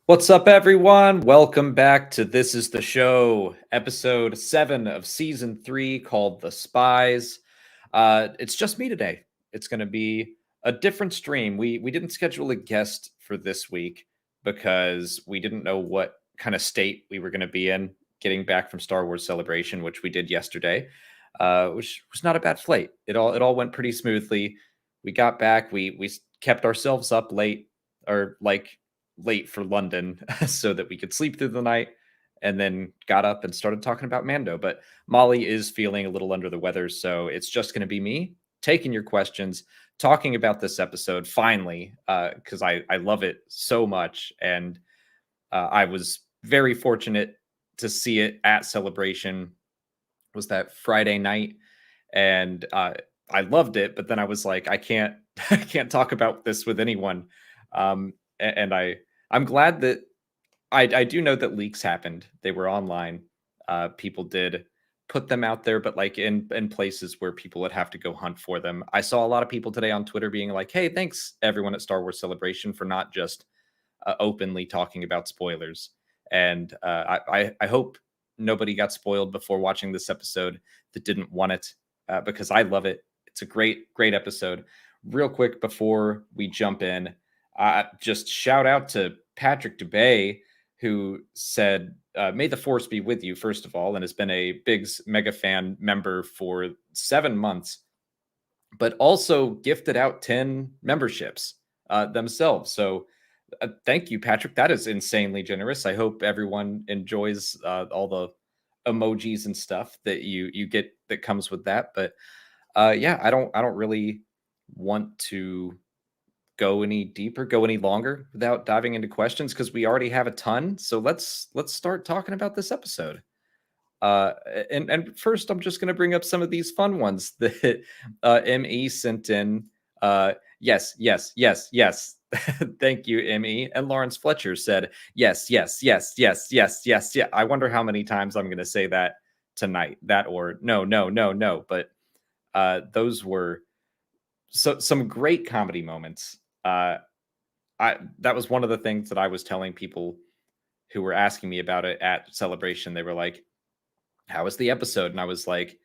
What's up, everyone? Welcome back to This is the Show, episode 7 of season 3 called The Spies. It's just me today. It's going to be a different stream. We didn't schedule a guest for this week because we didn't know what kind of state we were going to be in getting back from Star Wars Celebration, which we did yesterday, which was not a bad flight. It all went pretty smoothly. We got back. We kept ourselves up late, or like late for London so that we could sleep through the night, and then got up and started talking about Mando. But Molly is feeling a little under the weather, so it's just going to be me taking your questions, talking about this episode finally, because I love it so much. And I was very fortunate to see it at Celebration. Was that Friday night? And I loved it, but then I was like, I can't I can't talk about this with anyone. And I'm glad that I do know that leaks happened. They were online. People did put them out there, but like in places where people would have to go hunt for them. I saw a lot of people today on Twitter being like, "Hey, thanks everyone at Star Wars Celebration for not just openly talking about spoilers." And I hope nobody got spoiled before watching this episode that didn't want it, because I love it. It's a great episode. Real quick before we jump in, just shout out to Patrick Dubay, who said, "May the force be with you," first of all, and has been a Biggs mega fan member for 7 months, but also gifted out 10 memberships themselves. So thank you, Patrick. That is insanely generous. I hope everyone enjoys all the emojis and stuff that you get that comes with that. But yeah, I don't really want to go any deeper, go any longer without diving into questions because we already have a ton. So let's start talking about this episode. Uh, and first, I'm just going to bring up some of these fun ones that Me sent in. Yes, yes, yes, yes. Thank you, Me. And Lawrence Fletcher said, yes, yes, yes, yes, yes, yes, yeah. I wonder how many times I'm going to say that tonight. That or no, no, no, no. But those were some great comedy moments. That was one of the things that I was telling people who were asking me about it at Celebration. They were like, "How was the episode?" And I was like,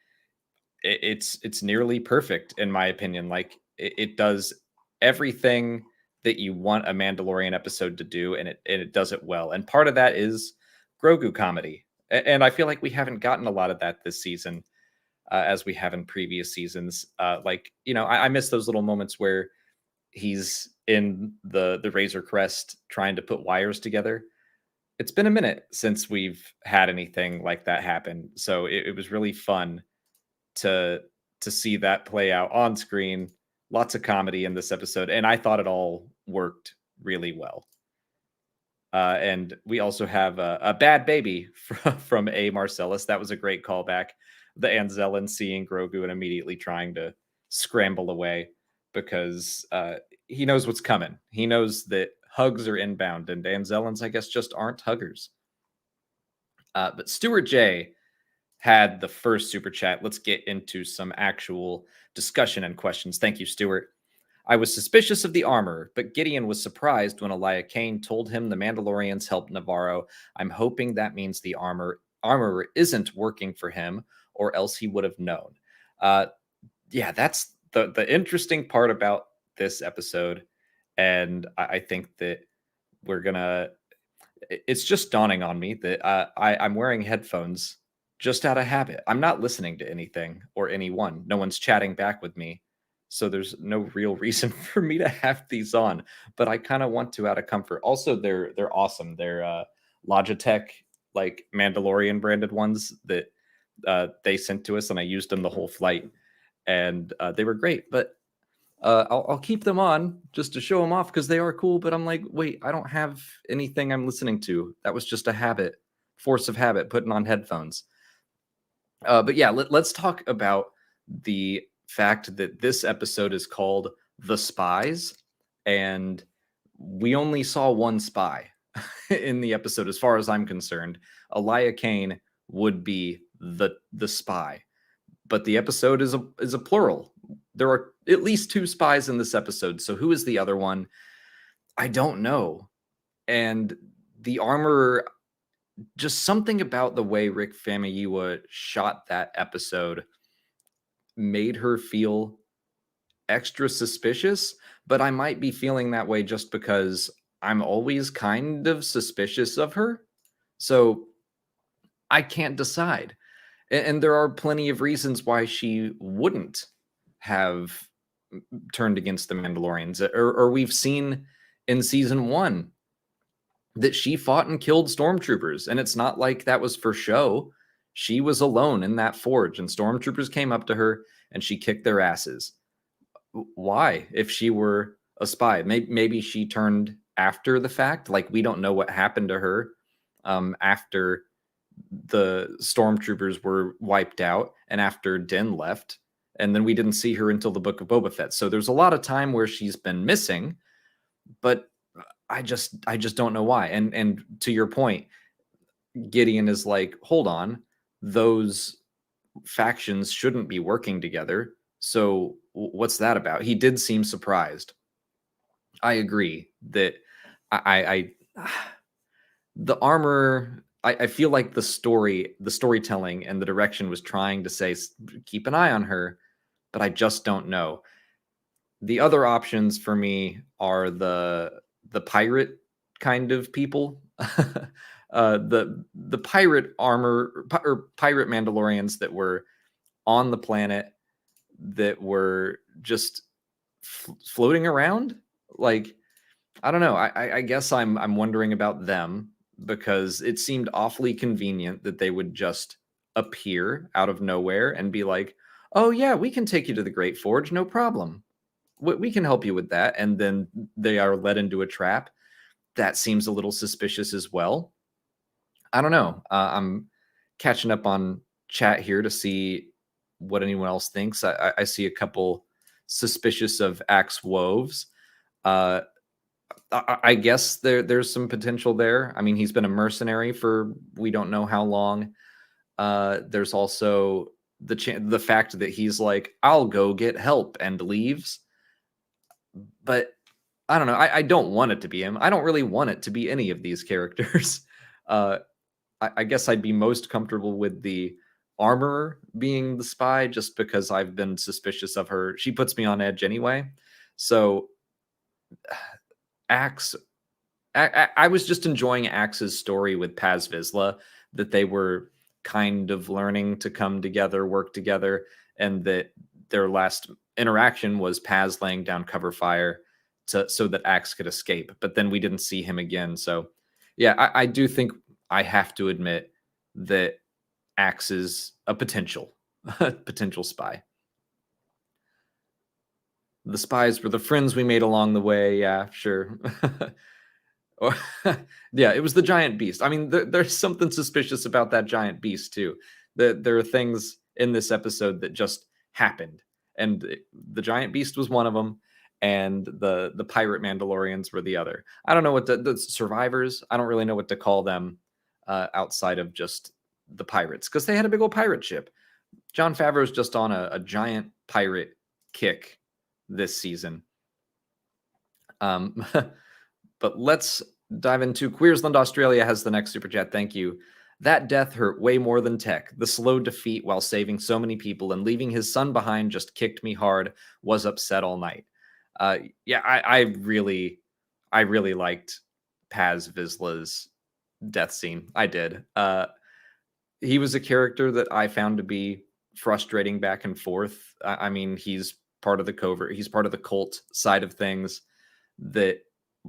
it's nearly perfect in my opinion. Like it does everything that you want a Mandalorian episode to do, and it does it well. And part of that is Grogu comedy, and I feel like we haven't gotten a lot of that this season, as we have in previous seasons. Like I miss those little moments where he's in the Razor Crest trying to put wires together. It's been a minute since we've had anything like that happen, so it was really fun to see that play out on screen. Lots of comedy in this episode, and I thought it all worked really well. And we also have a bad baby from A. Marcellus. That was a great callback. The Anzellan seeing Grogu and immediately trying to scramble away because he knows what's coming. He knows that hugs are inbound, and Anzellans, I guess, just aren't huggers. But Stuart J had the first super chat. Let's get into some actual discussion and questions. Thank you, Stuart. I was suspicious of the armor, but Gideon was surprised when Elia Kane told him the Mandalorians helped Navarro. I'm hoping that means the armor isn't working for him, or else he would have known. Yeah, that's the interesting part about this episode, and I think that we're gonna. It's just dawning on me that I'm wearing headphones just out of habit. I'm not listening to anything or anyone. No one's chatting back with me. So there's no real reason for me to have these on, but I kind of want to out of comfort. Also, they're awesome. They're Logitech like Mandalorian branded ones that they sent to us, and I used them the whole flight, and they were great. But I'll keep them on just to show them off because they are cool. But I'm like, wait, I don't have anything I'm listening to. That was just a habit, force of habit, putting on headphones. But yeah, let's talk about the fact that this episode is called The Spies, and we only saw one spy in the episode, as far as I'm concerned. Elia Kane would be the spy, but the episode is a plural. There are at least two spies in this episode. So who is the other one? I don't know. And the armor, just something about the way Rick Famuyiwa shot that episode made her feel extra suspicious, but I might be feeling that way just because I'm always kind of suspicious of her. So I can't decide. And there are plenty of reasons why she wouldn't have turned against the Mandalorians. Or we've seen in season 1 that she fought and killed stormtroopers, and it's not like that was for show. She was alone in that forge, and stormtroopers came up to her and she kicked their asses. Why? If she were a spy, maybe she turned after the fact. Like, we don't know what happened to her after the stormtroopers were wiped out and after Din left, and then we didn't see her until the Book of Boba Fett. So there's a lot of time where she's been missing, but I just don't know why. And to your point, Gideon is like, hold on, those factions shouldn't be working together. So what's that about? He did seem surprised. I agree that I the armor, I feel like the storytelling and the direction was trying to say, keep an eye on her, but I just don't know. The other options for me are the pirate kind of people. The pirate armor or pirate Mandalorians that were on the planet, that were just floating around. Like, I don't know. I guess I'm wondering about them because it seemed awfully convenient that they would just appear out of nowhere and be like, "Oh yeah, we can take you to the Great Forge, no problem. We can help you with that." And then they are led into a trap. That seems a little suspicious as well. I don't know. I'm catching up on chat here to see what anyone else thinks. I see a couple suspicious of Axe Woves. Uh, I guess there's some potential there. I mean, he's been a mercenary for we don't know how long. There's also the fact that he's like, I'll go get help, and leaves. But I don't know. I don't want it to be him. I don't really want it to be any of these characters. Uh, I guess I'd be most comfortable with the armorer being the spy, just because I've been suspicious of her. She puts me on edge anyway. So Axe, I was just enjoying Axe's story with Paz Vizsla, that they were kind of learning to come together, work together, and that their last interaction was Paz laying down cover fire so that Axe could escape. But then we didn't see him again. So yeah, I do think I have to admit that Axe is a potential potential spy. The spies were the friends we made along the way. Yeah, sure. Or yeah, it was the giant beast. I mean, there's something suspicious about that giant beast too. There are things in this episode that just happened, and the giant beast was one of them, and the pirate Mandalorians were the other. I don't know what the survivors. I don't really know what to call them outside of just the pirates, because they had a big old pirate ship. Jon Favreau's just on a giant pirate kick this season. But let's dive into Queersland Australia has the next super chat. Thank you. That death hurt way more than Tech. The slow defeat while saving so many people and leaving his son behind just kicked me hard. Was upset all night. Yeah, I really liked Paz Vizsla's death scene. I did. He was a character that I found to be frustrating back and forth. I mean, he's part of the covert. He's part of the cult side of things that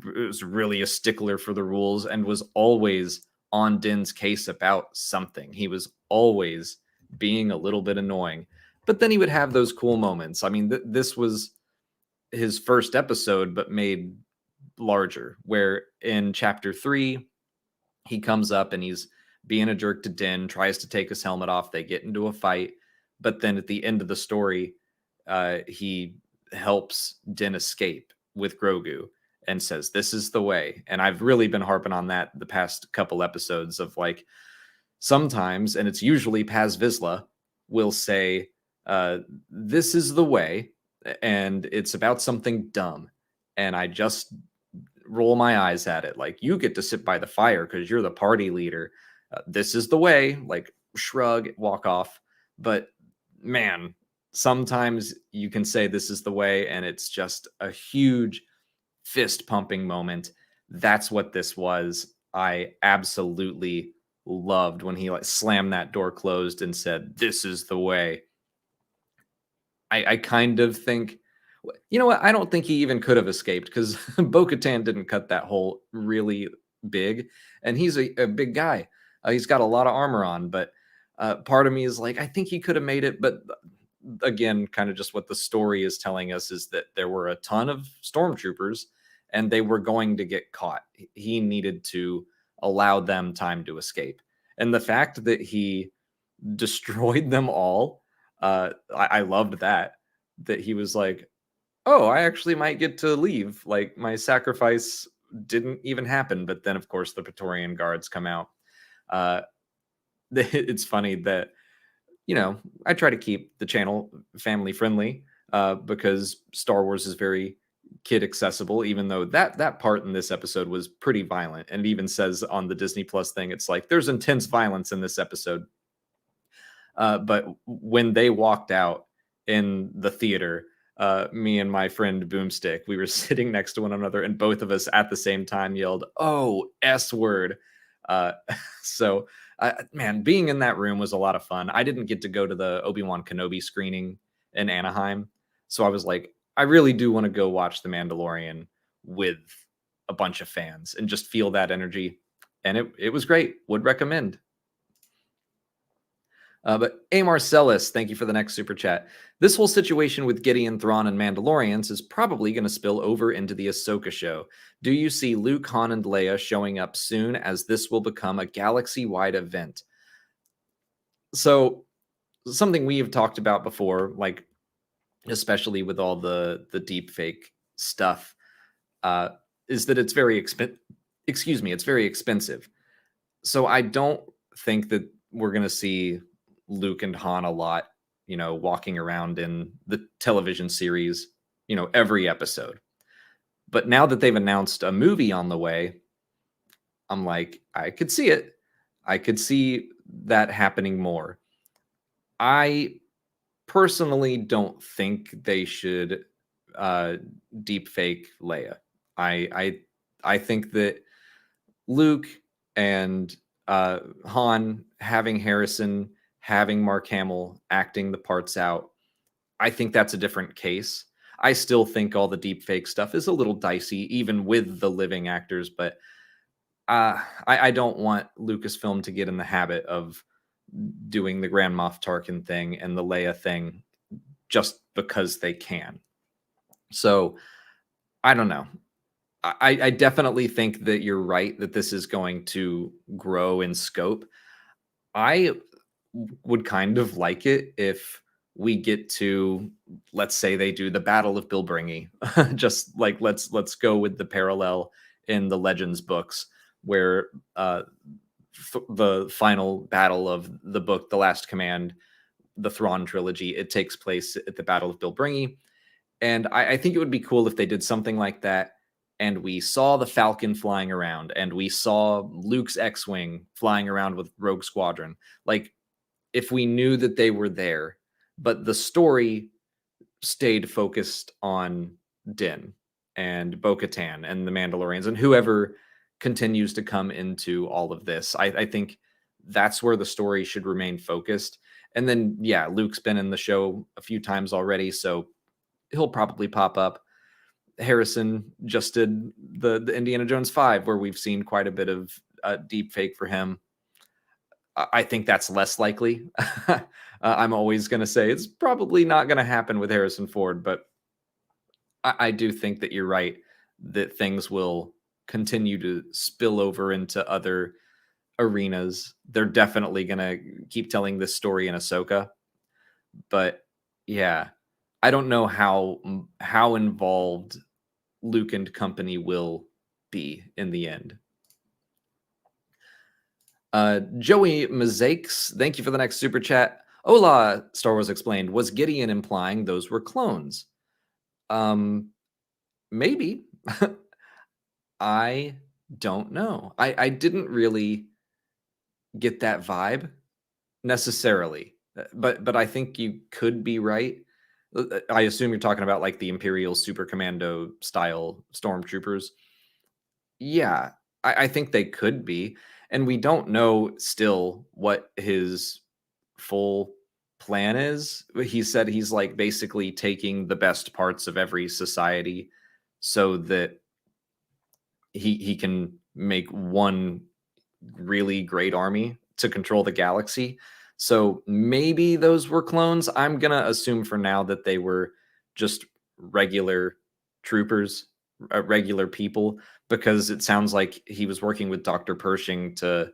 was really a stickler for the rules and was always on Din's case about something. He was always being a little bit annoying, but then he would have those cool moments. I mean, this was his first episode, but made larger, where in chapter 3, he comes up and he's being a jerk to Din, tries to take his helmet off. They get into a fight, but then at the end of the story, he helps Din escape with Grogu and says, "This is the way." And I've really been harping on that the past couple episodes of, like, sometimes, and it's usually Paz Vizsla will say, "This is the way," and it's about something dumb. And I just roll my eyes at it. Like, you get to sit by the fire because you're the party leader. This is the way. Like, shrug, walk off. But man, sometimes you can say this is the way, and it's just a huge fist pumping moment. That's what this was. I absolutely loved when he like slammed that door closed and said, "This is the way." I kind of think, you know what? I don't think he even could have escaped because Bo Katan didn't cut that hole really big, and he's a big guy. He's got a lot of armor on, but part of me is like, I think he could have made it. But again, kind of just what the story is telling us is that there were a ton of stormtroopers and they were going to get caught. He needed to allow them time to escape. And the fact that he destroyed them all, I loved that. That he was like, oh, I actually might get to leave. Like, my sacrifice didn't even happen. But then, of course, the Praetorian guards come out. Uh, it's funny that, I try to keep the channel family friendly because Star Wars is very kid accessible, even though that part in this episode was pretty violent. And it even says on the Disney Plus thing, it's like, there's intense violence in this episode. But when they walked out in the theater, me and my friend Boomstick, we were sitting next to one another, and both of us at the same time yelled, "Oh, S word!" Uh, so, man, being in that room was a lot of fun. I didn't get to go to the Obi-Wan Kenobi screening in Anaheim, so I was like, I really do want to go watch The Mandalorian with a bunch of fans and just feel that energy. And it was great. Would recommend. But A. Marcellus, thank you for the next super chat. This whole situation with Gideon, Thrawn, and Mandalorians is probably going to spill over into the Ahsoka show. Do you see Luke, Han, and Leia showing up soon, as this will become a galaxy-wide event? So, something we have talked about before, like especially with all the deep fake stuff, is that it's very it's very expensive. So I don't think that we're going to see Luke and Han a lot, walking around in the television series, every episode. But now that they've announced a movie on the way, I'm like, I could see it. I could see that happening more. I personally don't think they should deep fake Leia. I think that Luke and Han, having Harrison, having Mark Hamill acting the parts out, I think that's a different case. I still think all the deep fake stuff is a little dicey, even with the living actors, but I don't want Lucasfilm to get in the habit of doing the Grand Moff Tarkin thing and the Leia thing just because they can. So I don't know. I definitely think that you're right that this is going to grow in scope. I would kind of like it if we get to, let's say they do the Battle of Bilbringi, just like let's go with the parallel in the Legends books where the final battle of the book, The Last Command, the Thrawn trilogy, it takes place at the Battle of Bilbringi. And I think it would be cool if they did something like that. And we saw the Falcon flying around, and we saw Luke's X-Wing flying around with Rogue Squadron. Like, if we knew that they were there, but the story stayed focused on Din and Bo-Katan and the Mandalorians and whoever continues to come into all of this. I think that's where the story should remain focused. And then, yeah, Luke's been in the show a few times already, so he'll probably pop up. Harrison just did the Indiana Jones 5, where we've seen quite a bit of deep fake for him. I think that's less likely. I'm always going to say it's probably not going to happen with Harrison Ford, but I do think that you're right that things will continue to spill over into other arenas. They're definitely going to keep telling this story in Ahsoka, but yeah, I don't know how involved Luke and company will be in the end. Joey Mazakes, thank you for the next super chat. Hola, Star Wars Explained. Was Gideon implying those were clones? Maybe. I don't know. I didn't really get that vibe necessarily, but I think you could be right. I assume you're talking about like the Imperial Super Commando style stormtroopers. Yeah, I think they could be, and we don't know still what his full plan is. He said he's like basically taking the best parts of every society so that he can make one really great army to control the galaxy. So maybe those were clones. I'm gonna assume for now that they were just regular troopers, regular people, because it sounds like he was working with Dr. Pershing to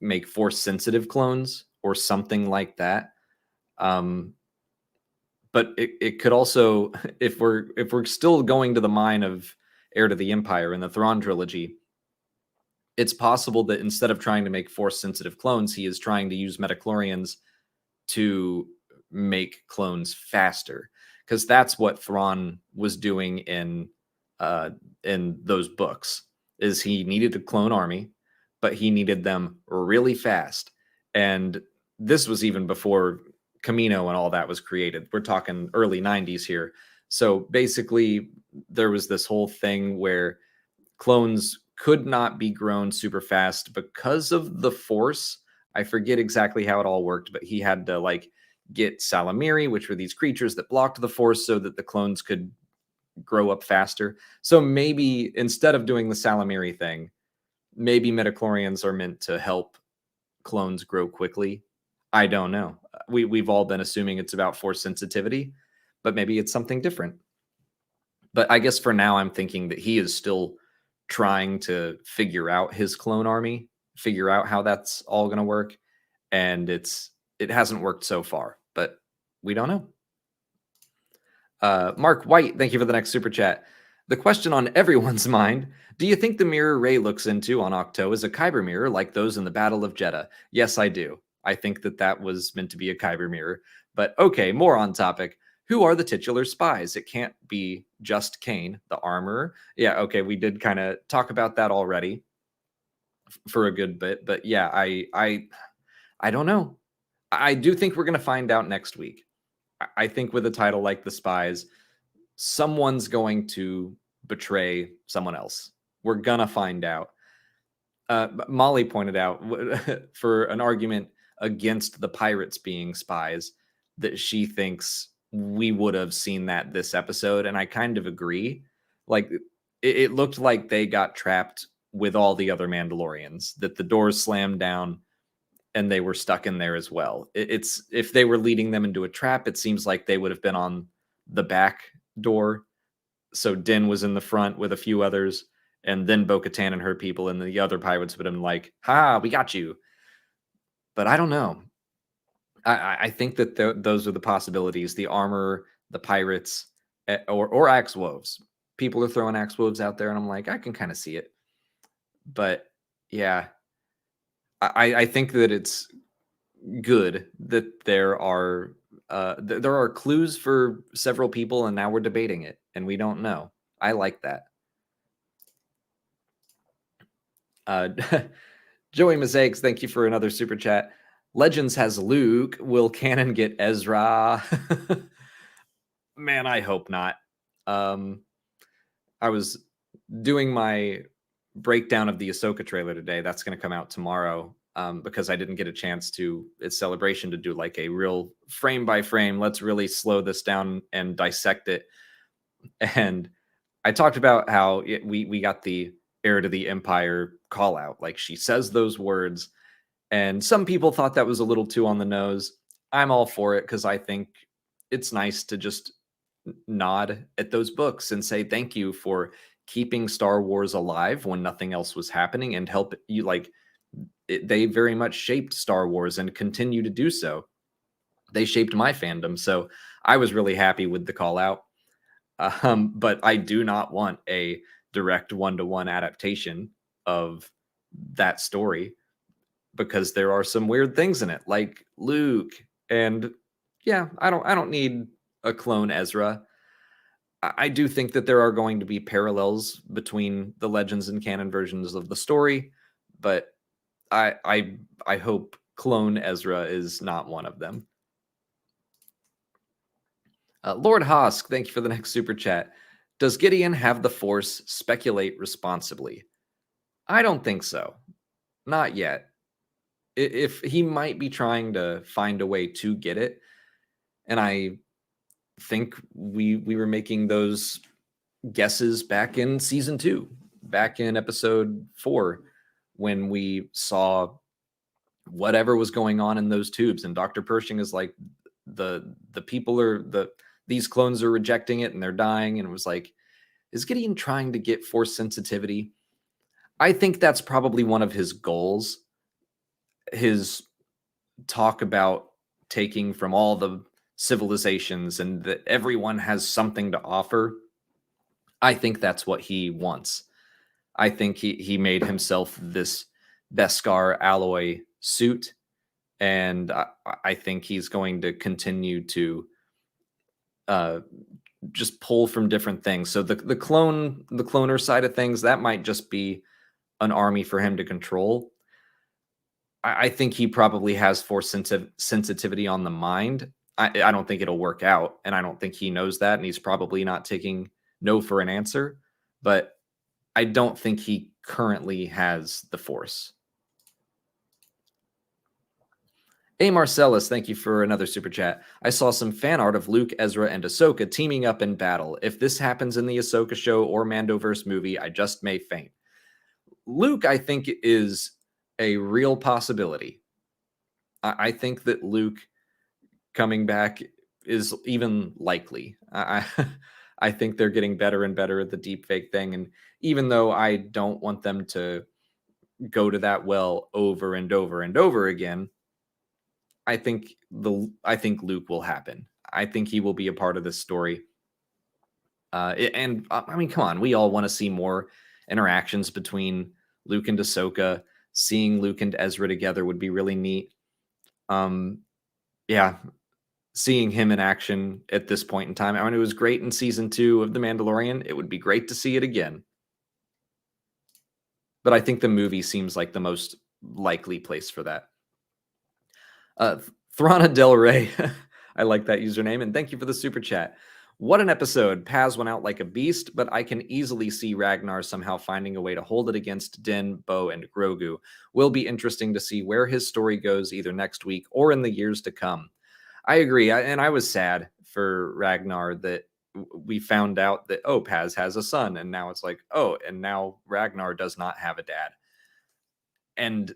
make force sensitive clones or something like that. Um, but it could also, if we're still going to the mine of Heir to the Empire in the Thrawn trilogy, it's possible that instead of trying to make force sensitive clones, he is trying to use metachlorians to make clones faster, because that's what Thrawn was doing in those books. Is he needed a clone army, but he needed them really fast, and this was even before Camino and all that was created. We're talking early '90s here. So basically, there was this whole thing where clones could not be grown super fast because of the force. I forget exactly how it all worked, but he had to like get Salamiri, which were these creatures that blocked the force so that the clones could grow up faster. So maybe instead of doing the Salamiri thing, maybe metachlorians are meant to help clones grow quickly. I don't know. We've all been assuming it's about force sensitivity, but maybe it's something different. But I guess for now, I'm thinking that he is still trying to figure out his clone army, figure out how that's all going to work, and it hasn't worked so far, but we don't know. Mark White, thank you for the next super chat. The question on everyone's mind: do you think the mirror Rey looks into on Octo is a Kyber mirror like those in the Battle of Jeddah? Yes, I do. I think that that was meant to be a Kyber mirror. But okay, more on topic. Who are the titular spies? It can't be just Kane, the armorer. Yeah, okay, we did kind of talk about that already for a good bit, but yeah, I don't know. I do think we're gonna find out next week. I think with a title like The Spies, someone's going to betray someone else. We're gonna find out. Molly pointed out for an argument against the pirates being spies that she thinks we would have seen that this episode, and I kind of agree. Like it looked like they got trapped with all the other Mandalorians, that the doors slammed down and they were stuck in there as well. It's if they were leading them into a trap, it seems like they would have been on the back door. So Din was in the front with a few others, and then Bo-Katan and her people, and the other pirates would have been like, "Ha, we got you." But I don't know. I think that those are the possibilities: the armor, the pirates, or axe wolves. People are throwing axe wolves out there, and I'm like, I can kind of see it. But yeah, I think that it's good that there are clues for several people, and now we're debating it, and we don't know. I like that. Uh, Joey Mosaics, thank you for another super chat. Legends has Luke. Will canon get Ezra? Man, I hope not. Um, I was doing my breakdown of the Ahsoka trailer today. That's going to come out tomorrow because I didn't get a chance to at Celebration to do like a real frame by frame. Let's really slow this down and dissect it. And I talked about how we got the Heir to the Empire call out. Like she says those words, and some people thought that was a little too on the nose. I'm all for it because I think it's nice to just nod at those books and say thank you for keeping Star Wars alive when nothing else was happening, and help you like they very much shaped Star Wars and continue to do so. They shaped my fandom, so I was really happy with the call out. But I do not want a direct one-to-one adaptation of that story because there are some weird things in it, like Luke. And yeah, I don't need a clone Ezra. I do think that there are going to be parallels between the Legends and canon versions of the story, but I hope clone Ezra is not one of them. Lord Hosk, thank you for the next super chat. Does Gideon have the Force? Speculate responsibly. I don't think so. Not yet. If he might be trying to find a way to get it, and I think we were making those guesses back in season 2, back in episode 4, when we saw whatever was going on in those tubes, and Dr. Pershing is like, the people are these clones are rejecting it and they're dying, and it was like, is Gideon trying to get Force sensitivity? I think that's probably one of his goals. His talk about taking from all the civilizations and that everyone has something to offer. I think that's what he wants. I think he made himself this Beskar alloy suit, and I think he's going to continue to just pull from different things. So the cloner side of things, that might just be an army for him to control. I think he probably has Force sensitivity on the mind. I don't think it'll work out, and I don't think he knows that, and he's probably not taking no for an answer. But I don't think he currently has the Force. Hey Marcellus, thank you for another super chat. I saw some fan art of Luke, Ezra, and Ahsoka teaming up in battle. If this happens in the Ahsoka show or Mandoverse movie, I just may faint. Luke, I think, is a real possibility. I think that Luke coming back is even likely. I think they're getting better and better at the deepfake thing, and even though I don't want them to go to that well over and over and over again, I think Luke will happen. I think he will be a part of this story. And I mean, come on, we all want to see more interactions between Luke and Ahsoka. Seeing Luke and Ezra together would be really neat. Yeah, seeing him in action at this point in time. I mean, it was great in season 2 of The Mandalorian. It would be great to see it again. But I think the movie seems like the most likely place for that. Thrana Del Rey, I like that username, and thank you for the super chat. What an episode. Paz went out like a beast, but I can easily see Ragnar somehow finding a way to hold it against Din, Bo, and Grogu. Will be interesting to see where his story goes either next week or in the years to come. I agree, and I was sad for Ragnar that we found out that, oh, Paz has a son, and now it's like, oh, and now Ragnar does not have a dad. And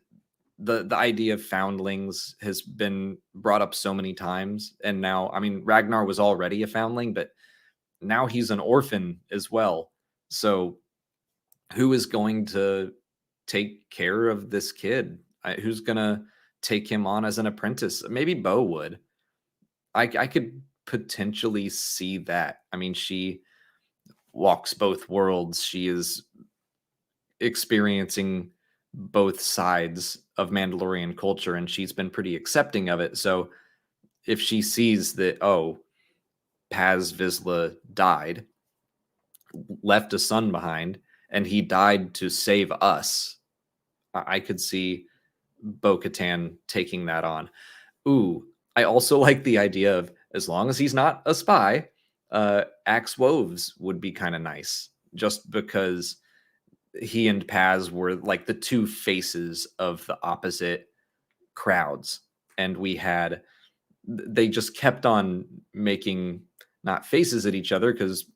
the idea of foundlings has been brought up so many times, and now, I mean, Ragnar was already a foundling, but now he's an orphan as well. So who is going to take care of this kid? Who's going to take him on as an apprentice? Maybe Bo would. I could potentially see that. I mean, she walks both worlds. She is experiencing both sides of Mandalorian culture, and she's been pretty accepting of it. So if she sees that, oh, Paz Vizsla died, left a son behind, and he died to save us, I could see Bo-Katan taking that on. Ooh, I also like the idea of, as long as he's not a spy, Axe Woves would be kind of nice, just because he and Paz were like the two faces of the opposite crowds. And they just kept on making not faces at each other because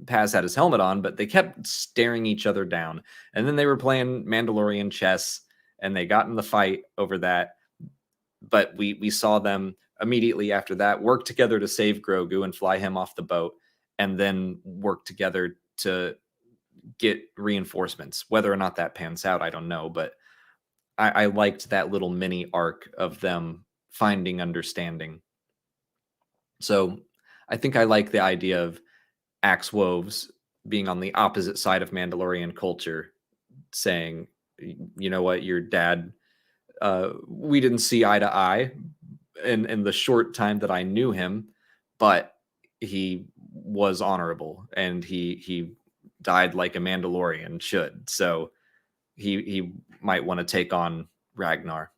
Paz had his helmet on, but they kept staring each other down. And then they were playing Mandalorian chess and they got in the fight over that. But we saw them immediately after that work together to save Grogu and fly him off the boat, and then work together to get reinforcements. Whether or not that pans out, I don't know. But I liked that little mini arc of them finding understanding. So I think I like the idea of Axe Woves being on the opposite side of Mandalorian culture, saying, you know what, your dad, we didn't see eye to eye in the short time that I knew him, but he was honorable, and he died like a Mandalorian should. So he might want to take on Ragnar.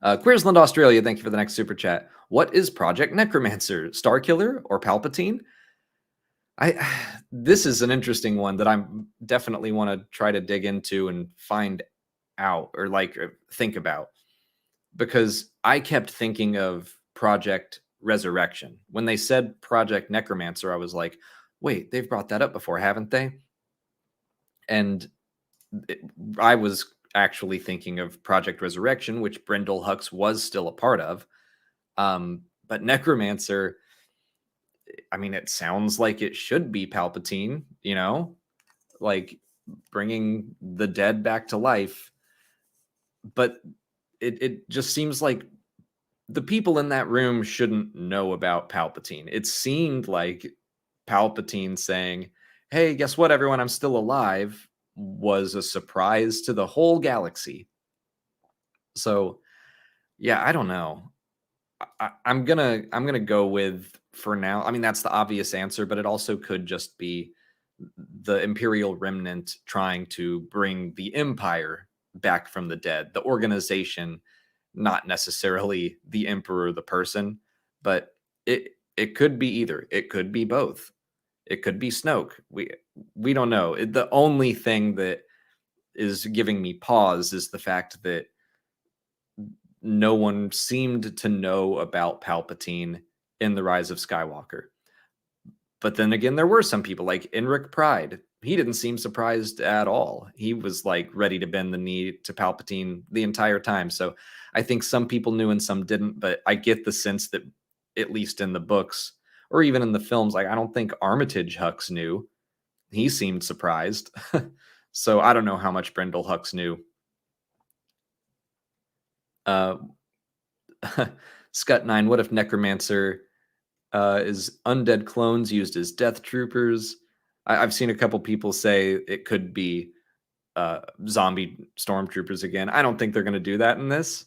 Queersland, Australia, thank you for the next super chat. What is Project Necromancer? Starkiller or Palpatine? I This is an interesting one that I'm definitely want to try to dig into and find out, or like think about, because I kept thinking of Project Resurrection. When they said Project Necromancer, I was like, wait, they've brought that up before, haven't they? And it, I was actually thinking of Project Resurrection, which Brendel Hux was still a part of. But Necromancer, I mean, it sounds like it should be Palpatine, like bringing the dead back to life. But it just seems like the people in that room shouldn't know about Palpatine. It seemed like Palpatine saying, hey, guess what, everyone? I'm still alive, was a surprise to the whole galaxy. So, yeah, I don't know. I'm gonna go with, for now. I mean, that's the obvious answer, but it also could just be the Imperial Remnant trying to bring the Empire back from the dead. The organization, not necessarily the Emperor, the person, but it could be either. It could be both. It could be Snoke. We don't know. The only thing that is giving me pause is the fact that no one seemed to know about Palpatine in The Rise of Skywalker. But then again, there were some people like Enric Pride. He didn't seem surprised at all. He was like ready to bend the knee to Palpatine the entire time. So I think some people knew and some didn't, but I get the sense that, at least in the books or even in the films, like I don't think Armitage Hux knew. He seemed surprised. So I don't know how much Brendel Hux knew. Uh, Scott9, what if Necromancer is undead clones used as death troopers? I've seen a couple people say it could be zombie stormtroopers again. I don't think they're going to do that in this.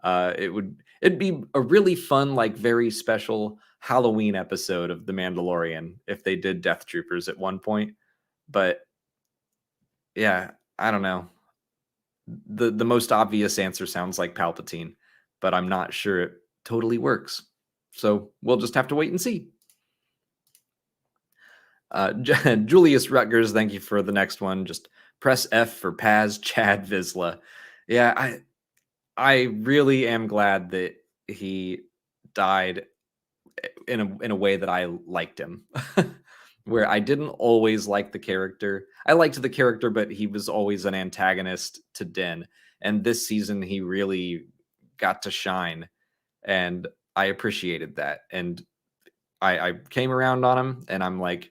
It'd be a really fun, like very special Halloween episode of The Mandalorian if they did death troopers at one point. But yeah, I don't know. The most obvious answer sounds like Palpatine, but I'm not sure it totally works. So we'll just have to wait and see. Julius Rutgers, thank you for the next one. Just press F for Paz Chad Vizsla. Yeah, I really am glad that he died in a way that I liked him. Where I didn't always like the character. I liked the character, but he was always an antagonist to Din. And this season, he really got to shine, and I appreciated that. And I came around on him, and I'm like,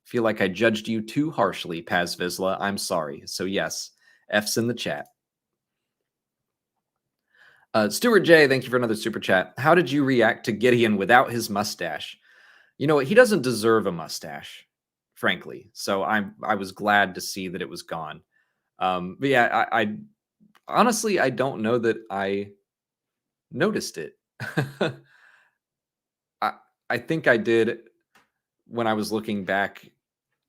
feel like I judged you too harshly, Paz Vizsla. I'm sorry. So yes, F's in the chat. Stuart J, thank you for another super chat. How did you react to Gideon without his mustache? You know what? He doesn't deserve a mustache, frankly. So I was glad to see that it was gone. But yeah, I honestly, I don't know that I noticed it. I think I did when I was looking back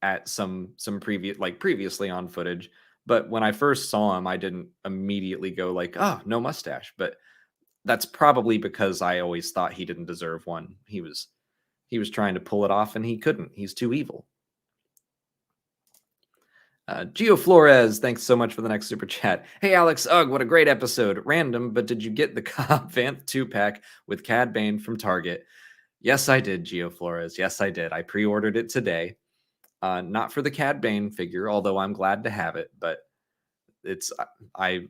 at some previously on footage. But when I first saw him, I didn't immediately go like, oh, no mustache. But that's probably because I always thought he didn't deserve one. He was trying to pull it off and he couldn't. He's too evil. Gio Flores, thanks so much for the next super chat. Hey, Alex, ugh, what a great episode. Random, but did you get the Cobb Vanth 2-pack with Cad Bane from Target? Yes, I did, Gio Flores. Yes, I did. I pre-ordered it today. Not for the Cad Bane figure, although I'm glad to have it, but it's I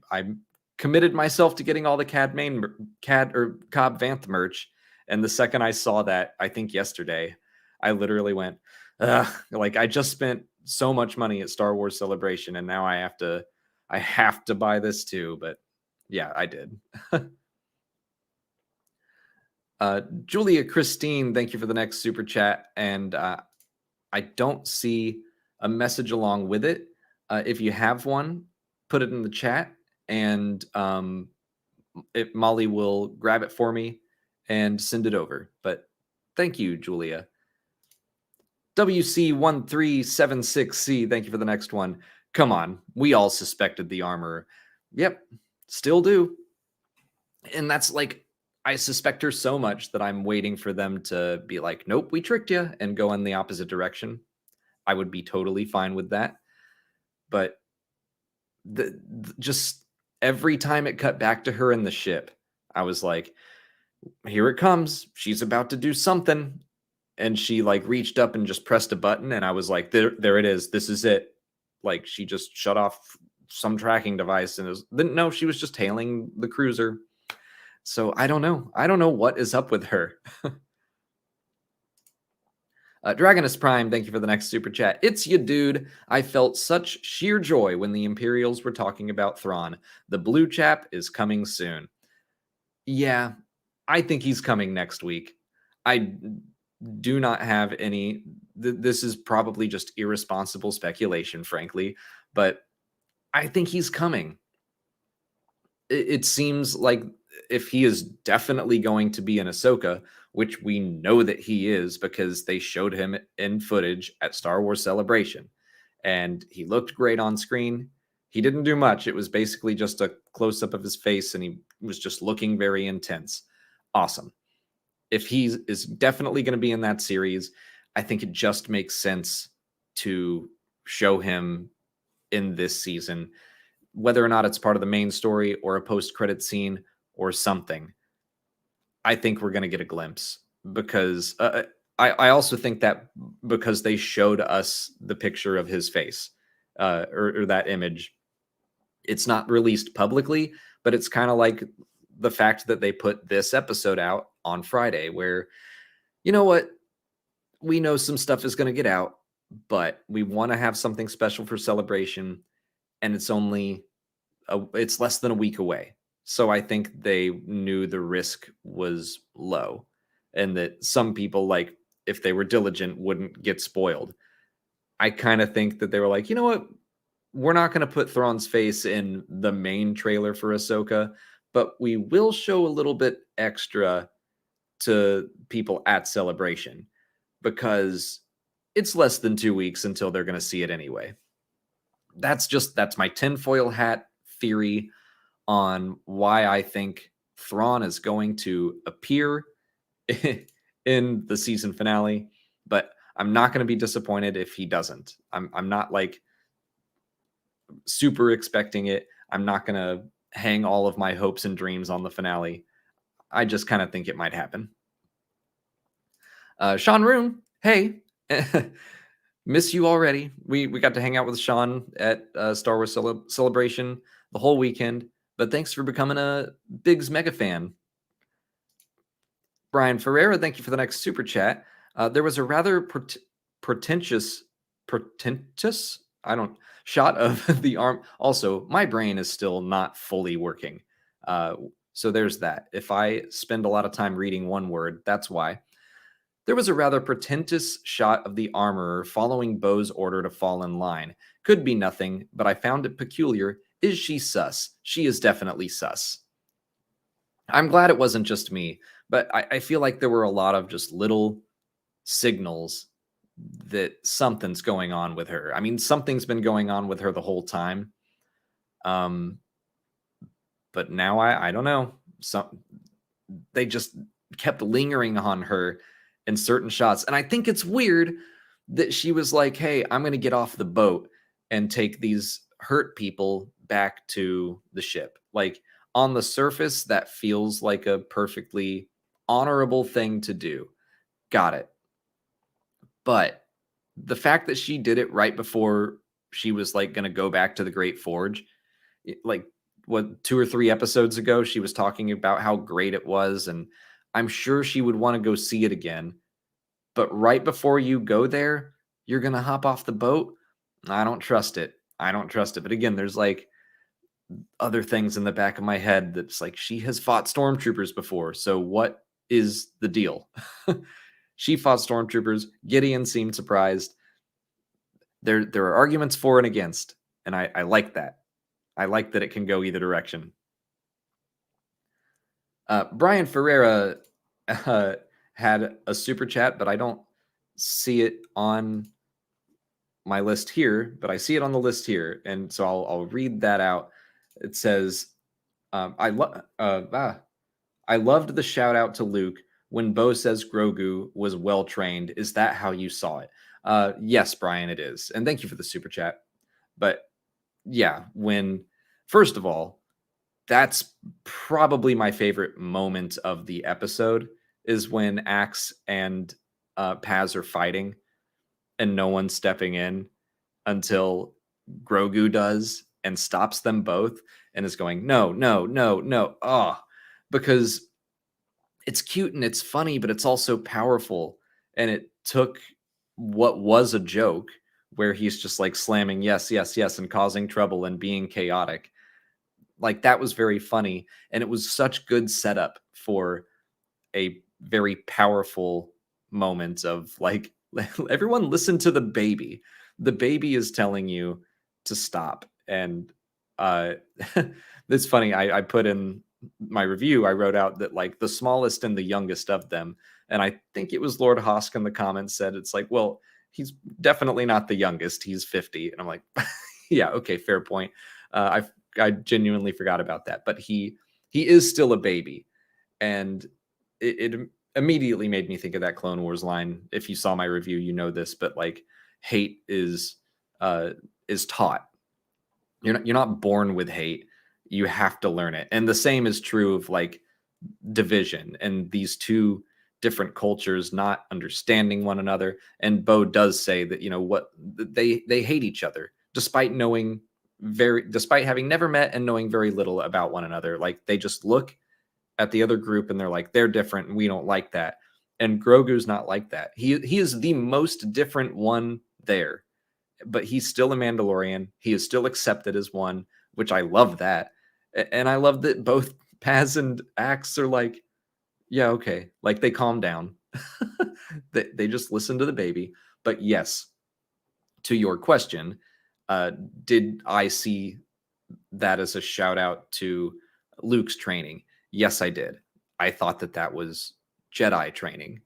committed myself to getting all the Cobb Vanth merch, and the second I saw that, I think yesterday, I literally went, ugh, like I just spent so much money at Star Wars Celebration, and now I have to buy this too. But yeah, I did. Julia Christine, thank you for the next super chat, and I don't see a message along with it. If you have one, put it in the chat, and Molly will grab it for me and send it over. But Thank you, Julia. WC1376C, thank you for the next one. Come on, we all suspected the armor. Yep, still do. And that's like, I suspect her so much that I'm waiting for them to be like, nope, we tricked you, and go in the opposite direction. I would be totally fine with that. But just every time it cut back to her in the ship, I was like, here it comes. She's about to do something. And she like reached up and just pressed a button, and I was like, there it is. This is it. Like, she just shut off some tracking device, and no, she was just hailing the cruiser. So I don't know. I don't know what is up with her. Dragonus Prime, thank you for the next super chat. It's you, dude. I felt such sheer joy when the Imperials were talking about Thrawn. The blue chap is coming soon. Yeah, I think he's coming next week. I do not have any. This is probably just irresponsible speculation, frankly, but I think he's coming. It seems like if he is definitely going to be in Ahsoka, which we know that he is because they showed him in footage at Star Wars Celebration, and he looked great on screen. He didn't do much. It was basically just a close up of his face, and he was just looking very intense. Awesome. If he is definitely going to be in that series, I think it just makes sense to show him in this season, whether or not it's part of the main story or a post-credit scene or something. I think we're going to get a glimpse, because I also think that because they showed us the picture of his face, or that image, it's not released publicly, but it's kind of like the fact that they put this episode out on Friday, where, you know what, we know some stuff is going to get out, but we want to have something special for Celebration, and it's less than a week away. So I think they knew the risk was low, and that some people, like, if they were diligent, wouldn't get spoiled. I kind of think that they were like, you know what, we're not going to put Thrawn's face in the main trailer for Ahsoka, but we will show a little bit extra to people at Celebration, because it's less than 2 weeks until they're going to see it anyway. That's my tinfoil hat theory on why I think Thrawn is going to appear in the season finale, but I'm not going to be disappointed if he doesn't. I'm not like super expecting it. I'm not going to hang all of my hopes and dreams on the finale. I just kind of think it might happen. Sean Roon, hey, miss you already. We got to hang out with Sean at Star Wars Celebration the whole weekend, but thanks for becoming a Biggs mega fan. Brian Ferreira, thank you for the next super chat. There was a rather pretentious shot of the arm. Also, my brain is still not fully working. So there's that. If I spend a lot of time reading one word, that's why. There was a rather pretentious shot of the armorer following Bo's order to fall in line. Could be nothing, but I found it peculiar. Is she sus? She is definitely sus. I'm glad it wasn't just me, but I feel like there were a lot of just little signals that something's going on with her. I mean, something's been going on with her the whole time. But now I don't know. They just kept lingering on her in certain shots. And I think it's weird that she was like, hey, I'm going to get off the boat and take these hurt people back to the ship. Like, on the surface, that feels like a perfectly honorable thing to do. Got it. But the fact that she did it right before she was like going to go back to the Great Forge, like, what, 2 or 3 episodes ago, she was talking about how great it was, and I'm sure she would want to go see it again. But right before you go there, you're going to hop off the boat? I don't trust it. But again, there's like other things in the back of my head that's like, she has fought stormtroopers before. So what is the deal? She fought stormtroopers. Gideon seemed surprised. There are arguments for and against, and I like that. I like that it can go either direction. Brian Ferreira had a super chat, but I don't see it on my list here, but I see it on the list here, and so I'll read that out. It says, I loved the shout out to Luke when Bo says Grogu was well trained. Is that how you saw it? Yes, Brian, it is, and thank you for the super chat. But yeah, first of all, that's probably my favorite moment of the episode is when Axe and Paz are fighting and no one's stepping in until Grogu does and stops them both and is going, no, no, no, no. Oh, because it's cute and it's funny, but it's also powerful. And it took what was a joke where he's just like slamming yes, yes, yes, and causing trouble and being chaotic. Like that was very funny. And it was such good setup for a very powerful moment of like, everyone listen to the baby. The baby is telling you to stop. And it's funny. I put in my review, I wrote out that like the smallest and the youngest of them. And I think it was Lord Hosk in the comments said, it's like, well, he's definitely not the youngest. He's 50. And I'm like, yeah, okay, fair point. I genuinely forgot about that, but he is still a baby. And it immediately made me think of that Clone Wars line. If you saw my review, you know this, but like hate is taught. You're not born with hate. You have to learn it. And the same is true of like division and these two different cultures not understanding one another. And Bo does say that, what they hate each other despite despite having never met and knowing very little about one another. Like they just look at the other group and they're like, they're different and we don't like that. And Grogu's not like that. He is the most different one there, but he's still a Mandalorian. He is still accepted as one, which I love that. And I love that both Paz and Axe are like, yeah, okay. Like they calm down. they just listen to the baby. But yes, to your question, did I see that as a shout out to Luke's training? Yes, I did. I thought that was Jedi training.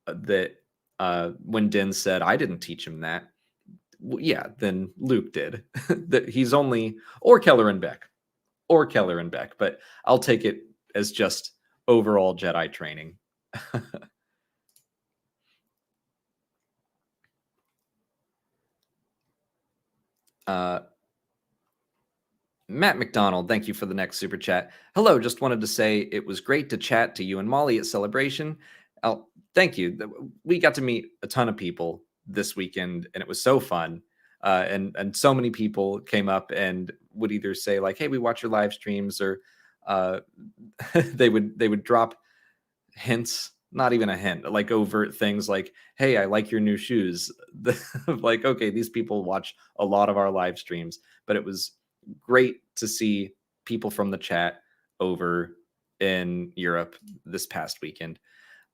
When Din said, I didn't teach him that. Well, yeah, then Luke did. That he's only, or Keller and Beck. But I'll take it as just overall Jedi training. Matt McDonald, thank you for the next super chat. Hello, just wanted to say it was great to chat to you and Molly at Celebration. Thank you. We got to meet a ton of people this weekend, and it was so fun. And so many people came up and would either say like, "Hey, we watch your live streams," or they would drop hints, not even a hint, like overt things like, "Hey, I like your new shoes." Like, okay, these people watch a lot of our live streams, but it was great to see people from the chat over in Europe this past weekend.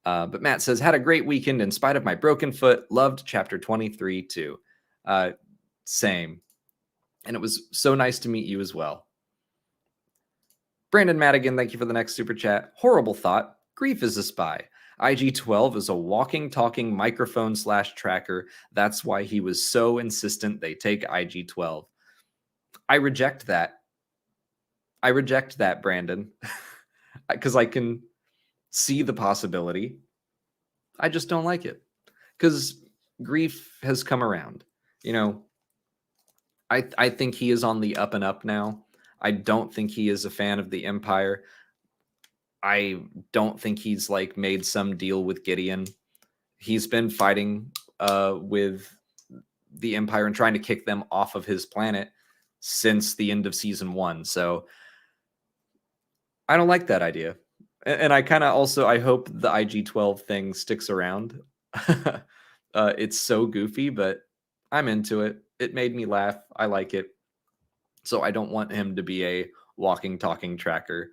But Matt says, had a great weekend in spite of my broken foot. Loved chapter 23 too. Same. And it was so nice to meet you as well. Brandon Madigan, thank you for the next super chat. Horrible thought. Grief is a spy. IG-12 is a walking, talking microphone / tracker. That's why he was so insistent they take IG-12. I reject that. Brandon, because I can see the possibility. I just don't like it because Grief has come around. I think he is on the up and up now. I don't think he is a fan of the Empire. I don't think he's like made some deal with Gideon. He's been fighting with the Empire and trying to kick them off of his planet since the end of season 1. So I don't like that idea. And I kind of also, I hope the IG-12 thing sticks around. It's so goofy, but I'm into it. It made me laugh. I like it. So I don't want him to be a walking, talking tracker.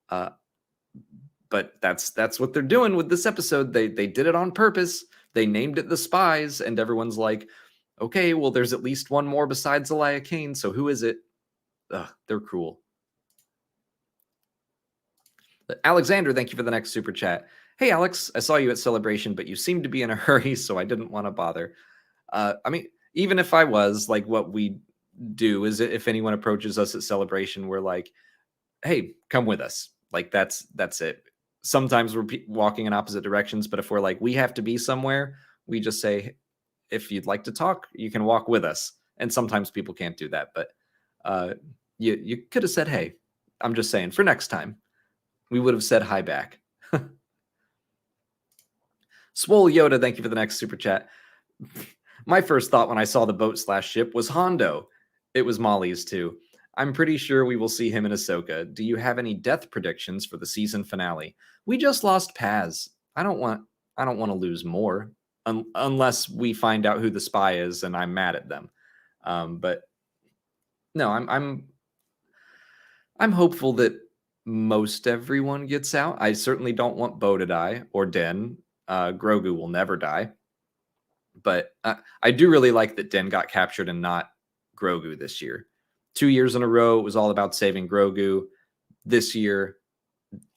But that's what they're doing with this episode. They did it on purpose. They named it the Spies, and everyone's like, okay, well, there's at least one more besides Elia Kane. So who is it? They're cruel. Alexander, thank you for the next super chat. Hey, Alex, I saw you at Celebration, but you seemed to be in a hurry, so I didn't want to bother. I mean, even if I was, like, what we do is if anyone approaches us at Celebration, we're like, hey, come with us. Like, that's it. Sometimes we're walking in opposite directions, but if we're like, we have to be somewhere, we just say, if you'd like to talk, you can walk with us. And sometimes people can't do that, but uh, you could have said, hey. I'm just saying, for next time, we would have said hi back. Swole Yoda, thank you for the next super chat. My first thought when I saw the boat slash ship was Hondo. It was Molly's too. I'm pretty sure we will see him in Ahsoka. Do you have any death predictions for the season finale? We just lost Paz. I don't want to lose more unless we find out who the spy is and I'm mad at them. But no, I'm hopeful that most everyone gets out. I certainly don't want Bo to die or Din. Grogu will never die. But I do really like that Din got captured and not Grogu this year. 2 years in a row, it was all about saving Grogu. This year,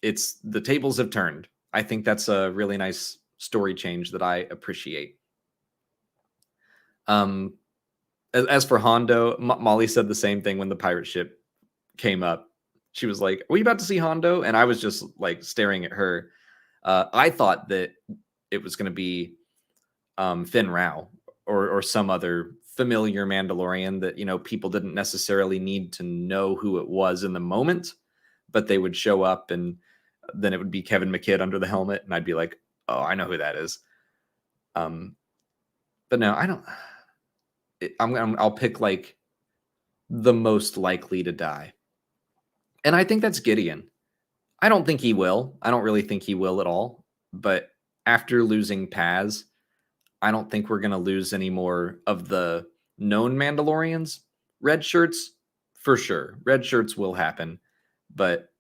it's the tables have turned. I think that's a really nice story change that I appreciate. As for Hondo, Molly said the same thing when the pirate ship came up. She was like, "Are we about to see Hondo?" And I was just like staring at her. I thought that it was going to be Finn Rao or some other familiar Mandalorian that, you know, people didn't necessarily need to know who it was in the moment, but they would show up and then it would be Kevin McKidd under the helmet and I'd be like, oh, I know who that is. But no, I don't. I'll pick like the most likely to die, and I think that's Gideon. I don't think he will. I don't really think he will at all. But after losing Paz, I don't think we're going to lose any more of the known Mandalorians. Red shirts, for sure. Red shirts will happen, but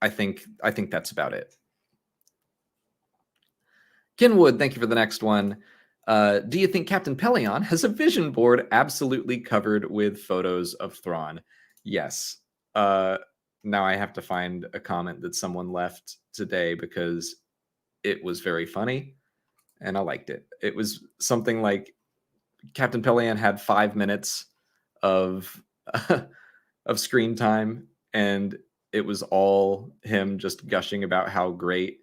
I think that's about it. Kenwood, thank you for the next one. Do you think Captain Pelion has a vision board absolutely covered with photos of Thrawn? Yes. Now I have to find a comment that someone left today because it was very funny and I liked it. It was something like Captain Pelion had 5 minutes of of screen time, and it was all him just gushing about how great.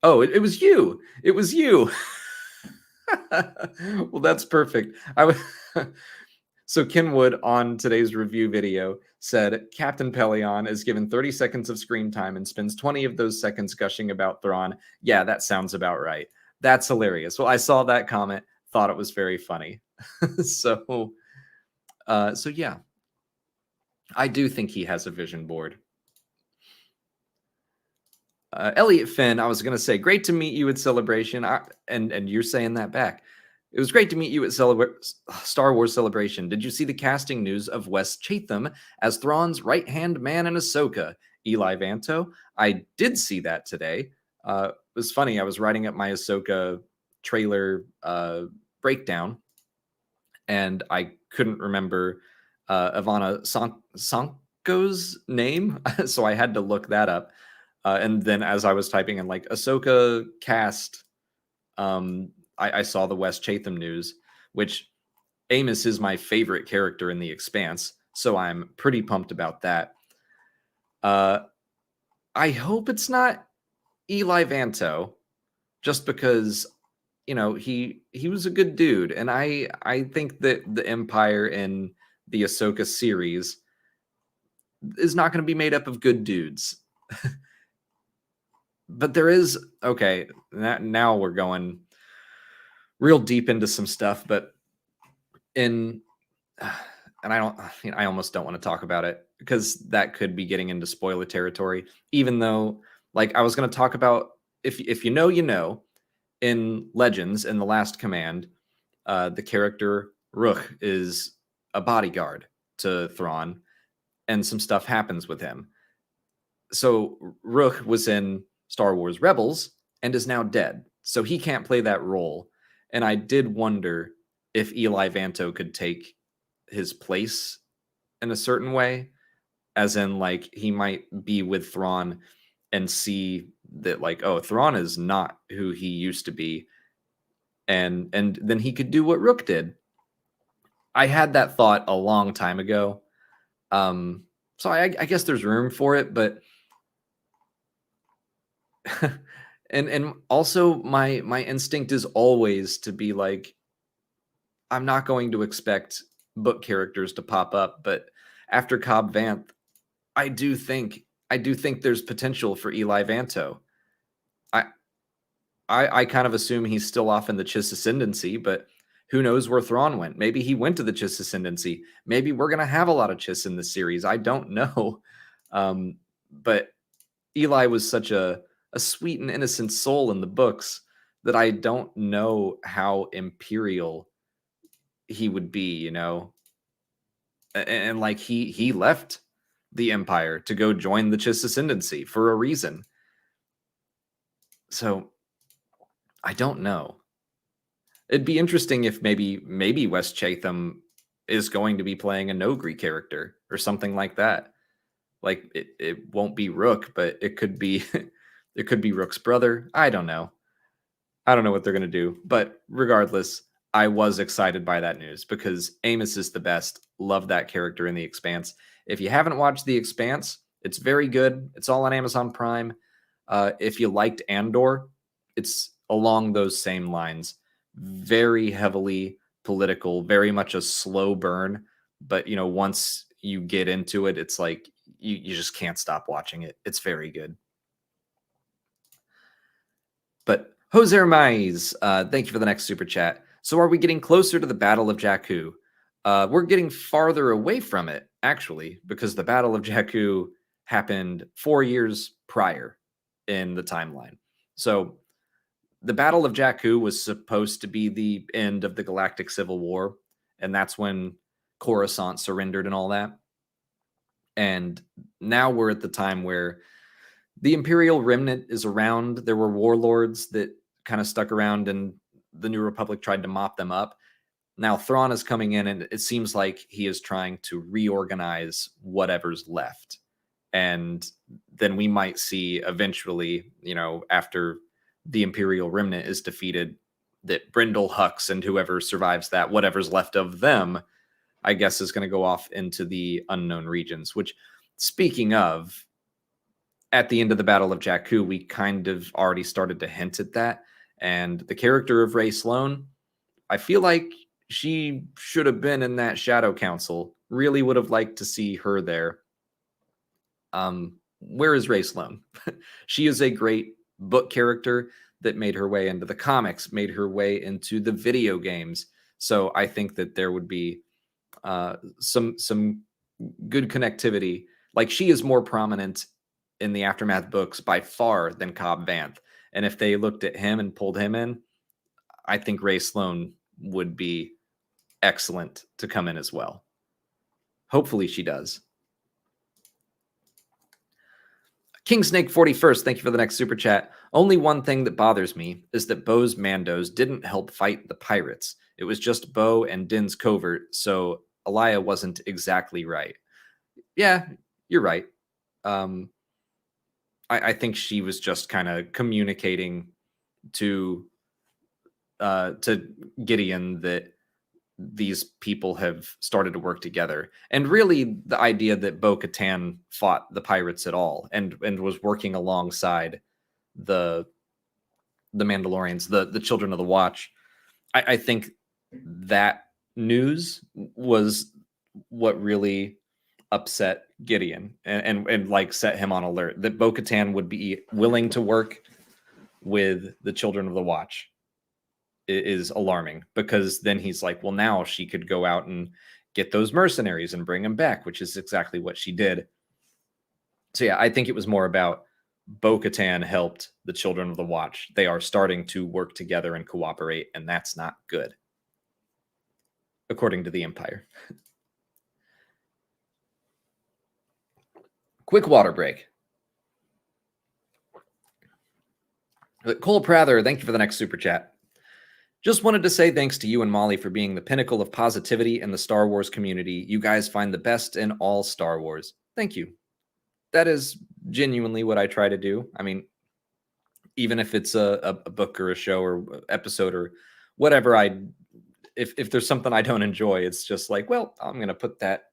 Oh, it was you. It was you. Well, that's perfect. So Kenwood on today's review video said Captain Pelion is given 30 seconds of screen time and spends 20 of those seconds gushing about Thrawn. Yeah, that sounds about right. That's hilarious. Well, I saw that comment, thought it was very funny. So yeah, I do think he has a vision board. Elliot Finn, I was going to say, great to meet you at Celebration. And you're saying that back. It was great to meet you at Star Wars Celebration. Did you see the casting news of Wes Chatham as Thrawn's right-hand man in Ahsoka, Eli Vanto? I did see that today. It was funny. I was writing up my Ahsoka trailer breakdown, and I couldn't remember Ivana Sanko's name, so I had to look that up. And then as I was typing in like Ahsoka cast, I saw the Wes Chatham news, which Amos is my favorite character in The Expanse, so I'm pretty pumped about that. I hope it's not Eli Vanto, just because, you know, he was a good dude, and I think that the Empire in the Ahsoka series is not going to be made up of good dudes. But there is, okay, now we're going real deep into some stuff, but and I almost don't want to talk about it because that could be getting into spoiler territory, even though, like, I was going to talk about, if you know, you know, in Legends, in The Last Command, the character Rook is a bodyguard to Thrawn, and some stuff happens with him. So Rook was in Star Wars Rebels and is now dead, so he can't play that role. And I did wonder if Eli Vanto could take his place in a certain way, as in, like, he might be with Thrawn and see that, like, oh, Thrawn is not who he used to be, and then he could do what Rook did. I had that thought a long time ago. So I guess there's room for it, but and also my instinct is always to be like, I'm not going to expect book characters to pop up, but after Cobb Vanth, I do think there's potential for Eli Vanto. I I kind of assume he's still off in the Chiss Ascendancy, but who knows where Thrawn went? Maybe he went to the Chiss Ascendancy. Maybe we're gonna have a lot of Chiss in this series. I don't know. But Eli was such a sweet and innocent soul in the books that I don't know how imperial he would be, you know. And like he left the Empire to go join the Chiss Ascendancy for a reason. So I don't know. It'd be interesting if maybe Wes Chatham is going to be playing a Nogri character or something like that. Like it won't be Rook, but it could be it could be Rook's brother. I don't know. I don't know what they're gonna do. But regardless, I was excited by that news because Amos is the best. Love that character in The Expanse. If you haven't watched The Expanse, it's very good. It's all on Amazon Prime. If you liked Andor, it's along those same lines. Very heavily political, very much a slow burn. But once you get into it, it's like you just can't stop watching it. It's very good. But Jose Armaiz, thank you for the next super chat. So are we getting closer to the Battle of Jakku? We're getting farther away from it, actually, because the Battle of Jakku happened 4 years prior in the timeline. So the Battle of Jakku was supposed to be the end of the Galactic Civil War, and that's when Coruscant surrendered and all that. And now we're at the time where the Imperial Remnant is around. There were warlords that kind of stuck around, and the New Republic tried to mop them up. Now Thrawn is coming in, and it seems like he is trying to reorganize whatever's left. And then we might see eventually, after the Imperial Remnant is defeated, that Brindle Hux and whoever survives that, whatever's left of them, I guess is going to go off into the unknown regions, which, speaking of, at the end of the Battle of Jakku, we kind of already started to hint at that. And the character of Rey Sloane, I feel like she should have been in that Shadow Council. Really would have liked to see her there. Where is Rey Sloane? She is a great book character that made her way into the comics, made her way into the video games. So I think that there would be some good connectivity. Like, she is more prominent in the Aftermath books by far than Cobb Vanth. And if they looked at him and pulled him in, I think Rey Sloane would be excellent to come in as well. Hopefully she does. King Snake 41st, thank you for the next super chat. Only one thing that bothers me is that Bo's Mandos didn't help fight the pirates. It was just Bo and Din's covert, so Elia wasn't exactly right. Yeah, you're right. I think she was just kind of communicating to Gideon that these people have started to work together. And really the idea that Bo-Katan fought the pirates at all and was working alongside the Mandalorians, the Children of the Watch. I think that news was what really upset Gideon and like set him on alert that Bo-Katan would be willing to work with the Children of the Watch is alarming, because then he's like, well, now she could go out and get those mercenaries and bring them back, which is exactly what she did. So yeah, I think it was more about Bo-Katan helped the Children of the Watch. They are starting to work together and cooperate, and that's not good, according to the Empire. Quick water break. Cole Prather, thank you for the next super chat. Just wanted to say thanks to you and Molly for being the pinnacle of positivity in the Star Wars community. You guys find the best in all Star Wars. Thank you. That is genuinely what I try to do. I mean, even if it's a book or a show or episode or whatever, if there's something I don't enjoy, it's just like, well, I'm gonna put that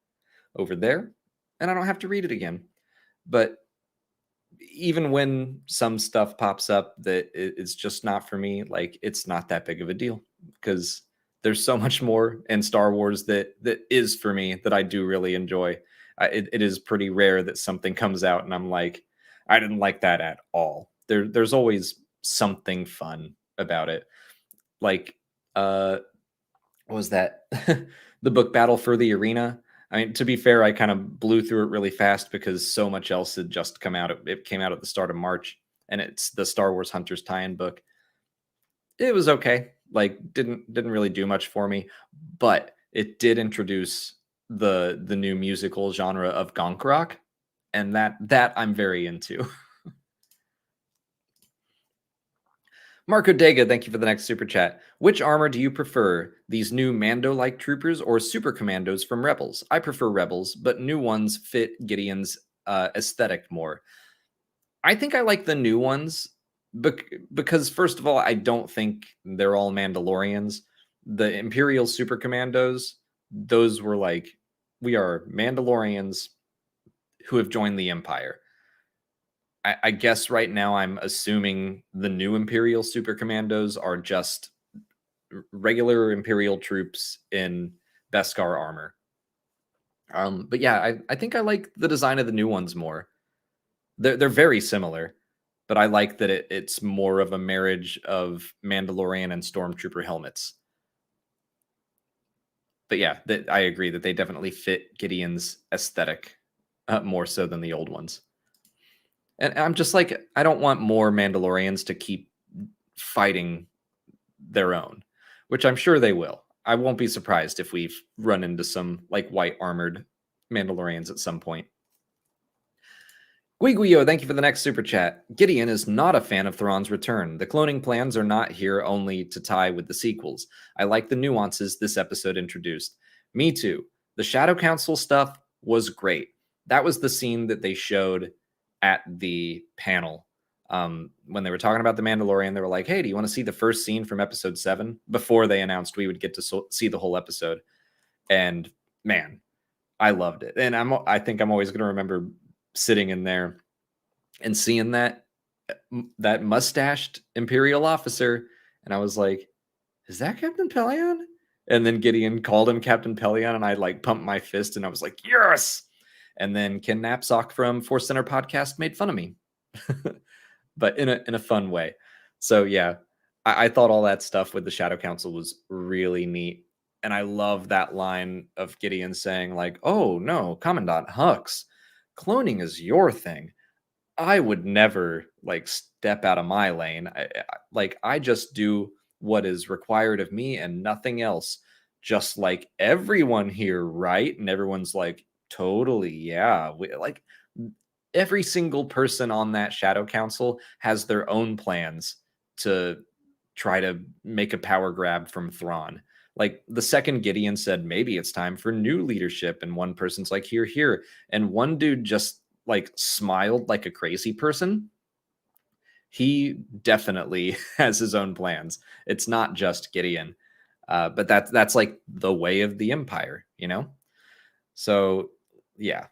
over there, and I don't have to read it again. But even when some stuff pops up that it's just not for me, like it's not that big of a deal because there's so much more in Star Wars that is for me that I do really enjoy. It is pretty rare that something comes out and I'm like, I didn't like that at all. There's always something fun about it. Like what was that? The book Battle for the Arena. I mean, to be fair, I kind of blew through it really fast because so much else had just come out. It came out at the start of March, and it's the Star Wars Hunters tie-in book. It was okay. Like, didn't really do much for me, but it did introduce the new musical genre of gonk rock, and that I'm very into. Marco Dega, thank you for the next super chat. Which armor do you prefer? These new Mando-like troopers or super commandos from Rebels? I prefer Rebels, but new ones fit Gideon's aesthetic more. I think I like the new ones because, first of all, I don't think they're all Mandalorians. The Imperial super commandos, those were like, we are Mandalorians who have joined the Empire. I guess right now I'm assuming the new Imperial Super Commandos are just regular Imperial troops in Beskar armor. But yeah, I think I like the design of the new ones more. They're very similar, but I like that it's more of a marriage of Mandalorian and Stormtrooper helmets. But yeah, I agree that they definitely fit Gideon's aesthetic more so than the old ones. And I'm just like, I don't want more Mandalorians to keep fighting their own, which I'm sure they will. I won't be surprised if we've run into some like white armored Mandalorians at some point. Guiguyo, thank you for the next super chat. Gideon is not a fan of Thrawn's return. The cloning plans are not here only to tie with the sequels. I like the nuances this episode introduced. Me too. The Shadow Council stuff was great. That was the scene that they showed at the panel. When they were talking about the Mandalorian, they were like, hey, do you want to see the first scene from episode 7? Before they announced we would get to see the whole episode. And man, I loved it. And I think I'm always going to remember sitting in there and seeing that mustached Imperial officer. And I was like, is that Captain Pelion? And then Gideon called him Captain Pelion, and I like pumped my fist and I was like, yes. And then Ken Knapsack from Force Center Podcast made fun of me. But in a fun way. So yeah, I thought all that stuff with the Shadow Council was really neat. And I love that line of Gideon saying, like, oh no, Commandant Hux, cloning is your thing. I would never like step out of my lane. I just do what is required of me and nothing else. Just like everyone here, right? And everyone's like, totally, yeah. Like every single person on that Shadow Council has their own plans to try to make a power grab from Thrawn. Like the second Gideon said, maybe it's time for new leadership, and one person's like, here, here, and one dude just like smiled like a crazy person. He definitely has his own plans. It's not just Gideon, but that's like the way of the Empire, you know. So yeah.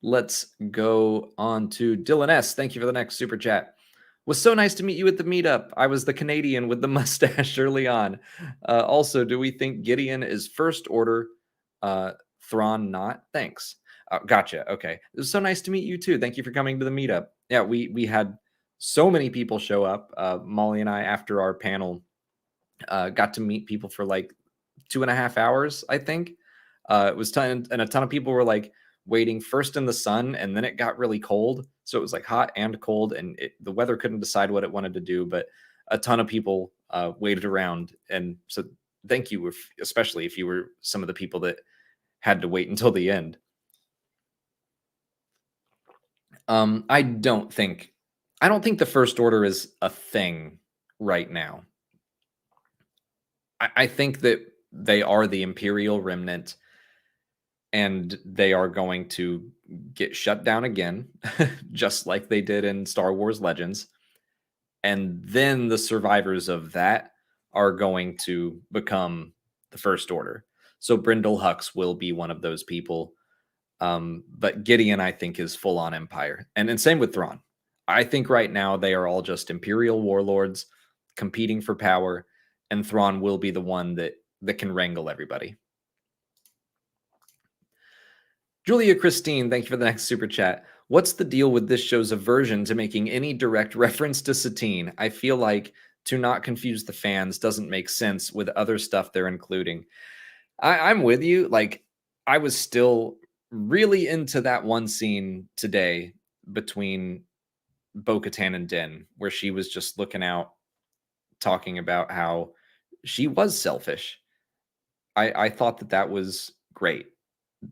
Let's go on to Dylan S. Thank you for the next super chat. Was so nice to meet you at the meetup. I was the Canadian with the mustache early on. Also, do we think Gideon is first order? Thrawn not? Thanks. Gotcha. Okay. It was so nice to meet you too. Thank you for coming to the meetup. Yeah, we had so many people show up. Molly and I, after our panel, got to meet people for like 2.5 hours, I think. It was and a ton of people were like waiting first in the sun, and then it got really cold. So it was like hot and cold, and the weather couldn't decide what it wanted to do. But a ton of people waited around, and so thank you, especially if you were some of the people that had to wait until the end. I don't think the First Order is a thing right now. I think that they are the Imperial remnant, and they are going to get shut down again, just like they did in Star Wars Legends. And then the survivors of that are going to become the First Order. So Brindle Hux will be one of those people. But Gideon, I think, is full on Empire. And same with Thrawn. I think right now they are all just Imperial warlords competing for power, and Thrawn will be the one that can wrangle everybody. Julia Christine, thank you for the next super chat. What's the deal with this show's aversion to making any direct reference to Satine? I feel like to not confuse the fans doesn't make sense with other stuff they're including. I'm with you. Like, I was still really into that one scene today between Bo-Katan and Din, where she was just looking out, talking about how she was selfish. I thought that was great.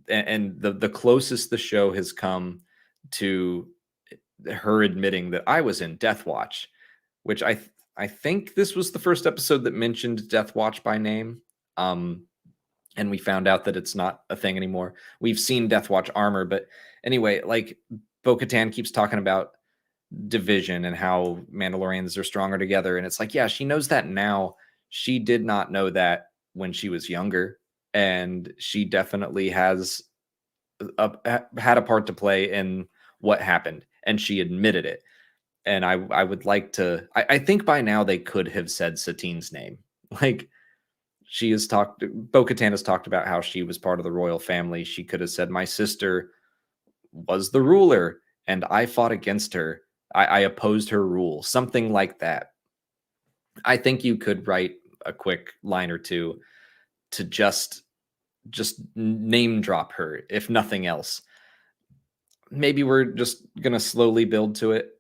And the closest the show has come to her admitting that I was in Death Watch, which I think this was the first episode that mentioned Death Watch by name. And we found out that it's not a thing anymore. We've seen Death Watch armor, but anyway, like Bo-Katan keeps talking about division and how Mandalorians are stronger together, and it's like, yeah, she knows that now. She did not know that when she was younger, and she definitely has had a part to play in what happened, and she admitted it. And I would like to. I think by now they could have said Satine's name. Like, she has talked. Bo-Katan has talked about how she was part of the royal family. She could have said, "My sister was the ruler, and I fought against her. I opposed her rule." Something like that. I think you could write a quick line or two to just name drop her, if nothing else. Maybe we're just gonna slowly build to it.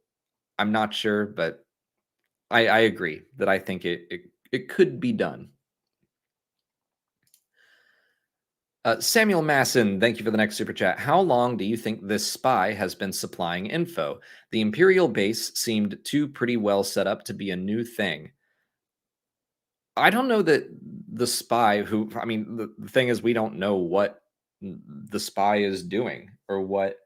I'm not sure, but I agree that I think it could be done. Samuel Masson, thank you for the next super chat. How long do you think this spy has been supplying info? The Imperial base seemed too pretty well set up to be a new thing. I don't know that the spy who, I mean, the thing is, we don't know what the spy is doing or what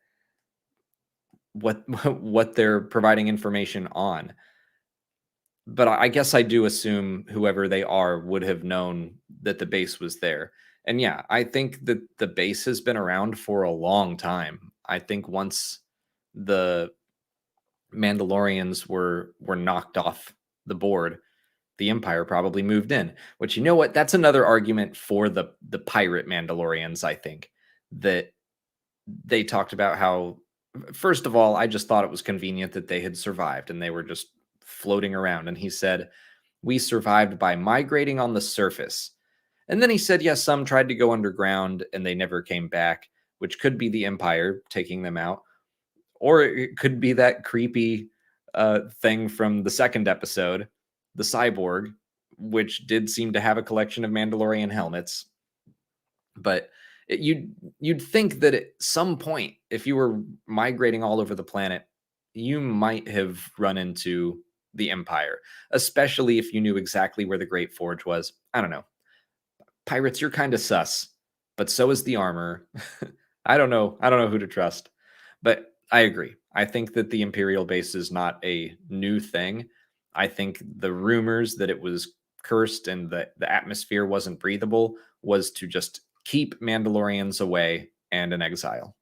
what they're providing information on. But I guess I do assume whoever they are would have known that the base was there. And yeah, I think that the base has been around for a long time. I think once the Mandalorians were knocked off the board, the Empire probably moved in. Which, you know what? That's another argument for the pirate Mandalorians, I think, that they talked about how, first of all, I just thought it was convenient that they had survived and they were just floating around. And he said, "We survived by migrating on the surface." And then he said, yes, some tried to go underground and they never came back, which could be the Empire taking them out. Or it could be that creepy thing from the second episode, the cyborg, which did seem to have a collection of Mandalorian helmets. But you'd think that at some point, if you were migrating all over the planet, you might have run into the Empire, especially if you knew exactly where the Great Forge was. I don't know. Pirates, you're kind of sus, but so is the armor. I don't know. I don't know who to trust, but I agree. I think that the Imperial base is not a new thing. I think the rumors that it was cursed and the atmosphere wasn't breathable was to just keep Mandalorians away and in exile.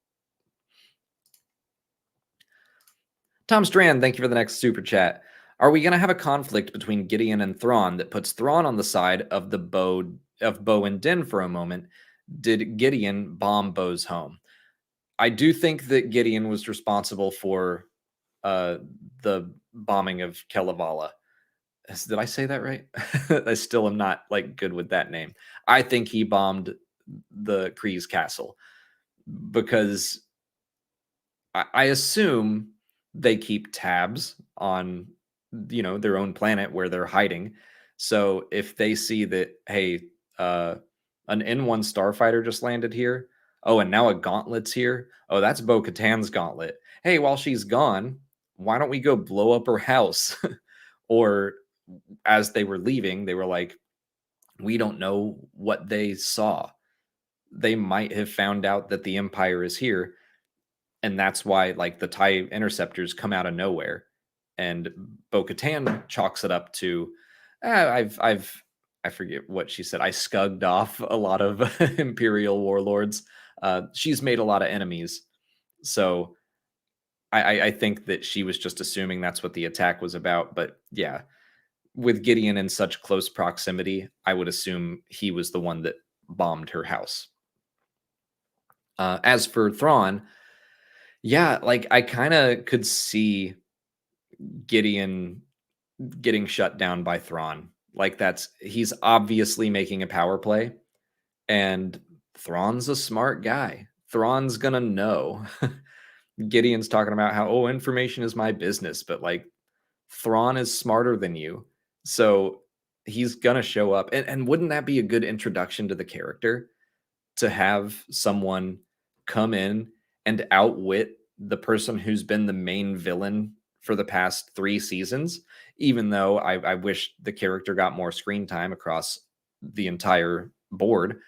Tom Strand, thank you for the next super chat. Are we going to have a conflict between Gideon and Thrawn that puts Thrawn on the side of Bo and Din for a moment? Did Gideon bomb Bo's home? I do think that Gideon was responsible for the bombing of Kalevala. Did I say that right? I still am not like good with that name. I think he bombed the Kree's castle because I assume they keep tabs on their own planet where they're hiding. So if they see that, hey, an N1 starfighter just landed here. Oh, and now a gauntlet's here. Oh, that's Bo-Katan's gauntlet. Hey, while she's gone, why don't we go blow up her house? Or as they were leaving, they were like, we don't know what they saw. they might have found out that the Empire is here, and that's why like the TIE interceptors come out of nowhere. And Bo-Katan chalks it up to, I forget what she said. I scugged off a lot of Imperial warlords. She's made a lot of enemies, so I think that she was just assuming that's what the attack was about. But yeah, with Gideon in such close proximity, I would assume he was the one that bombed her house. As for Thrawn, yeah, like I kind of could see Gideon getting shut down by Thrawn. Like he's obviously making a power play, and Thrawn's a smart guy. Thrawn's gonna know. Gideon's talking about how, oh, information is my business, but like Thrawn is smarter than you. So he's gonna show up. And wouldn't that be a good introduction to the character? To have someone come in and outwit the person who's been the main villain for the past 3 seasons, even though I wish the character got more screen time across the entire board.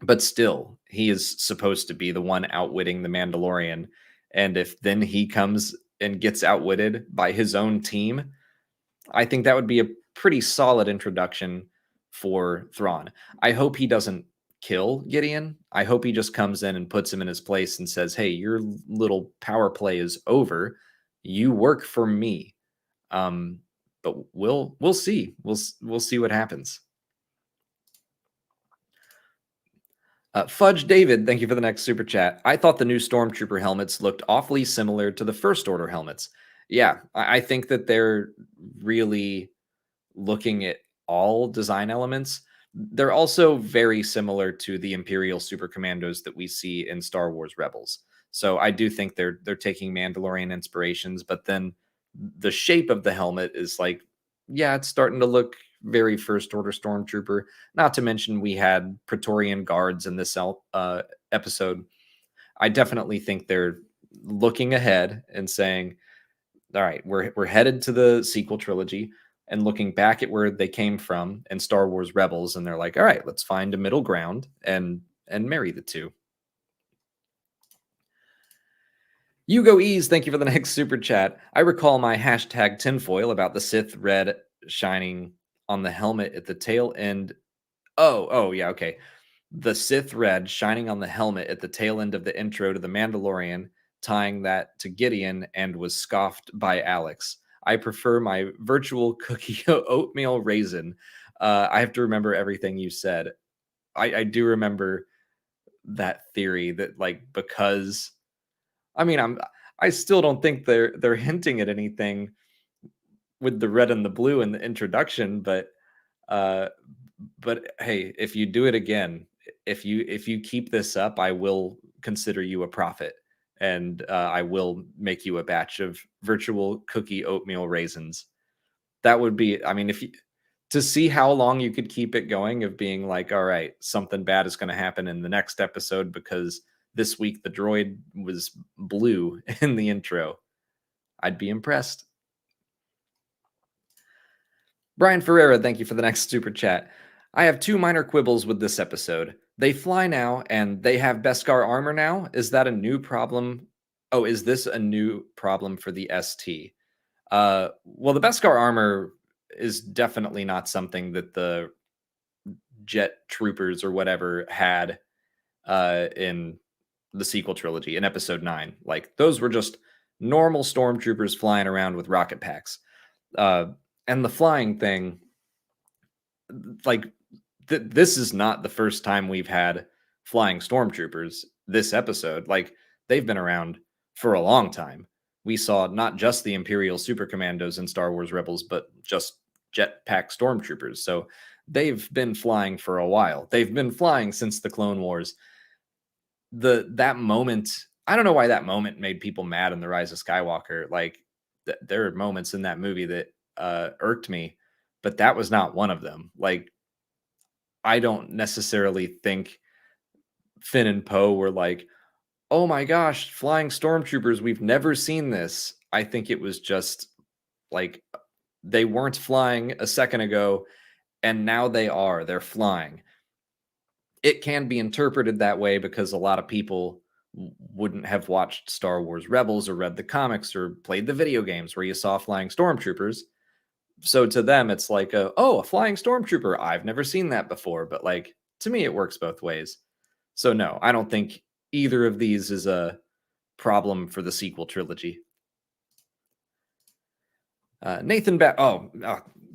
But still, he is supposed to be the one outwitting the Mandalorian. And if then he comes and gets outwitted by his own team, I think that would be a pretty solid introduction for Thrawn. I hope he doesn't kill Gideon. I hope he just comes in and puts him in his place and says, "Hey, your little power play is over. You work for me." But we'll see. We'll see what happens. Fudge David, thank you for the next super chat. I thought the new Stormtrooper helmets looked awfully similar to the First Order helmets. Yeah, I think that they're really looking at all design elements. They're also very similar to the Imperial Super Commandos that we see in Star Wars Rebels. So I do think they're taking Mandalorian inspirations, but then the shape of the helmet is like, yeah, it's starting to look very First Order Stormtrooper. Not to mention we had Praetorian guards in this episode. I definitely think they're looking ahead and saying, all right, we're headed to the sequel trilogy and looking back at where they came from and Star Wars Rebels, and they're like, all right, let's find a middle ground and marry the two. Hugo Ease, thank you for the next super chat. I recall my hashtag tinfoil about the Sith red shining on the helmet at the tail end. Oh, yeah, okay. The Sith red shining on the helmet at the tail end of the intro to The Mandalorian, tying that to Gideon, and was scoffed by Alex. I prefer my virtual cookie oatmeal raisin. I have to remember everything you said. I do remember that theory that like because I mean I still don't think they're hinting at anything with the red and the blue in the introduction, uh but hey, if you do it again, if you keep this up, I will consider you a prophet, and I will make you a batch of virtual cookie oatmeal raisins. That would be, I mean, if you to see how long you could keep it going of being like, all right, something bad is going to happen in the next episode because this week the droid was blue in the intro. I'd be impressed. Brian Ferreira, thank you for the next super chat. I have two minor quibbles with this episode. They fly now and they have Beskar armor now. Is that a new problem? Oh, is this a new problem for the ST? Well, the Beskar armor is definitely not something that the jet troopers or whatever had in the sequel trilogy in episode 9. Like those were just normal stormtroopers flying around with rocket packs. And the flying thing, like this is not the first time we've had flying stormtroopers this episode. Like they've been around for a long time. We saw not just the Imperial Super Commandos in Star Wars Rebels, but just jetpack stormtroopers. So they've been flying for a while. They've been flying since the Clone Wars. That moment, I don't know why that moment made people mad in The Rise of Skywalker. Like there are moments in that movie that irked me, but that was not one of them. Like I don't necessarily think Finn and Poe were like, "Oh my gosh, flying stormtroopers, we've never seen this." I think it was just like they weren't flying a second ago and now they are. They're flying. it can be interpreted that way because a lot of people wouldn't have watched Star Wars Rebels or read the comics or played the video games where you saw flying stormtroopers. So to them, it's like, oh, a flying stormtrooper. I've never seen that before. But like to me, it works both ways. So no, I don't think either of these is a problem for the sequel trilogy. Nathan back.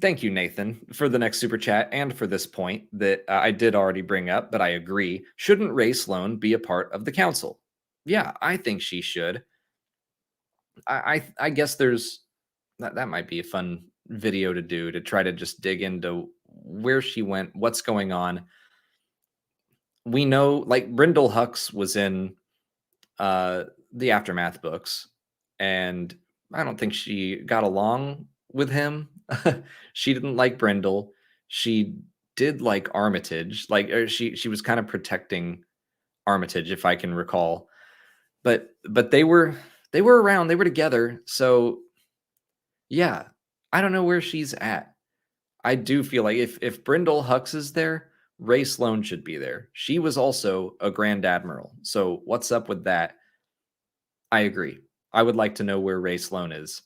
Thank you, Nathan, for the next super chat and for this point that I did already bring up, but I agree. Shouldn't Ray Sloan be a part of the council? Yeah, I think she should. I guess there's that might be a fun video to do to try to just dig into where she went, what's going on. We know like Brindle Hux was in the Aftermath books, and I don't think she got along with him. She didn't like Brindle. She did like Armitage. Like she was kind of protecting Armitage, if I can recall. But they were around. They were together. So yeah, I don't know where she's at. I do feel like if Brindle Hux is there, Ray Sloan should be there. She was also a Grand Admiral. So what's up with that? I agree. I would like to know where Ray Sloan is.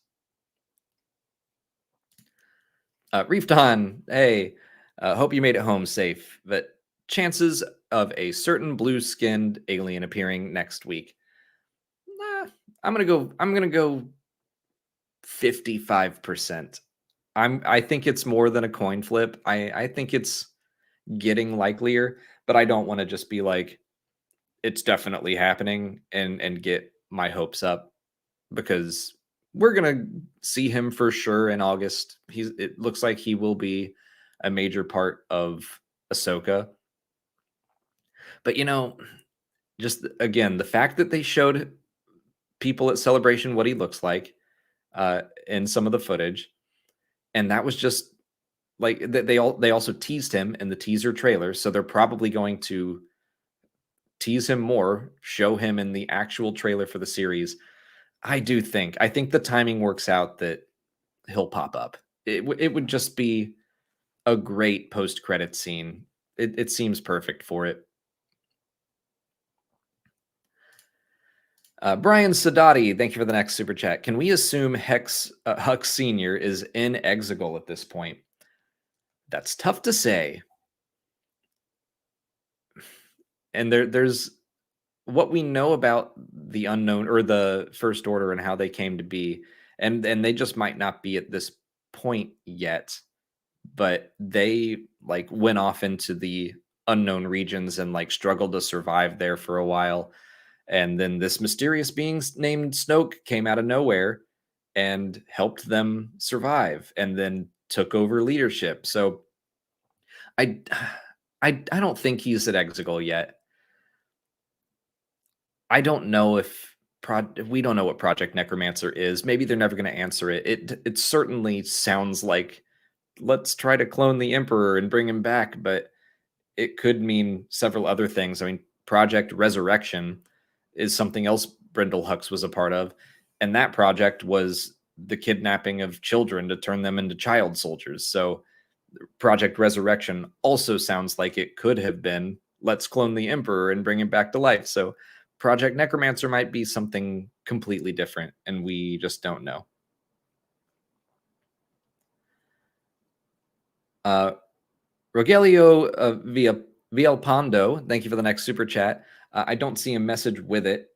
Reefton, hey, hope you made it home safe. But chances of a certain blue-skinned alien appearing next week. Nah, I'm gonna go 55%. I think it's more than a coin flip. I think it's getting likelier, but I don't want to just be like, it's definitely happening and get my hopes up because we're gonna see him for sure in August. It looks like he will be a major part of Ahsoka. But just again, the fact that they showed people at Celebration what he looks like in some of the footage, and that was just like they also teased him in the teaser trailer, so they're probably going to tease him more, show him in the actual trailer for the series. I think the timing works out that he'll pop up. It would just be a great post credit scene. It seems perfect for it. Brian Sadati, thank you for the next super chat. Can we assume Hux Senior is in Exegol at this point? That's tough to say. And there's what we know about the unknown or the First Order and how they came to be, and they just might not be at this point yet, but they like went off into the unknown regions and like struggled to survive there for a while. And then this mysterious being named Snoke came out of nowhere and helped them survive and then took over leadership. So I I don't think he's at Exegol yet. I don't know if we don't know what Project Necromancer is. Maybe they're never going to answer it. It certainly sounds like let's try to clone the Emperor and bring him back, but it could mean several other things. I mean, Project Resurrection is something else Brindle Hux was a part of, and that project was the kidnapping of children to turn them into child soldiers. So Project Resurrection also sounds like it could have been let's clone the Emperor and bring him back to life. So Project Necromancer might be something completely different, and we just don't know. Rogelio Villalpando, thank you for the next super chat. I don't see a message with it.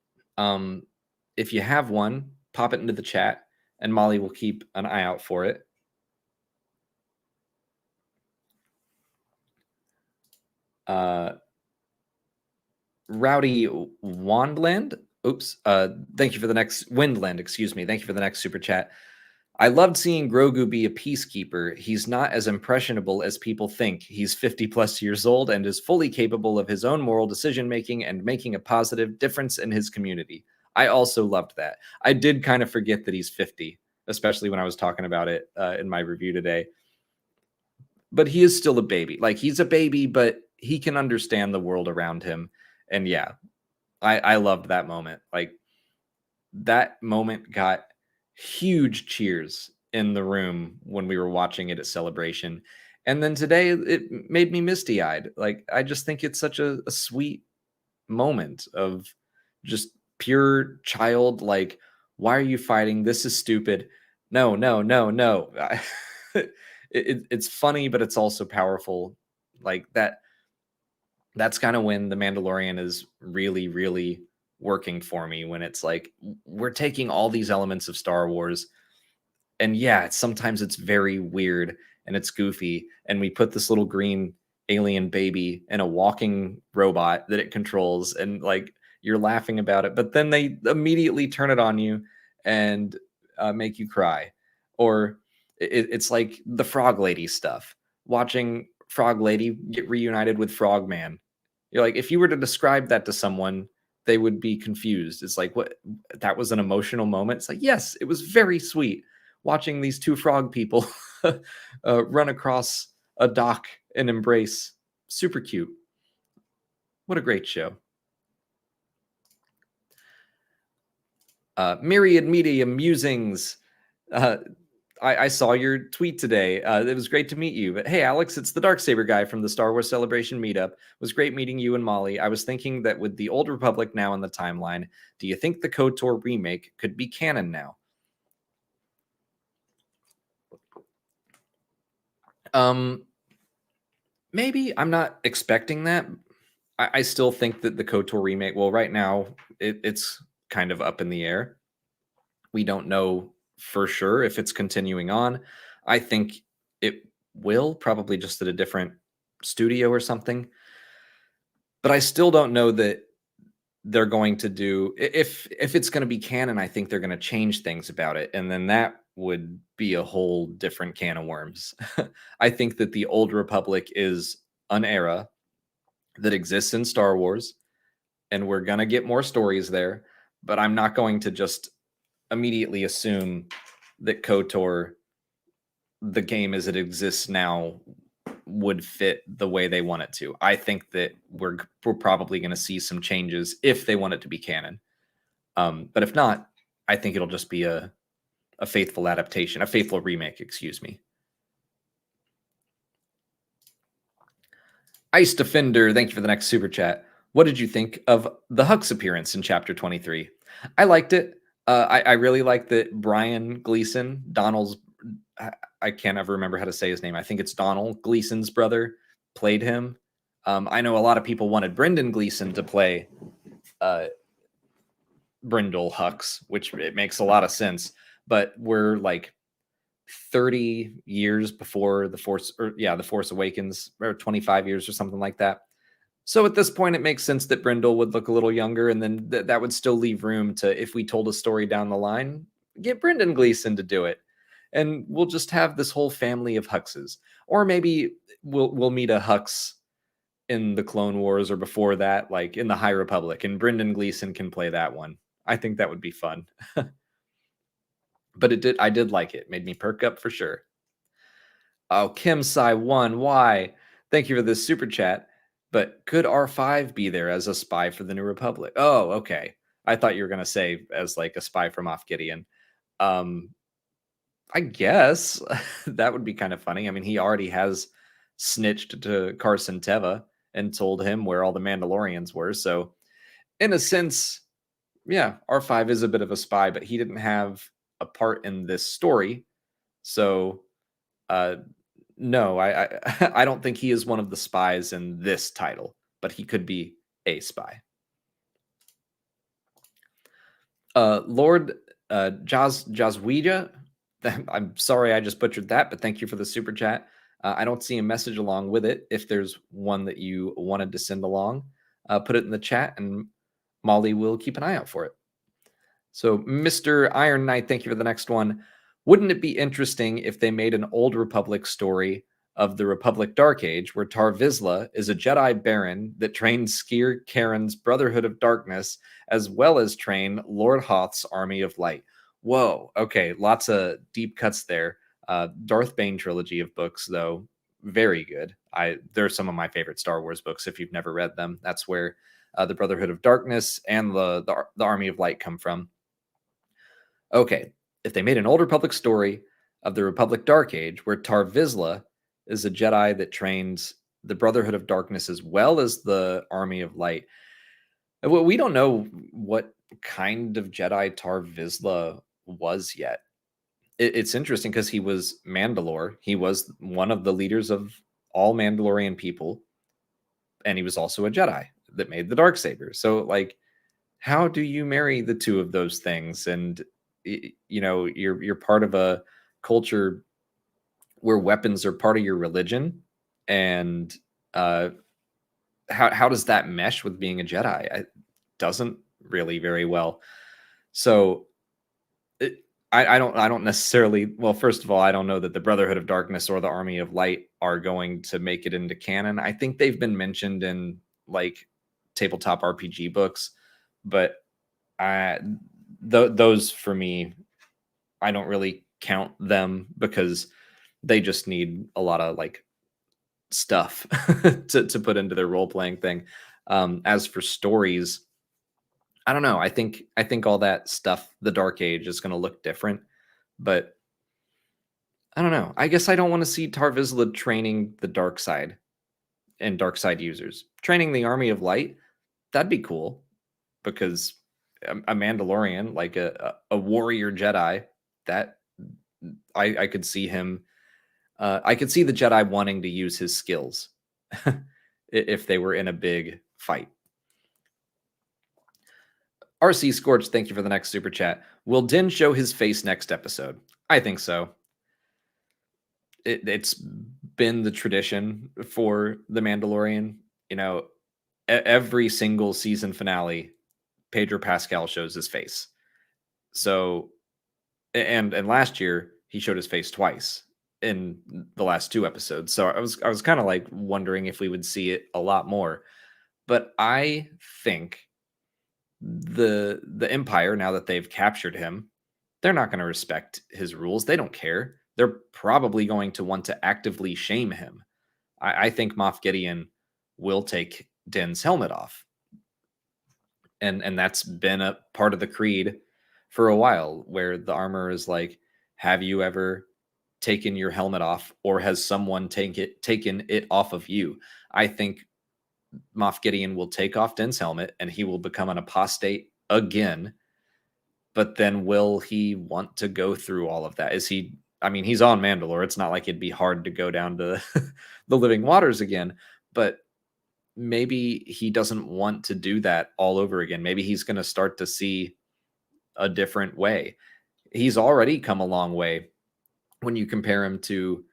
If you have one, pop it into the chat, and Molly will keep an eye out for it. Rowdy Wandland. Oops. Thank you for the next Windland. Excuse me. Thank you for the next super chat. I loved seeing Grogu be a peacekeeper. He's not as impressionable as people think. He's 50 plus years old and is fully capable of his own moral decision making and making a positive difference in his community. I also loved that. I did kind of forget that he's 50, especially when I was talking about it in my review today. But he is still a baby. Like he's a baby, but he can understand the world around him. And yeah, I loved that moment. Like that moment got huge cheers in the room when we were watching it at Celebration. And then today it made me misty-eyed. Like, I just think it's such a sweet moment of just pure child, like, why are you fighting? This is stupid. No, no, no, no. It's funny, but it's also powerful. Like that's kind of when the Mandalorian is really, really working for me, when it's like we're taking all these elements of Star Wars, and yeah, sometimes it's very weird and it's goofy, and we put this little green alien baby in a walking robot that it controls, and like you're laughing about it, but then they immediately turn it on you and make you cry. Or it's like the Frog Lady stuff. Watching Frog Lady get reunited with Frogman, you're like, if you were to describe that to someone, they would be confused. It's like, what? That was an emotional moment. It's like, yes, it was very sweet watching these two frog people run across a dock and embrace. Super cute. What a great show. Myriad Media Musings. Uh, I saw your tweet today. It was great to meet you. But hey, Alex, it's the Darksaber guy from the Star Wars Celebration meetup. It was great meeting you and Molly. I was thinking that with the Old Republic now in the timeline, do you think the KOTOR remake could be canon now? Maybe. I'm not expecting that. I still think that the KOTOR remake, well, right now it's kind of up in the air. We don't know for sure if it's continuing on. I think it will, probably just at a different studio or something. But I still don't know that they're going to do, if it's going to be canon, I think they're going to change things about it, and then that would be a whole different can of worms. I think that the Old Republic is an era that exists in Star Wars, and we're going to get more stories there, but I'm not going to just immediately assume that KOTOR, the game as it exists now, would fit the way they want it to. I think that we're probably going to see some changes if they want it to be canon. But if not, I think it'll just be a faithful adaptation, a faithful remake, excuse me. Ice Defender, thank you for the next super chat. What did you think of the Hux appearance in Chapter 23? I liked it. I really like that Brian Gleason, Donald's, I can't ever remember how to say his name. I think it's Donald Gleason's brother, played him. I know a lot of people wanted Brendan Gleeson to play Brindle Hux, which it makes a lot of sense. But we're like 30 years before the Force Awakens, or 25 years or something like that. So at this point, it makes sense that Brindle would look a little younger, and then that would still leave room to, if we told a story down the line, get Brendan Gleeson to do it, and we'll just have this whole family of Huxes. Or maybe we'll meet a Hux in the Clone Wars or before that, like in the High Republic, and Brendan Gleeson can play that one. I think that would be fun. But I did like it. Made me perk up for sure. Oh, Kim Sai 1, why? Thank you for this super chat. But could R5 be there as a spy for the New Republic? Oh, okay. I thought you were gonna say as like a spy from Moff Gideon. I guess that would be kind of funny. I mean, he already has snitched to Carson Teva and told him where all the Mandalorians were. So, in a sense, yeah, R5 is a bit of a spy, but he didn't have a part in this story. So, no, I don't think he is one of the spies in this title, but he could be a spy. Lord Jazwija, I'm sorry I just butchered that, but thank you for the super chat. I don't see a message along with it. If there's one that you wanted to send along, put it in the chat, and Molly will keep an eye out for it. So, Mr. Iron Knight, thank you for the next one. Wouldn't it be interesting if they made an Old Republic story of the Republic Dark Age, where Tar Vizsla is a Jedi Baron that trained Skier Karen's Brotherhood of Darkness, as well as train Lord Hoth's Army of Light? Whoa, okay, lots of deep cuts there. Darth Bane trilogy of books, though, very good. They're some of my favorite Star Wars books. If you've never read them, that's where the Brotherhood of Darkness and the Army of Light come from. Okay, if they made an Old Republic story of the Republic Dark Age where Tar Vizsla is a Jedi that trains the Brotherhood of Darkness as well as the Army of Light. Well, we don't know what kind of Jedi Tar Vizsla was yet. It's interesting because he was Mandalore. He was one of the leaders of all Mandalorian people, and he was also a Jedi that made the Darksaber. So, like, how do you marry the two of those things? And you're part of a culture where weapons are part of your religion, and uh, how does that mesh with being a Jedi? It doesn't really very well. So I don't necessarily. Well, first of all, I don't know that the Brotherhood of Darkness or the Army of Light are going to make it into canon. I think they've been mentioned in like tabletop RPG books, but I those for me, I don't really count them because they just need a lot of like stuff to put into their role playing thing. As for stories, I don't know. I think all that stuff, the Dark Age, is going to look different, but I don't know. I guess I don't want to see Tar Vizsla training the dark side and dark side users. Training the Army of Light, that'd be cool because a Mandalorian, like a warrior Jedi, that I could see him. I could see the Jedi wanting to use his skills if they were in a big fight. RC Scorch, thank you for the next super chat. Will Din show his face next episode? I think so. It's been the tradition for the Mandalorian. Every single season finale, Pedro Pascal shows his face. So, and last year he showed his face twice in the last 2 episodes. So I was kind of like wondering if we would see it a lot more. But I think the Empire, now that they've captured him, they're not going to respect his rules. They don't care. They're probably going to want to actively shame him. I think Moff Gideon will take Din's helmet off. And that's been a part of the creed for a while, where the armor is like, have you ever taken your helmet off, or has someone taken it off of you? I think Moff Gideon will take off Din's helmet and he will become an apostate again. But then will he want to go through all of that? I mean, he's on Mandalore. It's not like it'd be hard to go down to the living waters again, but maybe he doesn't want to do that all over again. Maybe he's going to start to see a different way. He's already come a long way when you compare him to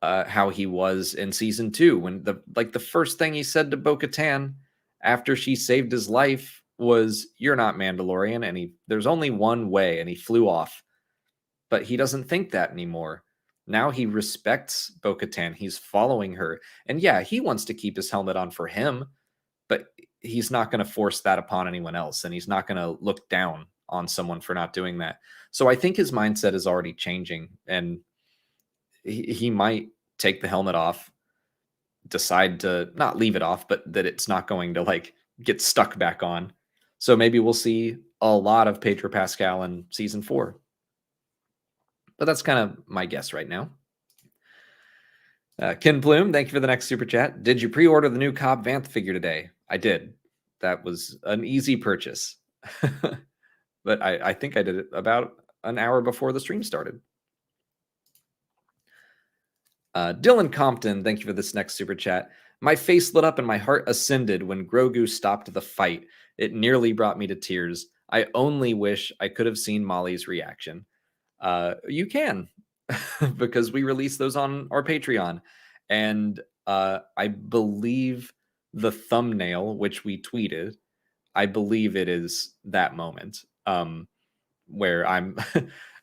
how he was in season 2, when the first thing he said to Bo-Katan after she saved his life was, "You're not Mandalorian," and there's only one way, and he flew off. But he doesn't think that anymore. Now he respects Bo-Katan. He's following her. And yeah, he wants to keep his helmet on for him, but he's not going to force that upon anyone else. And he's not going to look down on someone for not doing that. So I think his mindset is already changing. And he might take the helmet off, decide to not leave it off, but that it's not going to like get stuck back on. So maybe we'll see a lot of Pedro Pascal in season 4. But that's kind of my guess right now. Ken Plume, thank you for the next super chat. Did you pre-order the new Cobb Vanth figure today? I did. That was an easy purchase. But I think I did it about an hour before the stream started. Dylan Compton, thank you for this next super chat. My face lit up and my heart ascended when Grogu stopped the fight. It nearly brought me to tears. I only wish I could have seen Molly's reaction. You can, because we release those on our Patreon. And I believe the thumbnail, which we tweeted, I believe it is that moment where I'm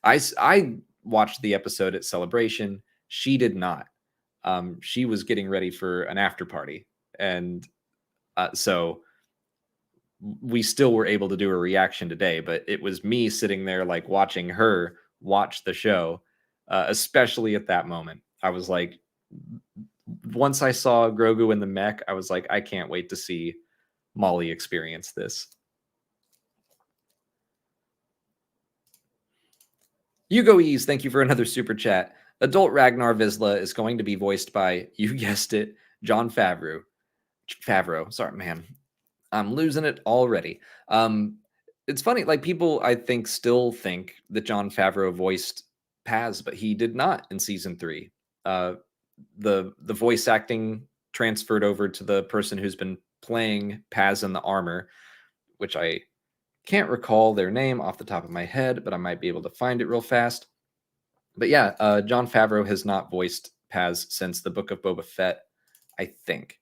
I watched the episode at Celebration. She did not. She was getting ready for an after party. And so we still were able to do a reaction today, but it was me sitting there like watching her watch the show, especially at that moment. I was like, once I saw Grogu in the mech, I was like, I can't wait to see Molly experience this. Hugo Ease, thank you for another super chat. Adult Ragnar Vizsla is going to be voiced by, you guessed it, Jon Favreau. Sorry, man. I'm losing it already. It's funny, like people I think still think that Jon Favreau voiced Paz, but he did not in season 3. The voice acting transferred over to the person who's been playing Paz in the armor, which I can't recall their name off the top of my head, but I might be able to find it real fast. But yeah, Jon Favreau has not voiced Paz since the Book of Boba Fett, I think.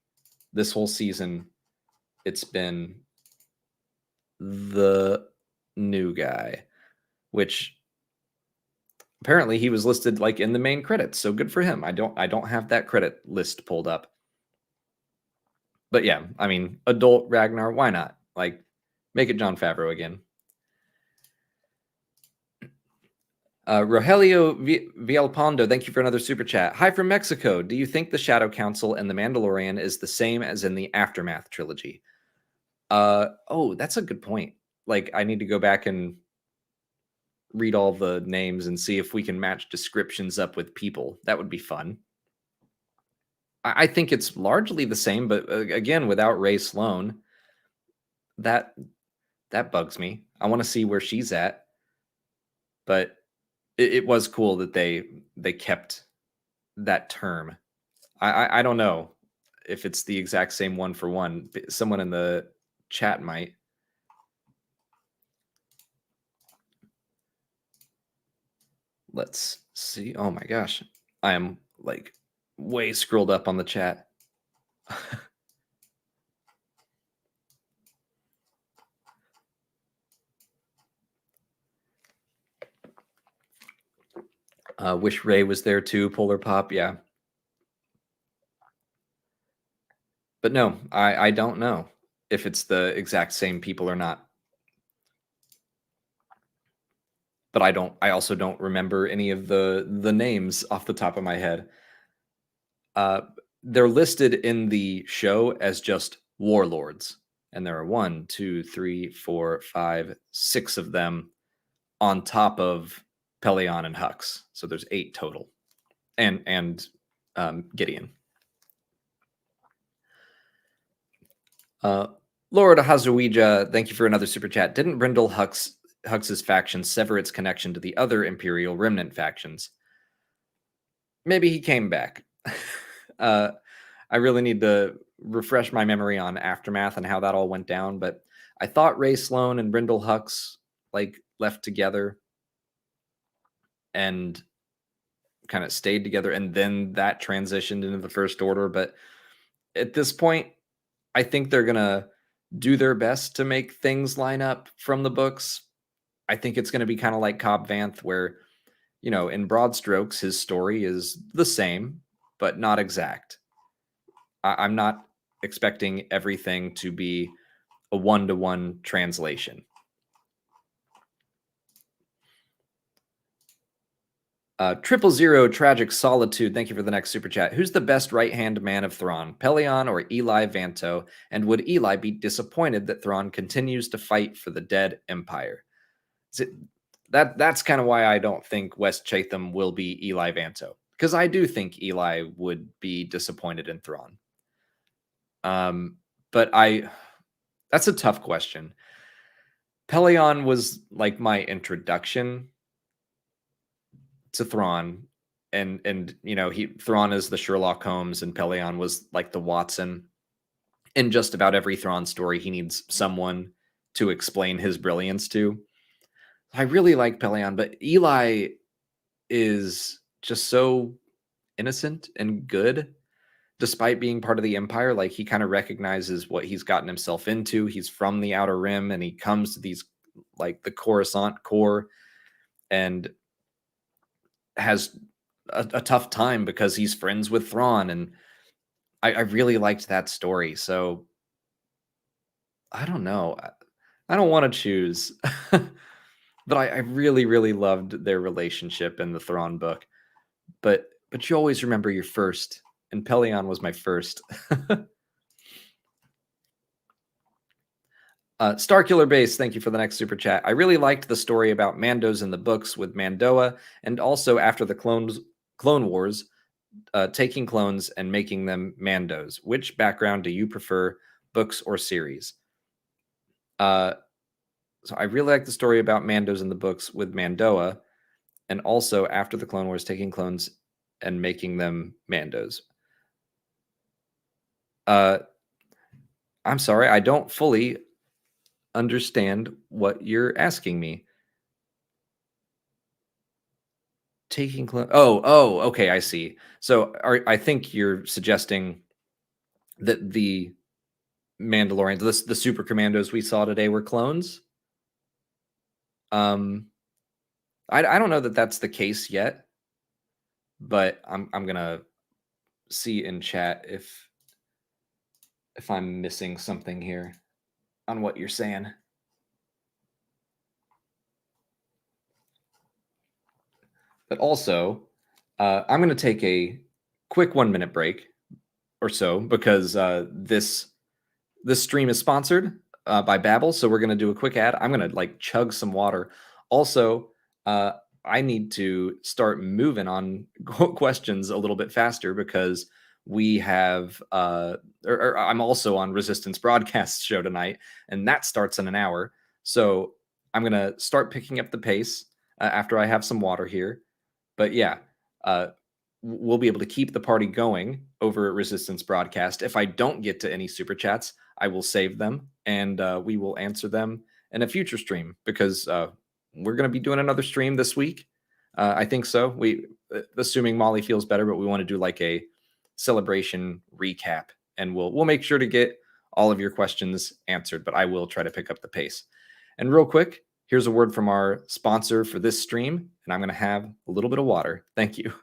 This whole season, it's been the new guy, which apparently he was listed like in the main credits, so good for him. I don't have that credit list pulled up. But yeah, I mean, adult Ragnar, why not? Like, make it Jon Favreau again. Rogelio Villalpando, thank you for another super chat. Hi from Mexico. Do you think the Shadow Council and the Mandalorian is the same as in the Aftermath trilogy? Oh, that's a good point. Like, I need to go back and read all the names and see if we can match descriptions up with people. That would be fun. I think it's largely the same, but again, without Ray Sloan, that bugs me. I want to see where she's at, but it was cool that they kept that term. I don't know if it's the exact same one for one. Someone in the chat might. Let's see. Oh my gosh. I am like way scrolled up on the chat. Wish Ray was there too, Polar Pop, yeah. But no, I don't know if it's the exact same people or not. But I also don't remember any of the names off the top of my head. They're listed in the show as just warlords, and there are 1, 2, 3, 4, 5, 6 of them on top of Pelion and Hux. So there's 8 total, and Gideon. Lord Hazuija, thank you for another super chat. Didn't Brindle Hux's faction sever its connection to the other Imperial Remnant factions? Maybe he came back. I really need to refresh my memory on Aftermath and how that all went down, but I thought Ray Sloan and Brindle Hux like left together and kind of stayed together, and then that transitioned into the First Order. But at this point, I think they're gonna do their best to make things line up from the books. I think it's gonna be kind of like Cobb Vanth, where, you know, in broad strokes, his story is the same, but not exact. I'm not expecting everything to be a one-to-one translation. Triple Zero Tragic Solitude, thank you for the next super chat. Who's the best right-hand man of Thrawn, Pelion or Eli Vanto? And would Eli be disappointed that Thrawn continues to fight for the dead Empire? That's kind of why I don't think West Chatham will be Eli Vanto, because I do think Eli would be disappointed in Thrawn. But that's a tough question. Pelion was like my introduction to Thrawn, and you know, Thrawn is the Sherlock Holmes and Pelion was like the Watson. In just about every Thrawn story, he needs someone to explain his brilliance to. I really like Pelion, but Eli is just so innocent and good, despite being part of the Empire. Like, he kind of recognizes what he's gotten himself into. He's from the Outer Rim, and he comes to these, like, the Coruscant core, and has a tough time because he's friends with Thrawn. And I really liked that story. So I don't know. I don't want to choose. But I really, really loved their relationship in the Thrawn book. But you always remember your first, and Pelion was my first. Starkiller Base, thank you for the next super chat. I really liked the story about Mandos in the books with Mandoa, and also after the Clone Wars, taking clones and making them Mandos. Which background do you prefer, books or series? So I really like the story about Mandos in the books with Mandoa, and also after the Clone Wars, taking clones and making them Mandos. Uh, I'm sorry, I don't fully understand what you're asking me. Taking clone. Oh, okay, I see. So I think you're suggesting that the Mandalorians, the super commandos we saw today were clones. Um, I don't know that that's the case yet, but I'm gonna see in chat if I'm missing something here on what you're saying. But also, I'm gonna take a quick 1 minute break or so because this stream is sponsored by Babbel, so we're gonna do a quick ad. I'm gonna like chug some water. Also, uh, I need to start moving on questions a little bit faster because we have, or I'm also on Resistance Broadcast show tonight, and that starts in an hour. So I'm gonna start picking up the pace after I have some water here. But yeah, uh, we'll be able to keep the party going over at Resistance Broadcast. If I don't get to any super chats, I will save them and we will answer them in a future stream because we're going to be doing another stream this week. I think so. Assuming Molly feels better, but we want to do like a celebration recap, and we'll make sure to get all of your questions answered. But I will try to pick up the pace. And real quick, here's a word from our sponsor for this stream, and I'm going to have a little bit of water. Thank you.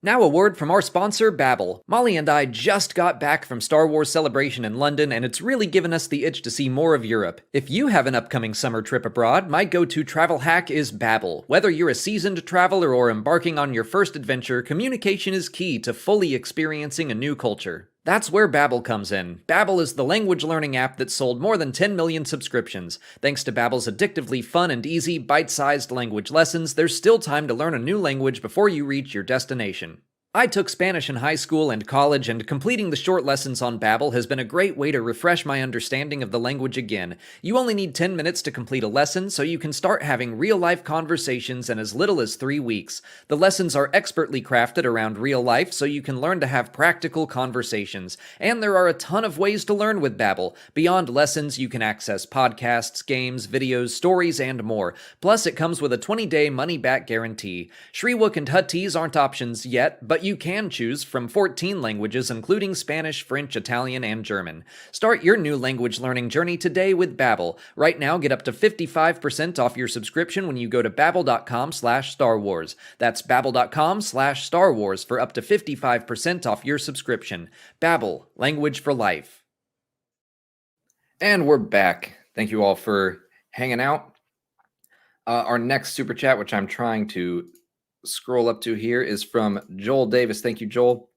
Now a word from our sponsor, Babbel. Molly and I just got back from Star Wars Celebration in London, and it's really given us the itch to see more of Europe. If you have an upcoming summer trip abroad, my go-to travel hack is Babbel. Whether you're a seasoned traveler or embarking on your first adventure, communication is key to fully experiencing a new culture. That's where Babbel comes in. Babbel is the language learning app that sold more than 10 million subscriptions. Thanks to Babbel's addictively fun and easy, bite-sized language lessons, there's still time to learn a new language before you reach your destination. I took Spanish in high school and college, and completing the short lessons on Babbel has been a great way to refresh my understanding of the language again. You only need 10 minutes to complete a lesson, so you can start having real-life conversations in as little as 3 weeks. The lessons are expertly crafted around real life, so you can learn to have practical conversations. And there are a ton of ways to learn with Babbel. Beyond lessons, you can access podcasts, games, videos, stories, and more. Plus, it comes with a 20-day money-back guarantee. Shriwook and Huttese aren't options yet, but you can choose from 14 languages, including Spanish, French, Italian, and German. Start your new language learning journey today with Babbel. Right now, get up to 55% off your subscription when you go to babbel.com/Star Wars. That's babbel.com/Star Wars for up to 55% off your subscription. Babbel, language for life. And we're back. Thank you all for hanging out. Our next super chat, which I'm trying to scroll up to here, is from Joel Davis. Thank you, Joel.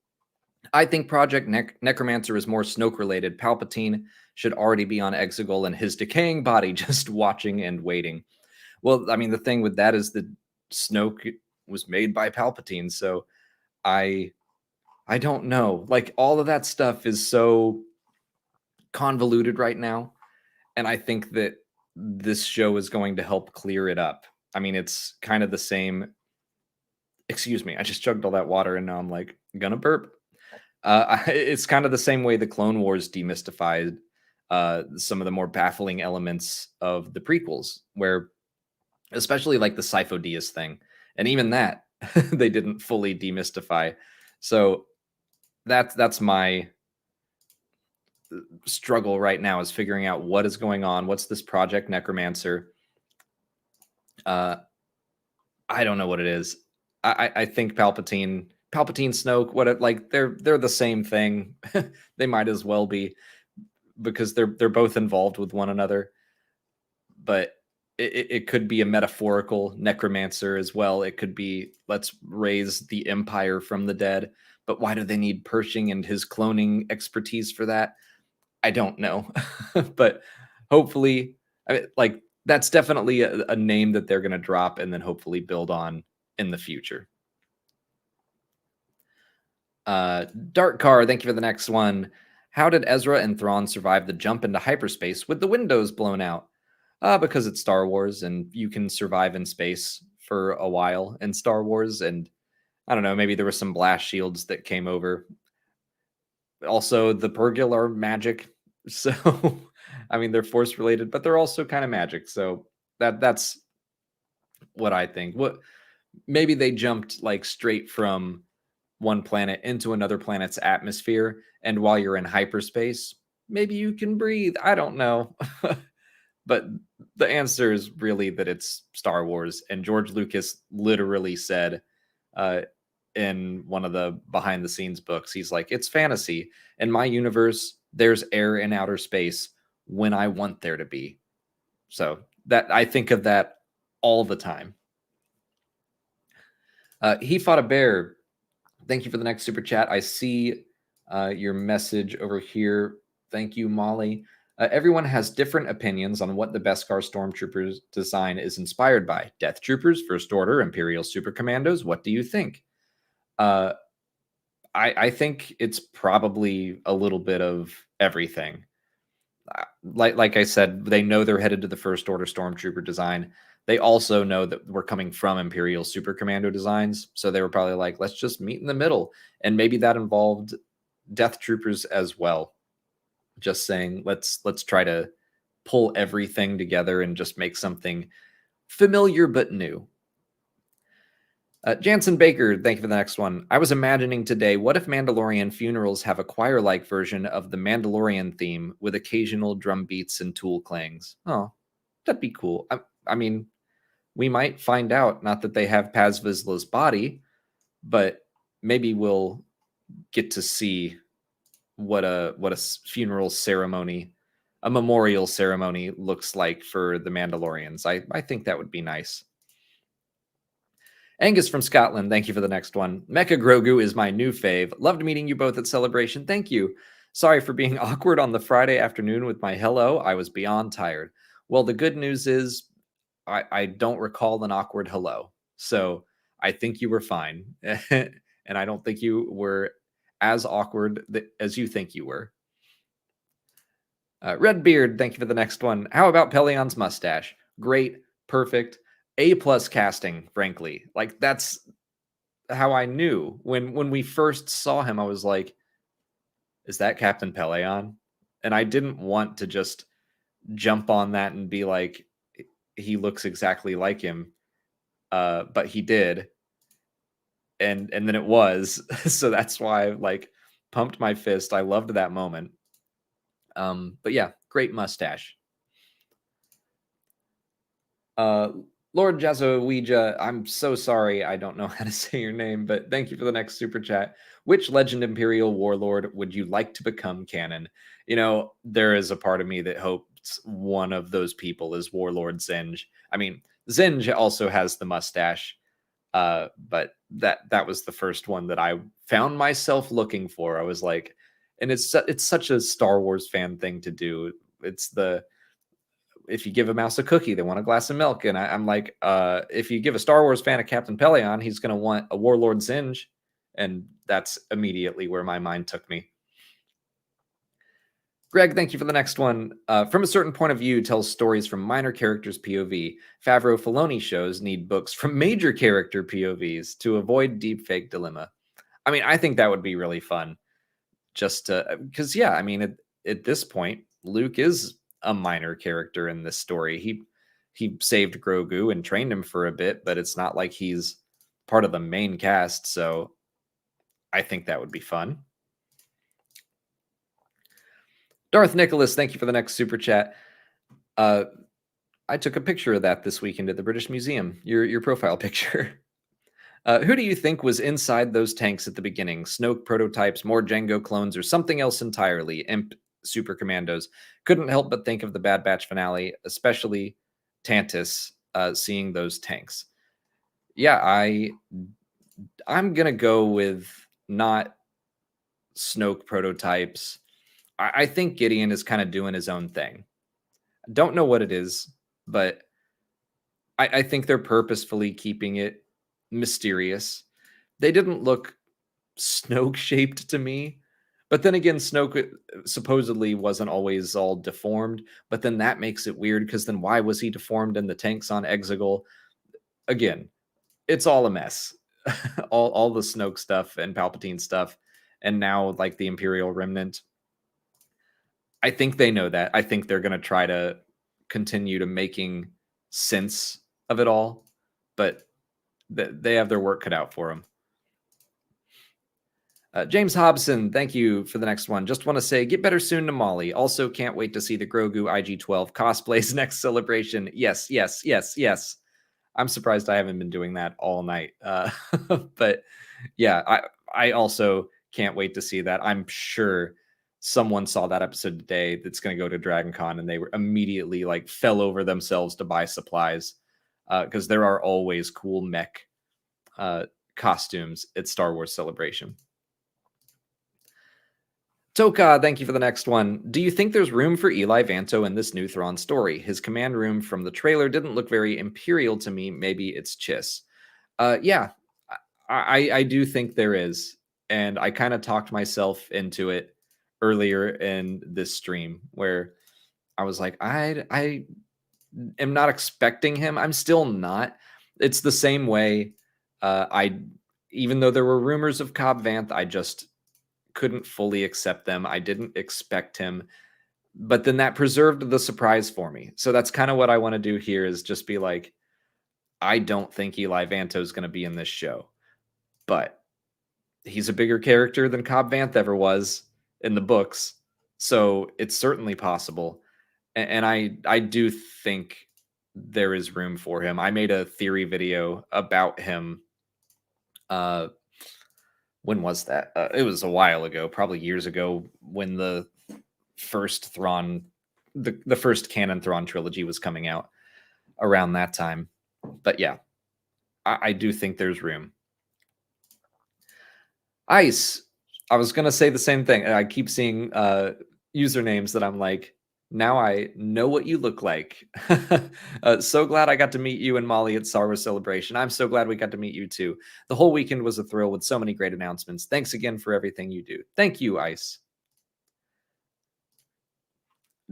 I think Project Necromancer is more Snoke related. Palpatine should already be on Exegol and his decaying body just watching and waiting. Well, I mean, the thing with that is that Snoke was made by Palpatine, so I don't know. Like, all of that stuff is so convoluted right now, and I think that this show is going to help clear it up. I mean, it's kind of the same. Excuse me, I just chugged all that water and now I'm like gonna burp. It's kind of the same way the Clone Wars demystified some of the more baffling elements of the prequels, where especially like the Sifo-Dyas thing, and even that they didn't fully demystify. So that's my struggle right now, is figuring out what is going on. What's this Project Necromancer? I don't know what it is. I think Palpatine, Snoke, they're the same thing. They might as well be, because they're both involved with one another. But it could be a metaphorical necromancer as well. It could be, let's raise the Empire from the dead. But why do they need Pershing and his cloning expertise for that? I don't know. But hopefully, that's definitely a name that they're going to drop and then hopefully build on in the future. Dark Car, thank you for the next one. How did Ezra and Thrawn survive the jump into hyperspace with the windows blown out? Because it's Star Wars and you can survive in space for a while in Star Wars. And I don't know, maybe there were some blast shields that came over. Also, the Purgil are magic. So, I mean, they're force related, but they're also kind of magic. So that's what I think. What maybe they jumped like straight from one planet into another planet's atmosphere, and while you're in hyperspace, maybe you can breathe. I don't know. But the answer is really that it's Star Wars, and George Lucas literally said uh, in one of the behind the scenes books, he's like, "It's fantasy. In my universe, there's air in outer space when I want there to be." So that I think of that all the time. He fought a bear. Thank you for the next super chat. I see your message over here. Thank you, Molly. Everyone has different opinions on what the Beskar Stormtroopers design is inspired by. Death Troopers, First Order, Imperial Super Commandos. What do you think? Uh, I think it's probably a little bit of everything. Like I said, they know they're headed to the First Order Stormtrooper design. They also know that we're coming from Imperial Super Commando designs, so they were probably like, let's just meet in the middle. And maybe that involved Death Troopers as well. Just saying, let's try to pull everything together and just make something familiar but new. Jansen Baker, thank you for the next one. I was imagining today, what if Mandalorian funerals have a choir-like version of the Mandalorian theme with occasional drum beats and tool clangs? Oh, that'd be cool. I mean, we might find out, not that they have Paz Vizsla's body, but maybe we'll get to see what a funeral ceremony, a memorial ceremony looks like for the Mandalorians. I think that would be nice. Angus from Scotland, thank you for the next one. Mecha Grogu is my new fave. Loved meeting you both at Celebration. Thank you. Sorry for being awkward on the Friday afternoon with my hello. I was beyond tired. Well, the good news is I don't recall an awkward hello. So I think you were fine. And I don't think you were as awkward as you think you were. Redbeard, thank you for the next one. How about Peleon's mustache? Great, perfect, A+ casting, frankly. Like, that's how I knew. When we first saw him, I was like, is that Captain Peleon? And I didn't want to just jump on that and be like, he looks exactly like him. But he did. And then it was. So that's why I like pumped my fist. I loved that moment. But yeah, great mustache. Lord Jazoouija, I'm so sorry. I don't know how to say your name, but thank you for the next super chat. Which Legend Imperial warlord would you like to become canon? You know, there is a part of me that hopes one of those people is Warlord Zinj. I mean, Zinj also has the mustache, but that was the first one that I found myself looking for. I was like, and it's such a Star Wars fan thing to do. It's the if you give a mouse a cookie, they want a glass of milk. And I'm like, if you give a Star Wars fan a Captain Peleon, he's going to want a Warlord Zinj. And that's immediately where my mind took me. Greg, thank you for the next one. From a certain point of view, tells stories from minor characters' POV. Favreau Filoni shows need books from major character POVs to avoid deepfake dilemma. I mean, I think that would be really fun. Just because, yeah, I mean, at this point, Luke is a minor character in this story. He saved Grogu and trained him for a bit, but it's not like he's part of the main cast. So I think that would be fun. Darth Nicholas, thank you for the next super chat. I took a picture of that this weekend at the British Museum. Your profile picture. Who do you think was inside those tanks at the beginning? Snoke prototypes, more Django clones, or something else entirely? Imp super commandos. Couldn't help but think of the Bad Batch finale, especially Tantus seeing those tanks. Yeah, I'm gonna go with not Snoke prototypes. I think Gideon is kind of doing his own thing. Don't know what it is, but I think they're purposefully keeping it mysterious. They didn't look Snoke shaped to me. But then again, Snoke supposedly wasn't always all deformed. But then that makes it weird because then why was he deformed in the tanks on Exegol? Again, it's all a mess. all the Snoke stuff and Palpatine stuff, and now like the Imperial Remnant. I think they know that. I think they're going to try to continue to making sense of it all, but they have their work cut out for them. James Hobson, thank you for the next one. Just want to say, get better soon to Molly. Also, can't wait to see the Grogu IG-12 cosplays next celebration. Yes, yes, yes, yes. I'm surprised I haven't been doing that all night. But yeah, I also can't wait to see that. I'm sure someone saw that episode today that's going to go to Dragon Con and they were immediately like fell over themselves to buy supplies because there are always cool mech costumes at Star Wars Celebration. Toka, thank you for the next one. Do you think there's room for Eli Vanto in this new Thrawn story? His command room from the trailer didn't look very Imperial to me. Maybe it's Chiss. Yeah, I do think there is. And I kind of talked myself into it earlier in this stream where I was like, I am not expecting him. I'm still not. It's the same way. Even though there were rumors of Cobb Vanth, I just couldn't fully accept them. I didn't expect him, but then that preserved the surprise for me. So that's kind of what I want to do here is just be like, I don't think Eli Vanto is going to be in this show, but he's a bigger character than Cobb Vanth ever was in the books. So it's certainly possible. And I do think there is room for him. I made a theory video about him when was that? It was a while ago, probably years ago, when the first Thrawn, the first canon Thrawn trilogy was coming out around that time. But yeah, I do think there's room. Ice, I was gonna say the same thing. I keep seeing usernames that I'm like, now I know what you look like. So glad I got to meet you and Molly at Star Wars Celebration. I'm so glad we got to meet you too. The whole weekend was a thrill with so many great announcements. Thanks again for everything you do. Thank you, Ice.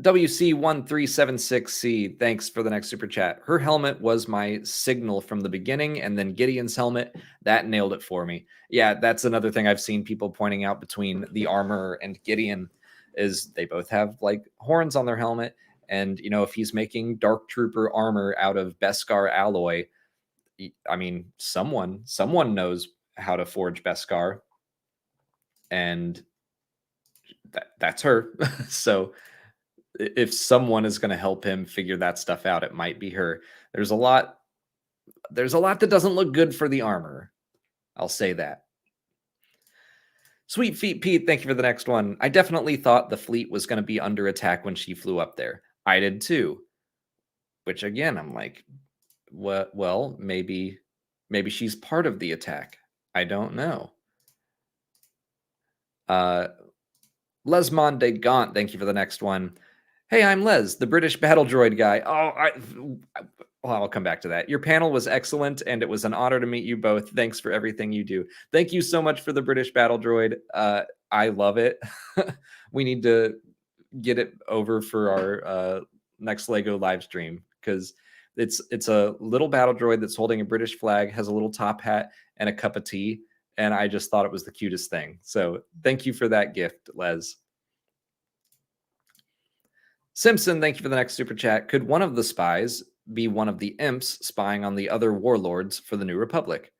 WC1376C, thanks for the next super chat. Her helmet was my signal from the beginning, and then Gideon's helmet, that nailed it for me. Yeah, that's another thing I've seen people pointing out between the armor and Gideon is they both have like horns on their helmet. And, you know, if he's making Dark Trooper armor out of Beskar alloy, I mean, someone knows how to forge Beskar, and that's her. So if someone is going to help him figure that stuff out, it might be her. There's a lot that doesn't look good for the armor. I'll say that. Sweet Feet Pete, thank you for the next one. I definitely thought the fleet was going to be under attack when she flew up there. I did too. Which again, I'm like, what? Well, maybe she's part of the attack. I don't know. Lesmond de Gaunt, thank you for the next one. Hey, I'm Les, the British battle droid guy. Well, I'll come back to that. Your panel was excellent, and it was an honor to meet you both. Thanks for everything you do. Thank you so much for the British battle droid. I love it. We need to get it over for our next Lego live stream because it's a little battle droid that's holding a British flag, has a little top hat and a cup of tea, and I just thought it was the cutest thing. So thank you for that gift, Les. Simpson, thank you for the next super chat. Could one of the spies be one of the imps spying on the other warlords for the New Republic?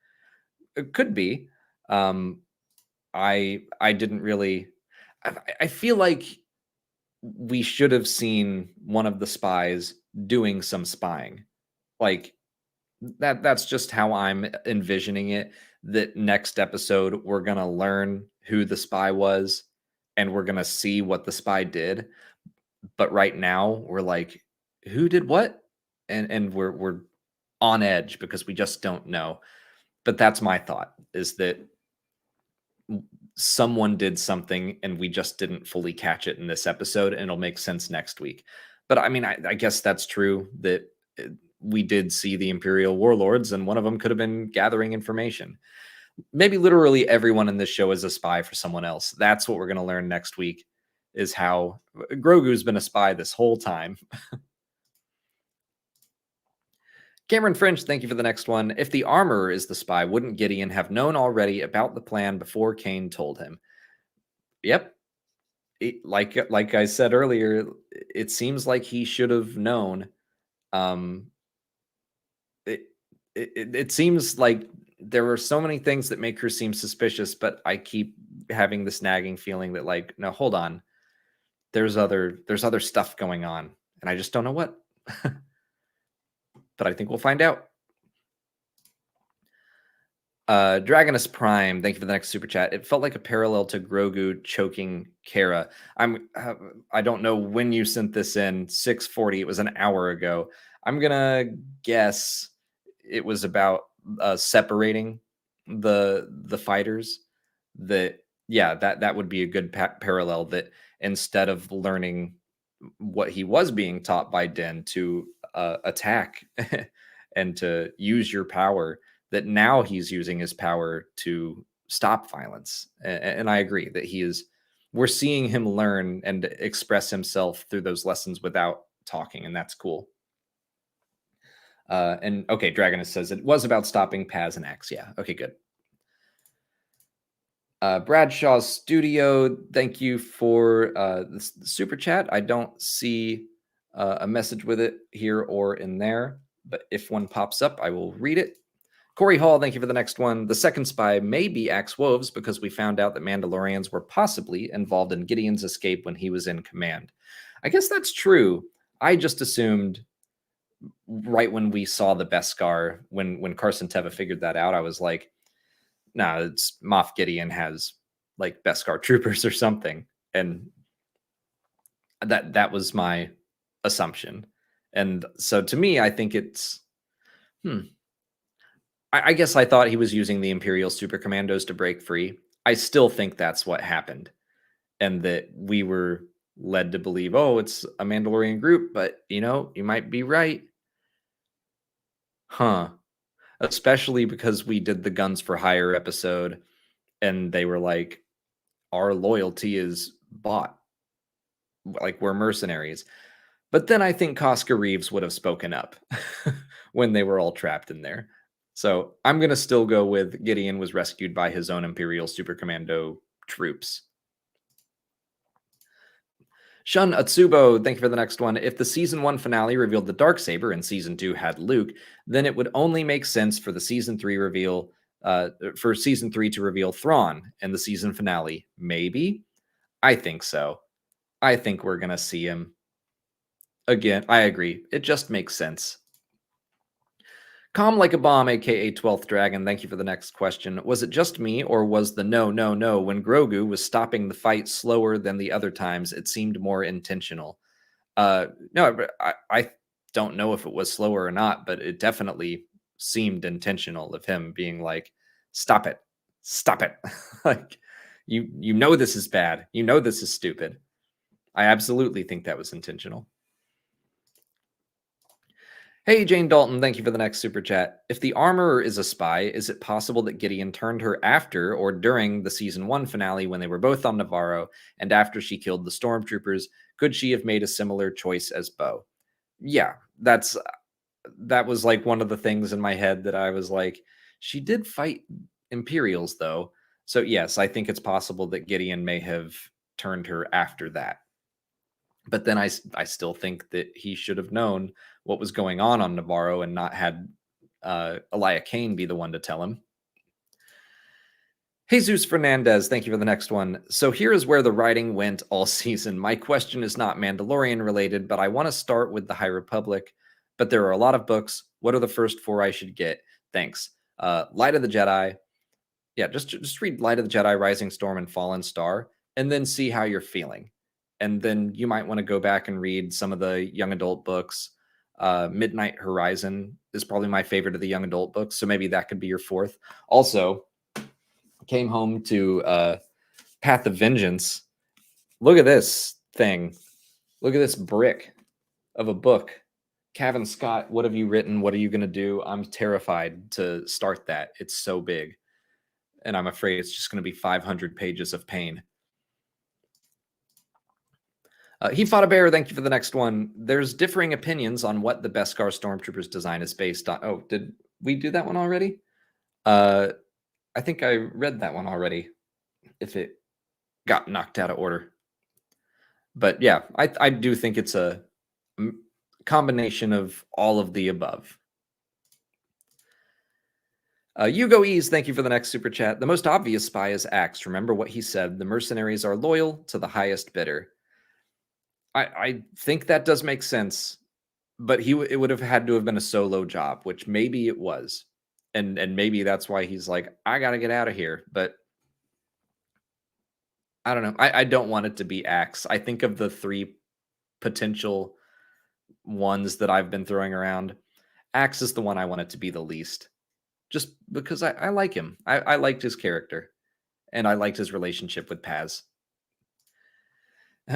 It could be. I didn't really. I feel like we should have seen one of the spies doing some spying. Like that's just how I'm envisioning it. That next episode we're gonna learn who the spy was and we're gonna see what the spy did. But right now we're like, who did what? And we're on edge because we just don't know. But that's my thought is that someone did something and we just didn't fully catch it in this episode and it'll make sense next week. But I mean, I guess that's true that we did see the Imperial warlords and one of them could have been gathering information. Maybe literally everyone in this show is a spy for someone else. That's what we're going to learn next week, is how Grogu's been a spy this whole time. Cameron French, thank you for the next one. If the armorer is the spy, wouldn't Gideon have known already about the plan before Kane told him? Yep. Like I said earlier, it seems like he should have known. Um, it, it seems like there were so many things that make her seem suspicious, but I keep having this nagging feeling that, like, no, hold on, there's other stuff going on, and I just don't know what. But I think we'll find out. Dragonus Prime, thank you for the next super chat. It felt like a parallel to Grogu choking Kara. I don't know when you sent this in. 6:40. It was an hour ago. I'm gonna guess it was about separating the fighters. That, yeah, that would be a good parallel. That instead of learning what he was being taught by Din to attack and to use your power, that now he's using his power to stop violence. And I agree that we're seeing him learn and express himself through those lessons without talking, and that's cool. And okay, Dragonus says it was about stopping Paz and Axe. Yeah, okay, good. Bradshaw Studio, thank you for the super chat. I don't see a message with it here or in there, but if one pops up, I will read it. Corey Hall, thank you for the next one. The second spy may be Axe Woves because we found out that Mandalorians were possibly involved in Gideon's escape when he was in command. I guess that's true. I just assumed right when we saw the Beskar, when Carson Teva figured that out, I was like, nah, it's Moff Gideon has like Beskar troopers or something. And that was my assumption. And so to me, I think it's I guess I thought he was using the Imperial Super Commandos to break free. I still think that's what happened. And that we were led to believe, oh, it's a Mandalorian group, but you might be right. Huh. Especially because we did the Guns for Hire episode and they were like, our loyalty is bought. Like, we're mercenaries. But then I think Casca Reeves would have spoken up when they were all trapped in there. So I'm going to still go with Gideon was rescued by his own Imperial Super Commando troops. Shun Atsubo, thank you for the next one. If the season 1 finale revealed the Darksaber and season 2 had Luke, then it would only make sense for the season 3 reveal, for season 3 to reveal Thrawn in the season finale. Maybe? I think so. I think we're going to see him. Again, I agree. It just makes sense. Calm Like a Bomb, aka 12th Dragon, thank you for the next question. Was it just me, or was the no, no, no when Grogu was stopping the fight slower than the other times? It seemed more intentional. No, I don't know if it was slower or not, but it definitely seemed intentional of him being like, stop it. Stop it. Like, you know this is bad. You know this is stupid. I absolutely think that was intentional. Hey, Jane Dalton, thank you for the next super chat. If the armorer is a spy, is it possible that Gideon turned her after or during the season 1 finale when they were both on Navarro and after she killed the stormtroopers? Could she have made a similar choice as Bo? Yeah, that was like one of the things in my head that I was like, she did fight Imperials though. So yes, I think it's possible that Gideon may have turned her after that. But then I still think that he should have known what was going on Navarro and not had Elia Kane be the one to tell him. Jesus Fernandez, thank you for the next one. So here is where the writing went all season. My question is not Mandalorian related, but I want to start with the High Republic. But there are a lot of books. What are the first 4 I should get? Thanks. Light of the Jedi. Yeah, just read Light of the Jedi, Rising Storm, and Fallen Star, and then see how you're feeling. And then you might want to go back and read some of the young adult books. Midnight Horizon is probably my favorite of the young adult books, so maybe that could be your 4th. Also, came home to Path of Vengeance. Look at this thing. Look at this brick of a book. Cavan Scott, what have you written? What are you going to do? I'm terrified to start that. It's so big. and I'm afraid it's just going to be 500 pages of pain. He fought a bear. Thank you for the next one. There's differing opinions on what the Beskar Stormtroopers design is based on. Oh, did we do that one already? I think I read that one already. If it got knocked out of order, but yeah, I do think it's a combination of all of the above. Hugo Ease, thank you for the next super chat. The most obvious spy is Axe. Remember what he said: the mercenaries are loyal to the highest bidder. I think that does make sense, but it would have had to have been a solo job, which maybe it was, and maybe that's why he's like, I got to get out of here. But I don't know. I don't want it to be Axe. I think of the three potential ones that I've been throwing around. Axe is the one I want it to be the least, just because I like him. I liked his character, and I liked his relationship with Paz.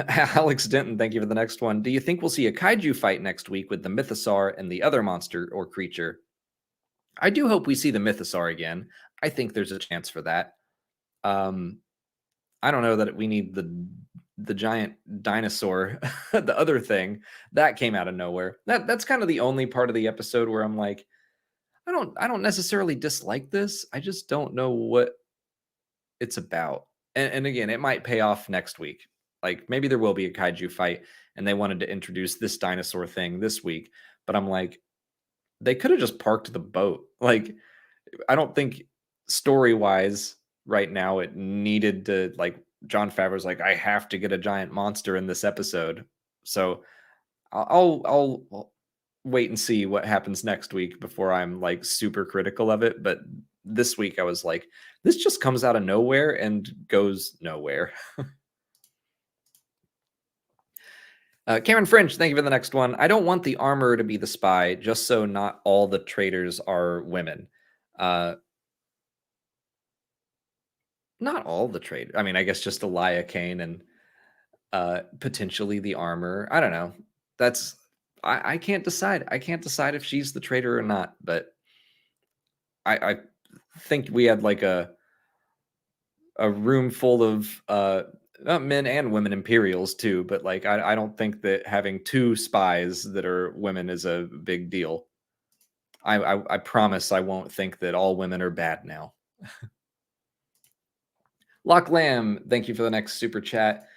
Alex Denton, thank you for the next one. Do you think we'll see a kaiju fight next week with the Mythosaur and the other monster or creature? I do hope we see the Mythosaur again. I think there's a chance for that. I don't know that we need the giant dinosaur, the other thing that came out of nowhere. That's kind of the only part of the episode where I'm like, I don't necessarily dislike this. I just don't know what it's about. And again, it might pay off next week. Like maybe there will be a kaiju fight and they wanted to introduce this dinosaur thing this week, but I'm like, they could have just parked the boat. Like, I don't think story-wise right now it needed to, like, Jon Favreau's like, I have to get a giant monster in this episode. So I'll wait and see what happens next week before I'm like super critical of it. But this week I was like, this just comes out of nowhere and goes nowhere. Cameron French, thank you for the next one. I don't want the armor to be the spy, just so not all the traitors are women. Not all the traitors. I mean, I guess just Elia Kane and potentially the armor. I don't know. That's I can't decide. I can't decide if she's the traitor or not. But I think we had like a room full of men and women Imperials too, but like I don't think that having two spies that are women is a big deal. I promise I won't think that all women are bad now. Lock Lamb, thank you for the next super chat.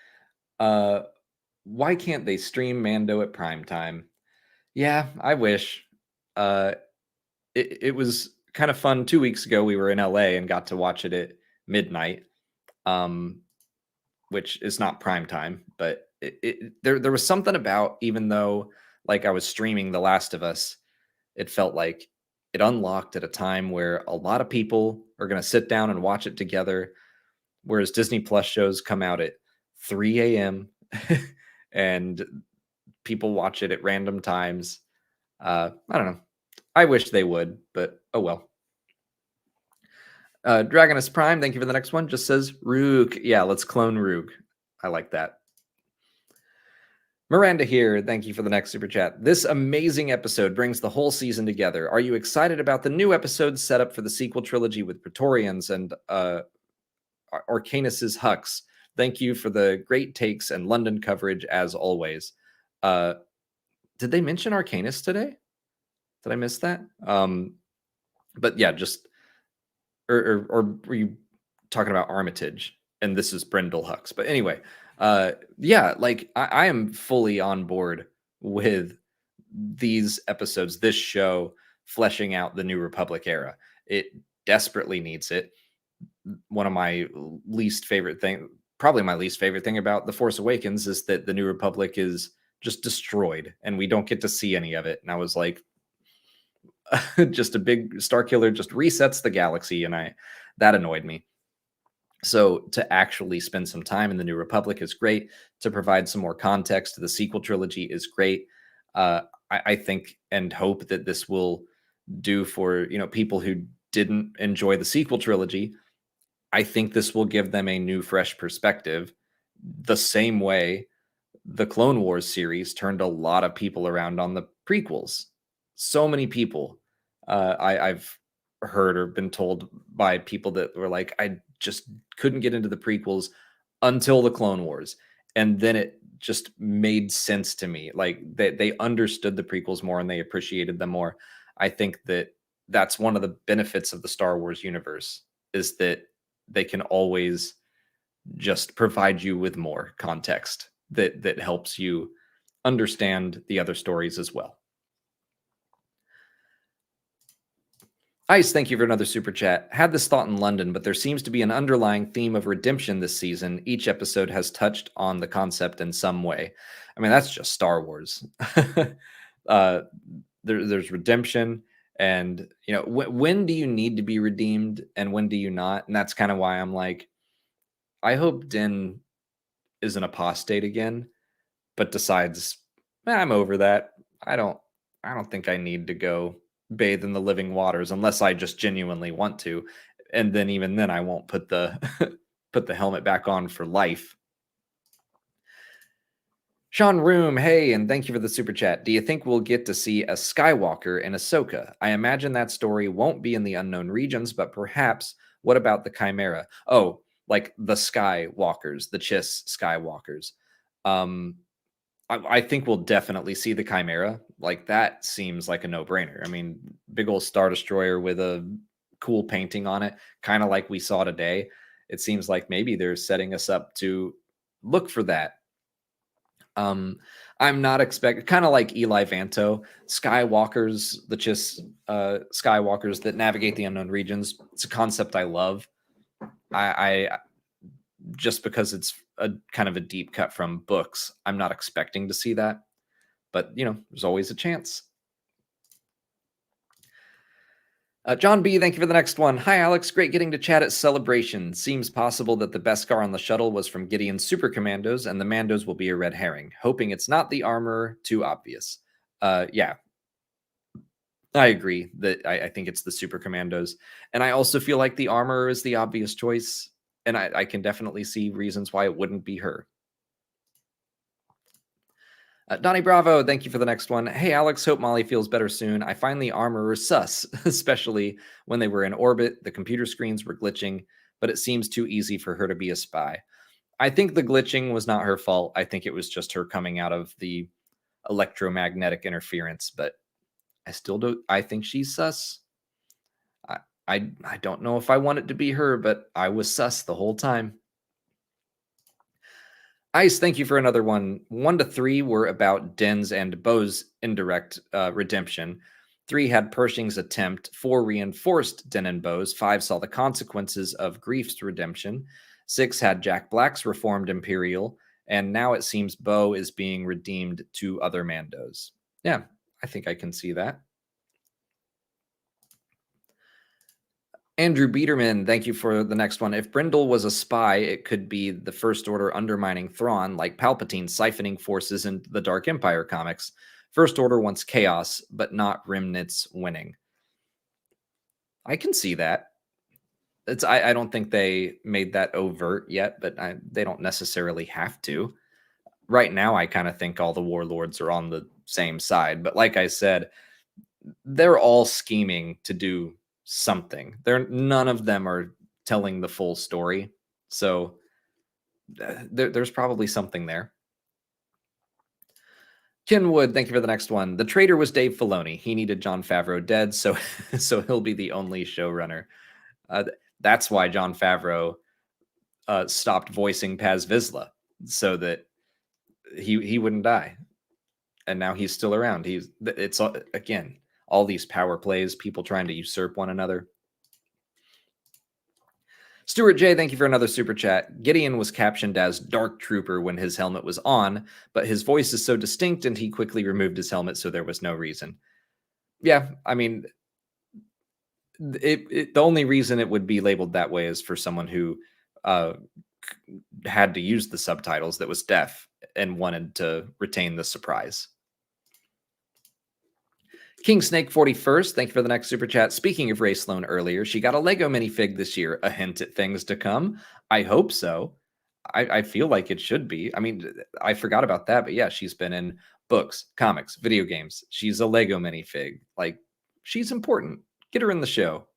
Why can't they stream Mando at prime time? Yeah, I wish. It was kind of fun. 2 weeks ago, we were in LA and got to watch it at midnight. Which is not prime time, but there was something about, even though like I was streaming The Last of Us, it felt like it unlocked at a time where a lot of people are going to sit down and watch it together, whereas Disney Plus shows come out at 3 a.m. and people watch it at random times. I don't know. I wish they would, but oh well. Dragonus Prime, thank you for the next one. Just says Rook. Yeah, let's clone Rook. I like that. Miranda here, thank you for the next super chat. This amazing episode brings the whole season together. Are you excited about the new episodes set up for the sequel trilogy with Praetorians and Arcanus's Hux? Thank you for the great takes and London coverage as always. Did they mention Arcanus today? Did I miss that? But yeah, just or were you talking about Armitage? And this is Brendel Hux. But anyway, yeah, like I am fully on board with these episodes, this show fleshing out the New Republic era. It desperately needs it. One of my least favorite thing, probably my least favorite thing about The Force Awakens is that the New Republic is just destroyed and we don't get to see any of it. And I was like, just a big star killer just resets the galaxy, and that annoyed me. So to actually spend some time in the New Republic is great. To provide some more context to the sequel trilogy is great. I think and hope that this will do for people who didn't enjoy the sequel trilogy. I think this will give them a new, fresh perspective. The same way the Clone Wars series turned a lot of people around on the prequels. So many people. I've heard or been told by people that were like, I just couldn't get into the prequels until the Clone Wars. And then it just made sense to me. Like they understood the prequels more and they appreciated them more. I think that that's one of the benefits of the Star Wars universe is that they can always just provide you with more context that helps you understand the other stories as well. Ice, thank you for another super chat. Had this thought in London, but there seems to be an underlying theme of redemption this season. Each episode has touched on the concept in some way. I mean, that's just Star Wars. uh, there's redemption, and when do you need to be redeemed, and when do you not? And that's kind of why I'm like, I hope Din is an apostate again, but decides, I'm over that. I don't I don't think I need to go bathe in the living waters unless I just genuinely want to. And then even then I won't put the put the helmet back on for life. Sean Room, hey, and thank you for the super chat. Do you think we'll get to see a Skywalker in Ahsoka? I imagine that story won't be in the unknown regions, but perhaps what about the Chimera? Oh, like the Skywalkers, the Chiss Skywalkers. Um, I think we'll definitely see the Chimera. Like that seems like a no-brainer. I mean, big old Star Destroyer with a cool painting on it, kind of like we saw today. It seems like maybe they're setting us up to look for that. I'm not expecting, kind of like Eli Vanto, Skywalkers, the just Skywalkers that navigate the unknown regions. It's a concept I love. I just because it's a kind of a deep cut from books, I'm not expecting to see that. But there's always a chance. John B, thank you for the next one. Hi, Alex. Great getting to chat at Celebration. Seems possible that the Beskar on the shuttle was from Gideon's Super Commandos, and the Mandos will be a red herring. Hoping it's not the armor. Too obvious. Yeah, I agree that I think it's the Super Commandos. And I also feel like the armor is the obvious choice. And I can definitely see reasons why it wouldn't be her. Donnie Bravo, thank you for the next one. Hey, Alex, hope Molly feels better soon. I find the armor sus, especially when they were in orbit. The computer screens were glitching, but it seems too easy for her to be a spy. I think the glitching was not her fault. I think it was just her coming out of the electromagnetic interference, but I still do. I think she's sus. I don't know if I want it to be her, but I was sus the whole time. Ice, thank you for another one. 1 to 3 were about Den's and Bo's indirect redemption. 3 had Pershing's attempt. 4 reinforced Den and Bo's. 5 saw the consequences of Grief's redemption. 6 had Jack Black's reformed Imperial. And now it seems Bo is being redeemed to other Mandos. Yeah, I think I can see that. Andrew Biederman, thank you for the next one. If Brindle was a spy, it could be the First Order undermining Thrawn, like Palpatine siphoning forces in the Dark Empire comics. First Order wants chaos, but not remnants winning. I can see that. I don't think they made that overt yet, but they don't necessarily have to. Right now, I kind of think all the warlords are on the same side. But like I said, they're all scheming to do something. None of them are telling the full story. So there's probably something there. Kenwood, thank you for the next one. The traitor was Dave Filoni. He needed Jon Favreau dead, so he'll be the only showrunner. That's why Jon Favreau stopped voicing Paz Vizsla, so that he wouldn't die. And now he's still around. It's again all these power plays, people trying to usurp one another. Stuart J, thank you for another super chat. Gideon was captioned as Dark Trooper when his helmet was on, but his voice is so distinct and he quickly removed his helmet, so there was no reason. Yeah, I mean, the only reason it would be labeled that way is for someone who had to use the subtitles that was deaf and wanted to retain the surprise. King Snake 41st, thank you for the next super chat. Speaking of Ray Sloan earlier, she got a Lego minifig this year. A hint at things to come? I hope so. I feel like it should be. I mean, I forgot about that, but yeah, she's been in books, comics, video games. She's a Lego minifig. Like, she's important. Get her in the show.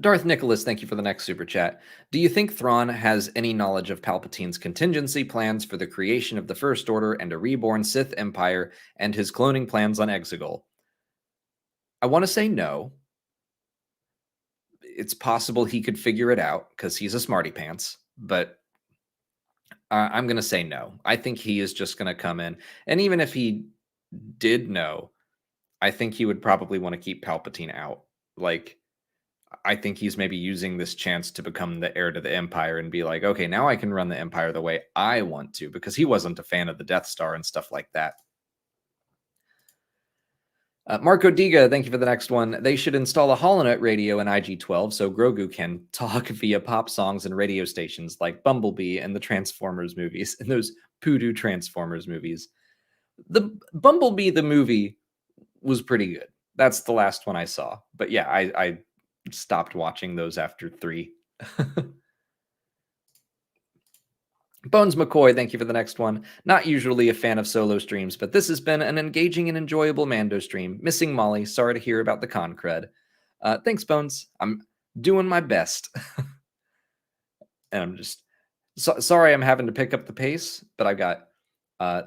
Darth Nicholas, thank you for the next super chat. Do you think Thrawn has any knowledge of Palpatine's contingency plans for the creation of the First Order and a reborn Sith Empire and his cloning plans on Exegol? I want to say no. It's possible he could figure it out because he's a smarty pants, but I'm going to say no. I think he is just going to come in. And even if he did know, I think he would probably want to keep Palpatine out. Like, I think he's maybe using this chance to become the heir to the Empire and be like, okay, now I can run the Empire the way I want to, because he wasn't a fan of the Death Star and stuff like that. Marco Diga, thank you for the next one. They should install a Holonet radio in IG-12 so Grogu can talk via pop songs and radio stations like Bumblebee and the Transformers movies, and those Poodoo Transformers movies. The Bumblebee, the movie, was pretty good. That's the last one I saw. But yeah, I stopped watching those after 3. Bones McCoy, thank you for the next one. Not usually a fan of solo streams, but this has been an engaging and enjoyable Mando stream. Missing Molly. Sorry to hear about the con cred. Thanks, Bones. I'm doing my best. And I'm just sorry I'm having to pick up the pace, but I've got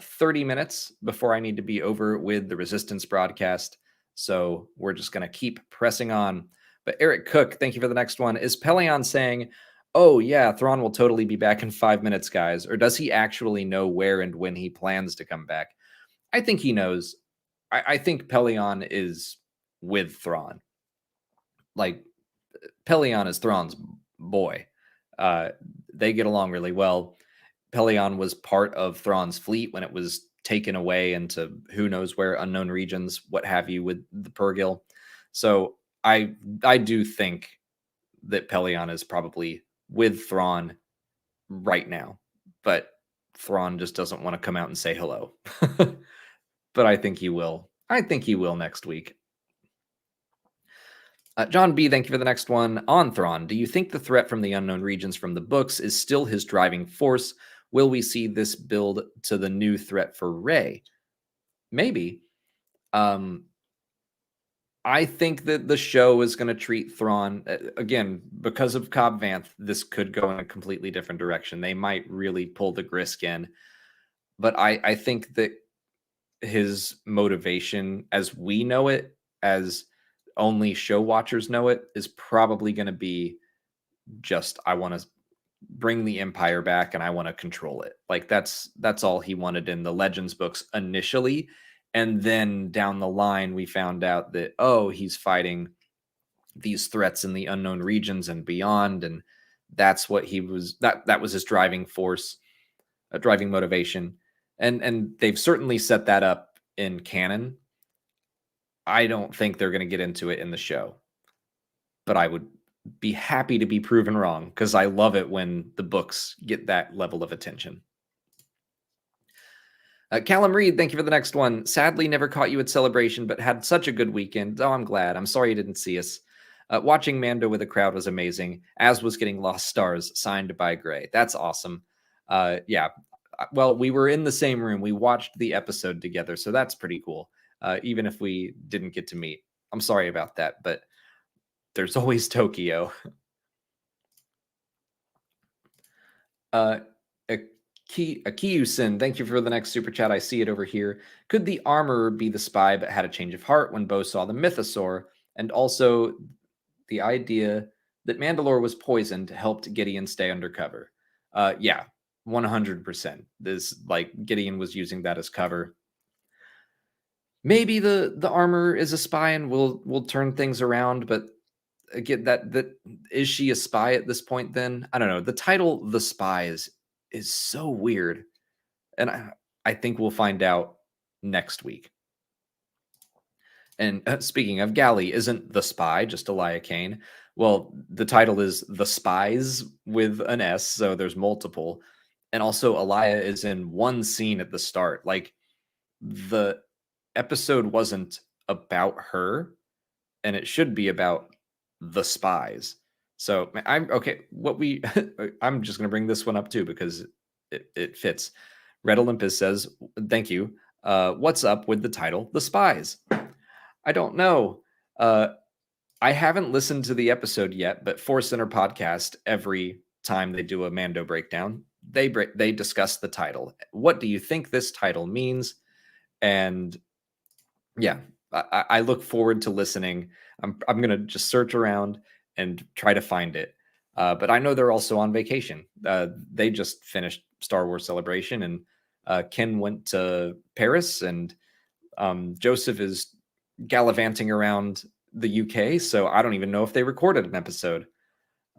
30 minutes before I need to be over with the Resistance broadcast. So we're just going to keep pressing on. But Eric Cook, thank you for the next one. Is Pelion saying, oh, yeah, Thrawn will totally be back in 5 minutes, guys? Or does he actually know where and when he plans to come back? I think he knows. I think Pelion is with Thrawn. Like, Pelion is Thrawn's boy. They get along really well. Pelion was part of Thrawn's fleet when it was taken away into who knows where, unknown regions, what have you, with the Purrgil. So I do think that Pelion is probably with Thrawn right now, but Thrawn just doesn't want to come out and say hello. But I think he will. I think he will next week. John B., thank you for the next one. On Thrawn, do you think the threat from the unknown regions from the books is still his driving force? Will we see this build to the new threat for Rey? Maybe. I think that the show is going to treat Thrawn, again, because of Cobb Vanth, this could go in a completely different direction. They might really pull the Grisk in. But I think that his motivation, as we know it, as only show watchers know it, is probably going to be just, I want to bring the Empire back and I want to control it. Like that's all he wanted in the Legends books initially. And then down the line, we found out that, oh, he's fighting these threats in the unknown regions and beyond. And that's what he was, that was his driving force, a driving motivation. And they've certainly set that up in canon. I don't think they're going to get into it in the show, but I would be happy to be proven wrong because I love it when the books get that level of attention. Callum Reed, thank you for the next one. Sadly, never caught you at Celebration, but had such a good weekend. Oh, I'm glad. I'm sorry you didn't see us. Watching Mando with a crowd was amazing, as was getting Lost Stars signed by Gray. That's awesome. Yeah. Well, we were in the same room. We watched the episode together, so that's pretty cool. Even if we didn't get to meet. I'm sorry about that, but there's always Tokyo. Akiyusin, thank you for the next super chat. I see it over here. Could the armorer be the spy but had a change of heart when Bo saw the mythosaur? And also the idea that Mandalore was poisoned helped Gideon stay undercover. Yeah, 100%. This, like, Gideon was using that as cover. Maybe the armor is a spy and we'll turn things around, but again, that is she a spy at this point then? I don't know. The title The Spies is so weird. And I think we'll find out next week. And speaking of, Galley isn't the spy, just Elia Kane. Well, the title is The Spies with an S, so there's multiple. And also Elia is in one scene at the start. Like, the episode wasn't about her, and it should be about the spies. So I'm okay. I'm just going to bring this one up too because it fits. Red Olympus says, thank you. What's up with the title, The Spies? I don't know. I haven't listened to the episode yet, but Force Center podcast, every time they do a Mando breakdown, they discuss the title. What do you think this title means? And yeah, I look forward to listening. I'm gonna just search around and try to find it. But I know they're also on vacation. They just finished Star Wars Celebration, and Ken went to Paris, and Joseph is gallivanting around the UK. So I don't even know if they recorded an episode.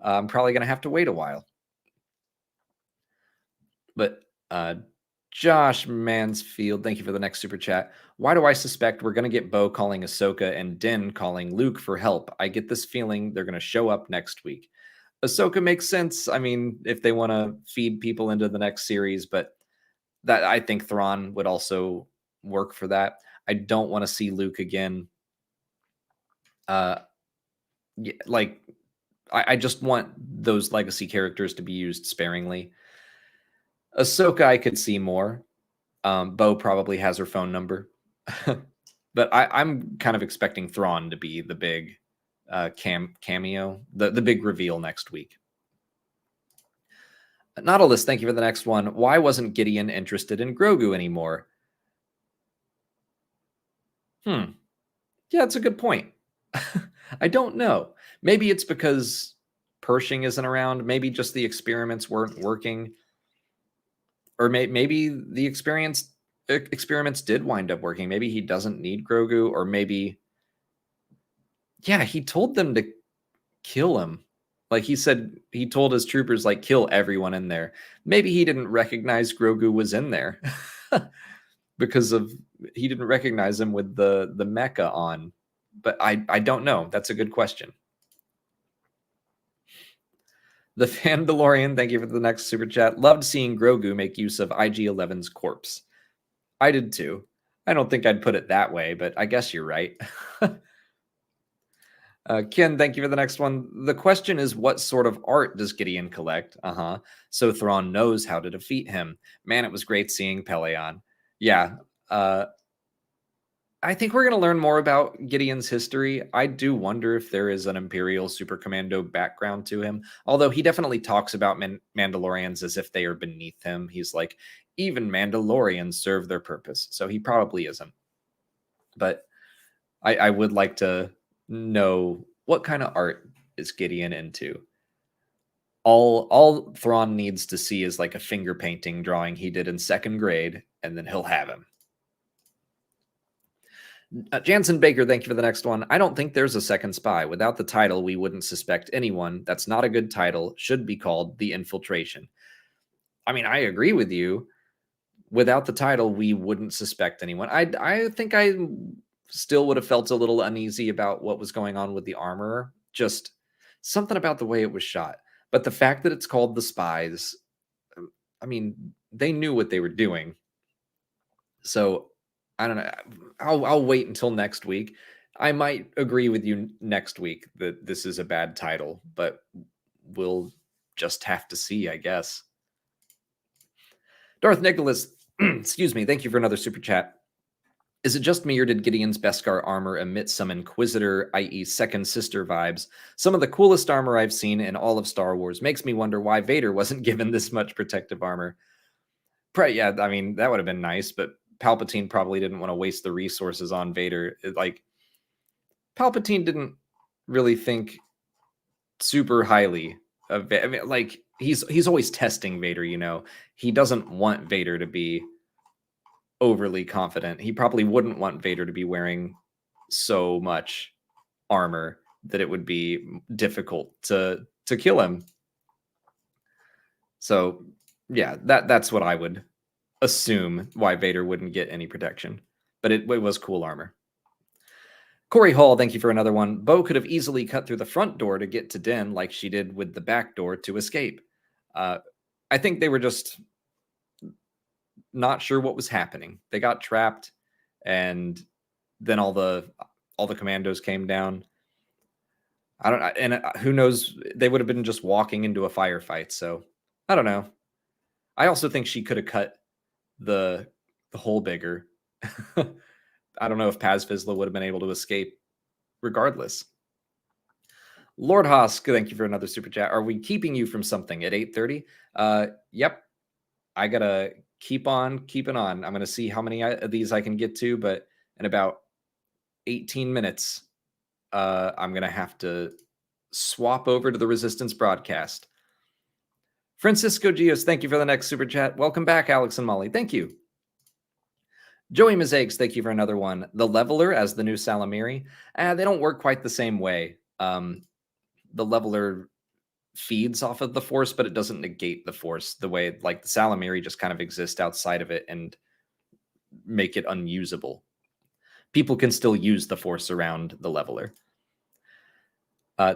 I'm probably gonna have to wait a while. But Josh Mansfield, thank you for the next super chat. Why do I suspect we're going to get Bo calling Ahsoka and Din calling Luke for help? I get this feeling they're going to show up next week. Ahsoka makes sense. I mean, if they want to feed people into the next series, but that I think Thrawn would also work for that. I don't want to see Luke again. Yeah, like I just want those legacy characters to be used sparingly. Ahsoka, I could see more. Bo probably has her phone number, but I'm kind of expecting Thrawn to be the big cameo, the big reveal next week. Nautilus, thank you for the next one. Why wasn't Gideon interested in Grogu anymore? Yeah, that's a good point. I don't know. Maybe it's because Pershing isn't around. Maybe just the experiments weren't working, or maybe the experiments did wind up working. Maybe he doesn't need Grogu, or maybe, yeah, he told them to kill him. Like he said, he told his troopers, like, kill everyone in there. Maybe he didn't recognize Grogu was in there because of he didn't recognize him with the mecha on. But I don't know. That's a good question. The Mandalorian, thank you for the next super chat. Loved seeing Grogu make use of IG-11's corpse. I did too. I don't think I'd put it that way, but I guess you're right. Ken, thank you for the next one. The question is, what sort of art does Gideon collect? So Thrawn knows how to defeat him. Man, it was great seeing Peleon. Yeah. I think we're going to learn more about Gideon's history. I do wonder if there is an Imperial Super Commando background to him, although he definitely talks about Mandalorians as if they are beneath him. He's like, even Mandalorians serve their purpose. So he probably isn't. But I would like to know what kind of art is Gideon into. All Thrawn needs to see is like a finger painting drawing he did in second grade, and then he'll have him. Jansen Baker, thank you for the next one. I don't think there's a second spy. Without the title, we wouldn't suspect anyone. That's not a good title. Should be called The Infiltration. I mean, I agree with you. Without the title, we wouldn't suspect anyone. I think I still would have felt a little uneasy about what was going on with the armorer. Just something about the way it was shot. But the fact that it's called The Spies, I mean, they knew what they were doing. So I don't know. I'll wait until next week. I might agree with you next week that this is a bad title, but we'll just have to see, I guess. Darth Nicholas, excuse me, thank you for another super chat. Is it just me, or did Gideon's Beskar armor emit some Inquisitor, i.e. Second Sister vibes? Some of the coolest armor I've seen in all of Star Wars. Makes me wonder why Vader wasn't given this much protective armor. Yeah, I mean, that would have been nice, but Palpatine probably didn't want to waste the resources on Vader. Like, Palpatine didn't really think super highly of Vader. I mean, like, he's always testing Vader, you know. He doesn't want Vader to be overly confident. He probably wouldn't want Vader to be wearing so much armor that it would be difficult to kill him. So, yeah, that's what I would assume why Vader wouldn't get any protection. But it was cool armor. Corey Hall, thank you for another one. Bo could have easily cut through the front door to get to Din like she did with the back door to escape. I think they were just not sure what was happening. They got trapped, and then all the commandos came down. I don't, and who knows? They would have been just walking into a firefight. So I don't know. I also think she could have cut the hole bigger. I don't know if Paz Vizsla would have been able to escape regardless. Lord Hosk, thank you for another super chat. Are we keeping you from something at 8:30? Yep. I gotta keep on keeping on. I'm gonna see how many of these I can get to, but in about 18 minutes, I'm gonna have to swap over to the Resistance broadcast. Francisco Gios, thank you for the next super chat. Welcome back, Alex and Molly. Thank you. Joey Mosaics, thank you for another one. The Leveler as the new Salamiri. They don't work quite the same way. The Leveler feeds off of the Force, but it doesn't negate the Force the way like the Salamiri just kind of exist outside of it and make it unusable. People can still use the Force around the Leveler.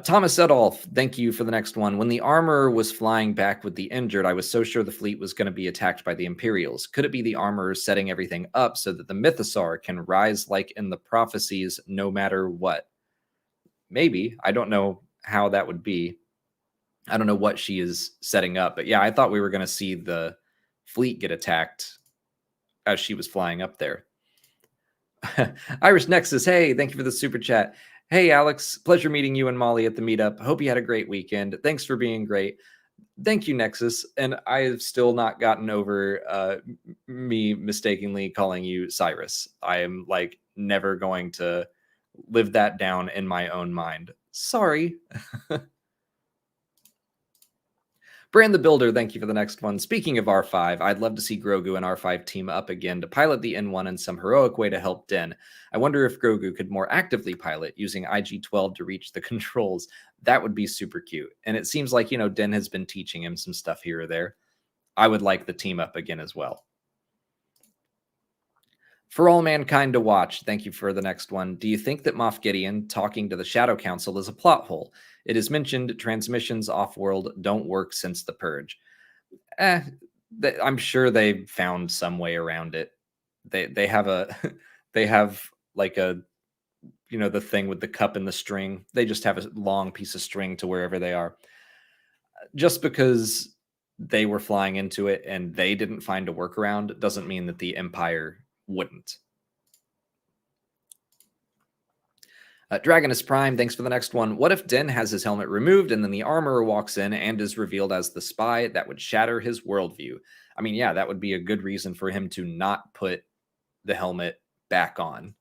Thomas Edolf, thank you for the next one. When the armor was flying back with the injured, I was so sure the fleet was going to be attacked by the Imperials. Could it be the armor setting everything up so that the Mythosaur can rise like in the prophecies no matter what? Maybe. I don't know how that would be. I don't know what she is setting up. But yeah, I thought we were going to see the fleet get attacked as she was flying up there. Irish Nexus, hey, thank you for the super chat. Hey, Alex, pleasure meeting you and Molly at the meetup. Hope you had a great weekend. Thanks for being great. Thank you, Nexus. And I've still not gotten over me mistakenly calling you Cyrus. I am like never going to live that down in my own mind. Sorry. Brand the Builder, thank you for the next one. Speaking of R5, I'd love to see Grogu and R5 team up again to pilot the N1 in some heroic way to help Din. I wonder if Grogu could more actively pilot using IG-12 to reach the controls. That would be super cute. And it seems like, Din has been teaching him some stuff here or there. I would like the team up again as well. For all mankind to watch, thank you for the next one. Do you think that Moff Gideon talking to the Shadow Council is a plot hole? It is mentioned transmissions off-world don't work since the Purge. I'm sure they found some way around it. They have a they have like a the thing with the cup and the string. They just have a long piece of string to wherever they are. Just because they were flying into it and they didn't find a workaround doesn't mean that the Empire wouldn't. Dragonus Prime, thanks for the next one. What if Din has his helmet removed and then the armorer walks in and is revealed as the spy? That would shatter his worldview. I mean, yeah, that would be a good reason for him to not put the helmet back on.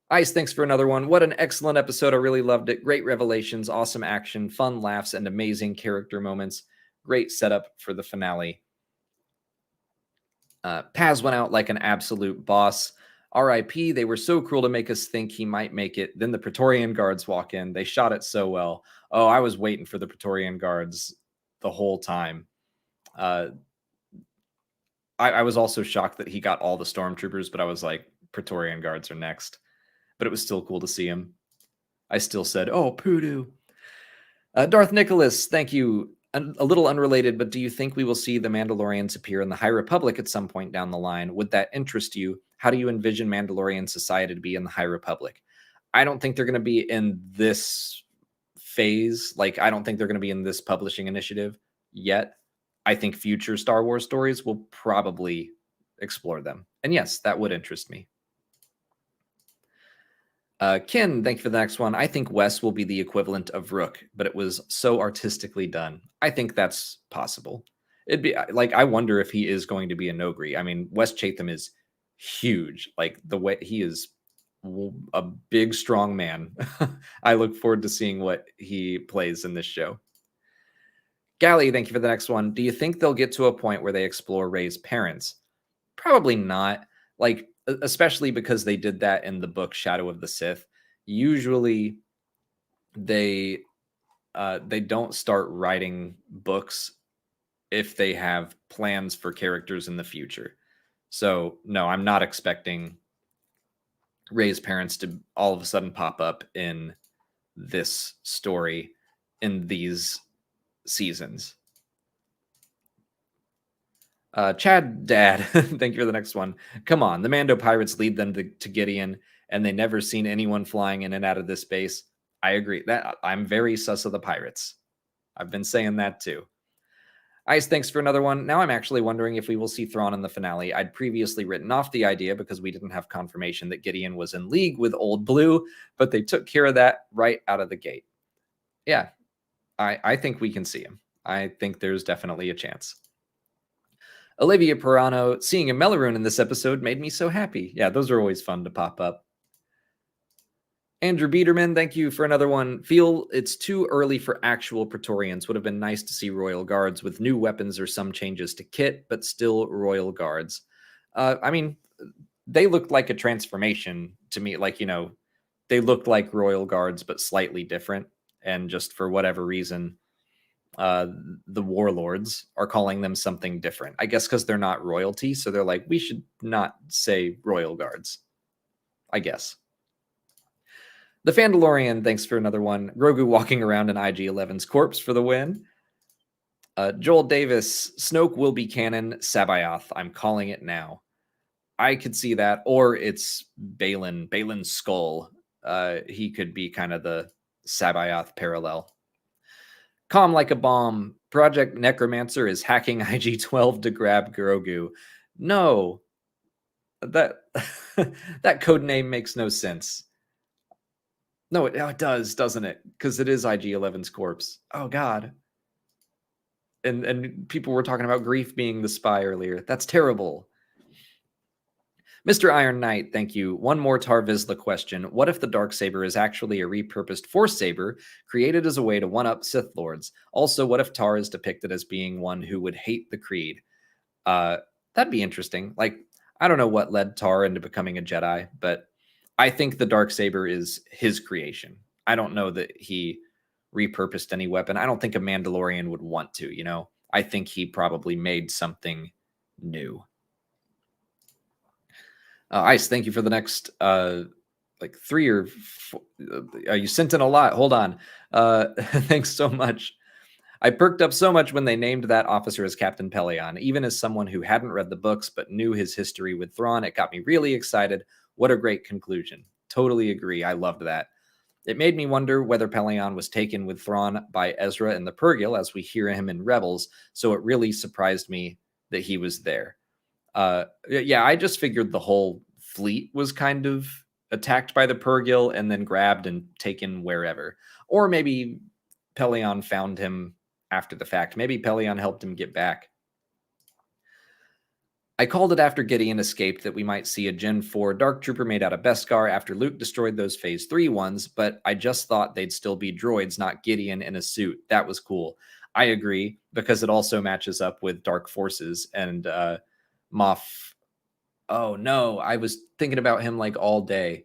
Ice, thanks for another one. What an excellent episode. I really loved it. Great revelations, awesome action, fun laughs, and amazing character moments. Great setup for the finale. Paz went out like an absolute boss. RIP, they were so cruel to make us think he might make it. Then the Praetorian Guards walk in. They shot it so well. Oh, I was waiting for the Praetorian Guards the whole time. I was also shocked that he got all the Stormtroopers, but I was like, Praetorian Guards are next. But it was still cool to see him. I still said, oh, poodoo. Darth Nicholas, thank you. A little unrelated, but do you think we will see the Mandalorians appear in the High Republic at some point down the line? Would that interest you? How do you envision Mandalorian society to be in the High Republic? I don't think they're going to be in this phase. Like, I don't think they're going to be in this publishing initiative yet. I think future Star Wars stories will probably explore them. And yes, that would interest me. Ken, thank you for the next one. I think Wes will be the equivalent of Rook, but it was so artistically done. I think that's possible. It'd be like, I wonder if he is going to be a Nogri. I mean, Wes Chatham is huge. Like the way he is a big, strong man. I look forward to seeing what he plays in this show. Gally, thank you for the next one. Do you think they'll get to a point where they explore Rey's parents? Probably not. Like, especially because they did that in the book Shadow of the Sith. Usually they don't start writing books if they have plans for characters in the future. So no, I'm not expecting Rey's parents to all of a sudden pop up in this story in these seasons. Chad Dad, thank you for the next one. Come on, the Mando pirates lead them to Gideon, and they never seen anyone flying in and out of this base. I agree. That I'm very sus of the pirates. I've been saying that too. Ice, thanks for another one. Now I'm actually wondering if we will see Thrawn in the finale. I'd previously written off the idea because we didn't have confirmation that Gideon was in league with Old Blue, but they took care of that right out of the gate. Yeah, I think we can see him. I think there's definitely a chance. Olivia Pirano, seeing a Melaroon in this episode made me so happy. Yeah, those are always fun to pop up. Andrew Biederman, thank you for another one. Feel it's too early for actual Praetorians. Would have been nice to see Royal Guards with new weapons or some changes to kit, but still Royal Guards. I mean, they looked like a transformation to me. Like, they looked like Royal Guards, but slightly different. And just for whatever reason, the warlords are calling them something different. I guess because they're not royalty. So they're like, we should not say Royal Guards, I guess. The Mandalorian, thanks for another one. Grogu walking around in IG-11's corpse for the win. Joel Davis, Snoke will be canon. Sabayoth, I'm calling it now. I could see that. Or it's Balin's skull. He could be kind of the Sabayoth parallel. Calm like a bomb. Project Necromancer is hacking IG-12 to grab Grogu. No. That code name makes no sense. No, it does, doesn't it? Because it is IG-11's corpse. Oh, God. And people were talking about Grief being the spy earlier. That's terrible. Mr. Iron Knight, thank you. One more Tar Vizsla question. What if the Darksaber is actually a repurposed Force Saber created as a way to one-up Sith Lords? Also, what if Tar is depicted as being one who would hate the Creed? That'd be interesting. Like, I don't know what led Tar into becoming a Jedi, but I think the Darksaber is his creation. I don't know that he repurposed any weapon. I don't think a Mandalorian would want to, I think he probably made something new. Ice, thank you for the next like 3 or 4. You sent in a lot. Hold on. Thanks so much. I perked up so much when they named that officer as Captain Pelion. Even as someone who hadn't read the books but knew his history with Thrawn, it got me really excited. What a great conclusion. Totally agree. I loved that. It made me wonder whether Pelion was taken with Thrawn by Ezra in the Purgil, as we hear him in Rebels, so it really surprised me that he was there. Yeah, I just figured the whole fleet was kind of attacked by the Purgil and then grabbed and taken wherever. Or maybe Pelion found him after the fact. Maybe Pelion helped him get back. I called it after Gideon escaped that we might see a Gen 4 Dark Trooper made out of Beskar after Luke destroyed those Phase 3 ones, but I just thought they'd still be droids, not Gideon in a suit. That was cool. I agree, because it also matches up with Dark Forces and Moff. Oh, no, I was thinking about him like all day.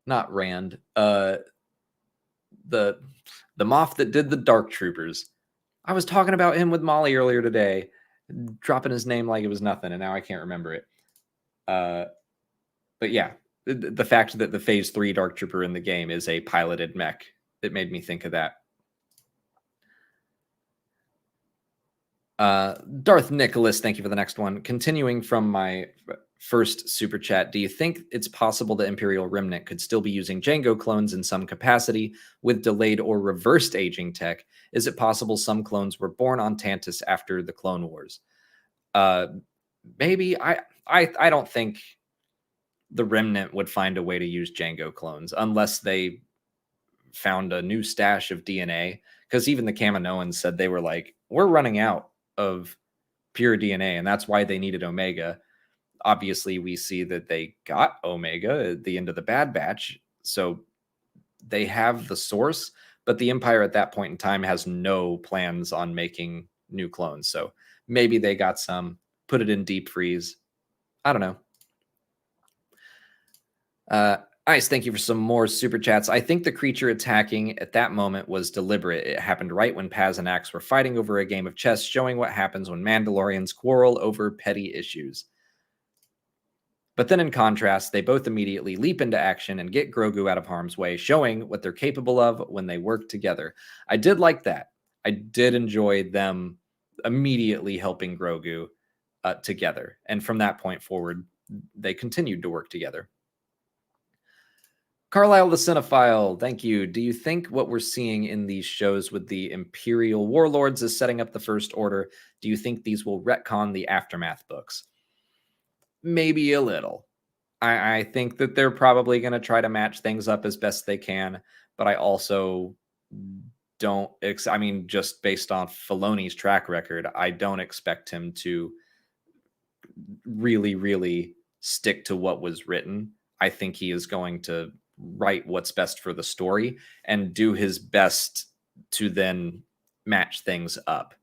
Not Rand. The Moff that did the Dark Troopers. I was talking about him with Molly earlier today, dropping his name like it was nothing, and now I can't remember it. But yeah, the fact that the Phase 3 Dark Trooper in the game is a piloted mech, it made me think of that. Darth Nicholas, thank you for the next one. Continuing from my first super chat, do you think it's possible the Imperial Remnant could still be using Jango clones in some capacity with delayed or reversed aging tech? Is it possible some clones were born on Tantus after the Clone Wars? Maybe. I don't think the Remnant would find a way to use Jango clones unless they found a new stash of DNA. Because even the Kaminoans said they were like, we're running out of pure DNA, and that's why they needed Omega. Obviously, we see that they got Omega at the end of the Bad Batch, so they have the source, but the Empire at that point in time has no plans on making new clones. So maybe they got some, put it in deep freeze. I don't know. Ice, thank you for some more super chats. I think the creature attacking at that moment was deliberate. It happened right when Paz and Axe were fighting over a game of chess, showing what happens when Mandalorians quarrel over petty issues. But then in contrast, they both immediately leap into action and get Grogu out of harm's way, showing what they're capable of when they work together. I did like that. I did enjoy them immediately helping Grogu together. And from that point forward, they continued to work together. Carlisle the Cinephile, thank you. Do you think what we're seeing in these shows with the Imperial warlords is setting up the First Order? Do you think these will retcon the Aftermath books? Maybe a little. I think that they're probably going to try to match things up as best they can, but I also don't. I mean, just based on Filoni's track record, I don't expect him to really, really stick to what was written. I think he is going to write what's best for the story and do his best to then match things up.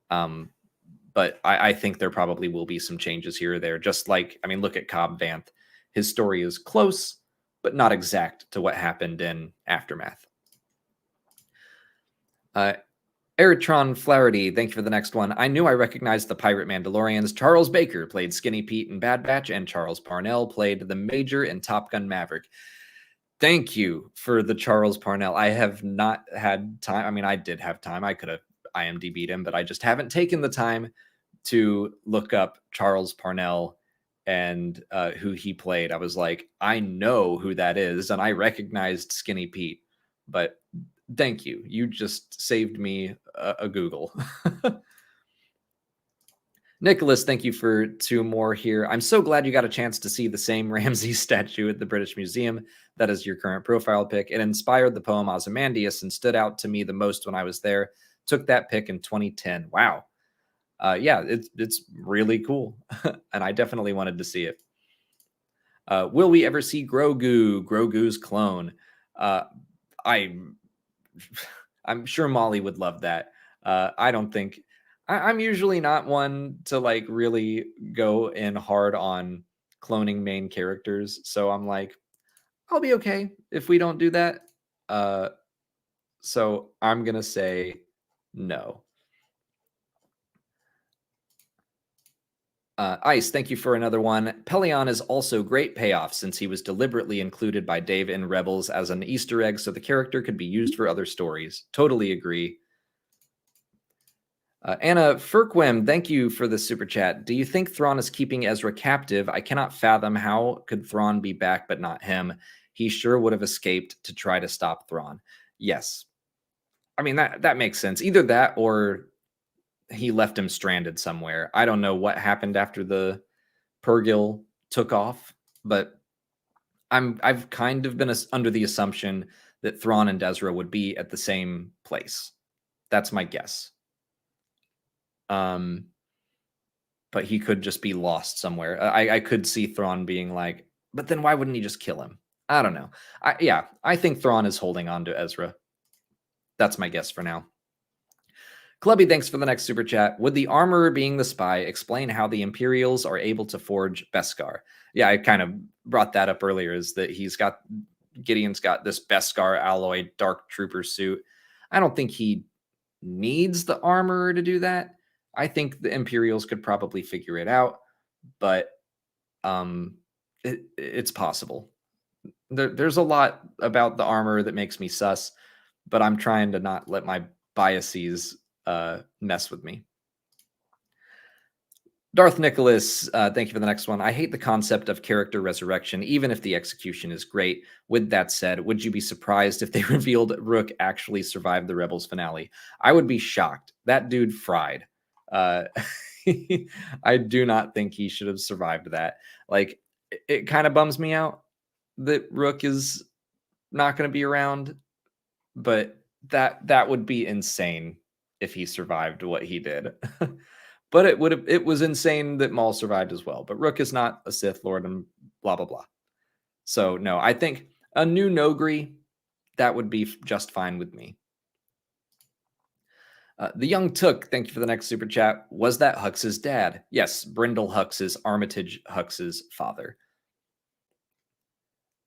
But I think there probably will be some changes here or there. Just like, I mean, look at Cobb Vanth. His story is close, but not exact to what happened in Aftermath. Eritron Flaherty, thank you for the next one. I knew I recognized the pirate Mandalorians. Charles Baker played Skinny Pete in Bad Batch, and Charles Parnell played the Major in Top Gun Maverick. Thank you for the Charles Parnell. I have not had time. I mean, I did have time. I could have IMDb'd him, but I just haven't taken the time to look up Charles Parnell and who he played. I was like, I know who that is, and I recognized Skinny Pete, but thank you. You just saved me a Google. Nicholas, thank you for 2 more here. I'm so glad you got a chance to see the same Ramses statue at the British Museum. That is your current profile pic. It inspired the poem Ozymandias and stood out to me the most when I was there. Took that pic in 2010. Wow. Yeah, it's really cool. And I definitely wanted to see it. Will we ever see Grogu's clone? I'm sure Molly would love that. I don't think I'm usually not one to like really go in hard on cloning main characters. So I'm like, I'll be okay if we don't do that. So I'm going to say no. Ice, thank you for another one. Pelion is also great payoff since he was deliberately included by Dave in Rebels as an Easter egg so the character could be used for other stories. Totally agree. Anna Furquim, thank you for the super chat. Do you think Thrawn is keeping Ezra captive? I cannot fathom how could Thrawn be back but not him. He sure would have escaped to try to stop Thrawn. Yes. I mean, that makes sense. Either that or he left him stranded somewhere. I don't know what happened after the Purgil took off, but I've kind of been under the assumption that Thrawn and Ezra would be at the same place. That's my guess. But he could just be lost somewhere. I could see Thrawn being like, but then why wouldn't he just kill him? I don't know. I think Thrawn is holding on to Ezra. That's my guess for now. Clubby, thanks for the next super chat. Would the armorer being the spy explain how the Imperials are able to forge Beskar? Yeah, I kind of brought that up earlier, is that Gideon's got this Beskar alloy Dark Trooper suit. I don't think he needs the armorer to do that. I think the Imperials could probably figure it out, but it's possible. There's a lot about the armor that makes me sus, but I'm trying to not let my biases mess with me. Darth Nicholas, thank you for the next one. I hate the concept of character resurrection, even if the execution is great. With that said, would you be surprised if they revealed Rook actually survived the Rebels finale? I would be shocked. That dude fried. I do not think he should have survived that. Like, it kind of bums me out that Rook is not going to be around, but that would be insane if he survived what he did. But it was insane that Maul survived as well. But Rook is not a Sith Lord and blah blah blah. So no, I think a new Nogri, that would be just fine with me. The Young Took, thank you for the next super chat. Was that Hux's dad? Yes, Brindle Hux is Armitage Hux's father.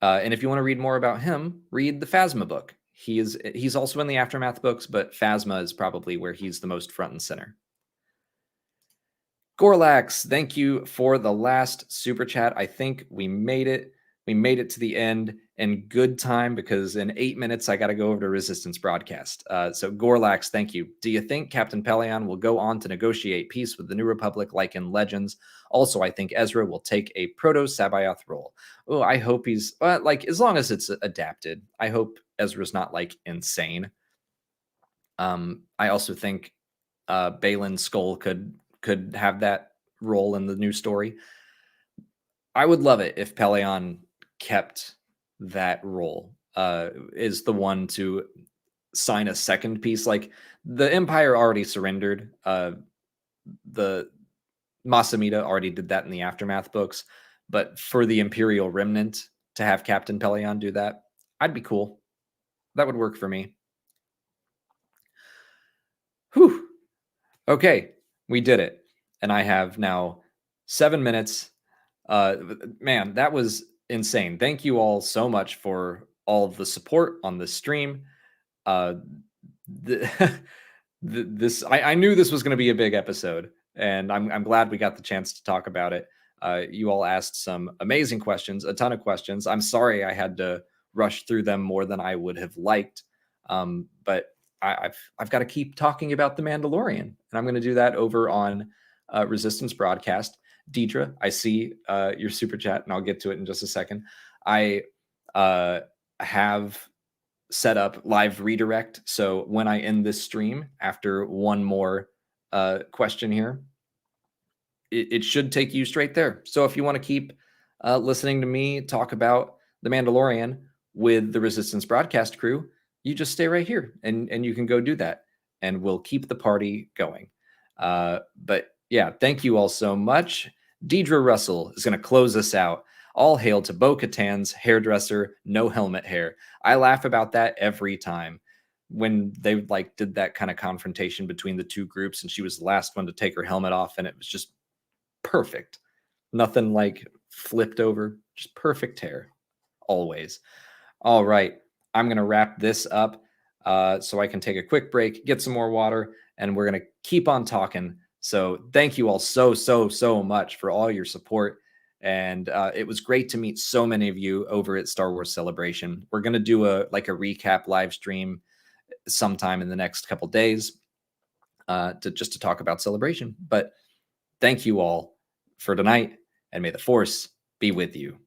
And if you want to read more about him, read the Phasma book. He's also in the Aftermath books, but Phasma is probably where he's the most front and center. Gorlax, thank you for the last super chat. I think we made it We made it to the end in good time because in 8 minutes, I got to go over to Resistance broadcast. So Gorlax, thank you. Do you think Captain Pelion will go on to negotiate peace with the New Republic like in Legends? Also, I think Ezra will take a Proto-Sabayoth role. Oh, I hope he's, like, as long as it's adapted, I hope Ezra's not, like, insane. I also think Balin Skull could have that role in the new story. I would love it if Pelion kept that role, is the one to sign a second piece. Like the Empire already surrendered. The Masamita already did that in the Aftermath books, but for the Imperial Remnant to have Captain Pelion do that, I'd be cool. That would work for me. Whew. Okay, we did it. And I have now 7 minutes. Man, that was insane. Thank you all so much for all of the support on this stream. This I knew this was going to be a big episode, and I'm glad we got the chance to talk about it. You all asked some amazing questions, a ton of questions. I'm sorry I had to rush through them more than I would have liked, but I've got to keep talking about the Mandalorian, and I'm going to do that over on Resistance broadcast. Deidre, I see your super chat, and I'll get to it in just a second. I have set up live redirect, so when I end this stream after one more question here, it should take you straight there. So if you want to keep listening to me talk about the Mandalorian with the Resistance broadcast crew, you just stay right here and you can go do that, and we'll keep the party going. But yeah, thank you all so much. Deidre Russell is going to close us out. All hail to Bo-Katan's hairdresser, no helmet hair. I laugh about that every time when they like did that kind of confrontation between the two groups, and she was the last one to take her helmet off, and it was just perfect. Nothing like flipped over, just perfect hair, always. All right, I'm going to wrap this up so I can take a quick break, get some more water, and we're going to keep on talking. So thank you all so much for all your support. And it was great to meet so many of you over at Star Wars Celebration. We're going to do a recap live stream sometime in the next couple days to talk about Celebration. But thank you all for tonight, and may the Force be with you.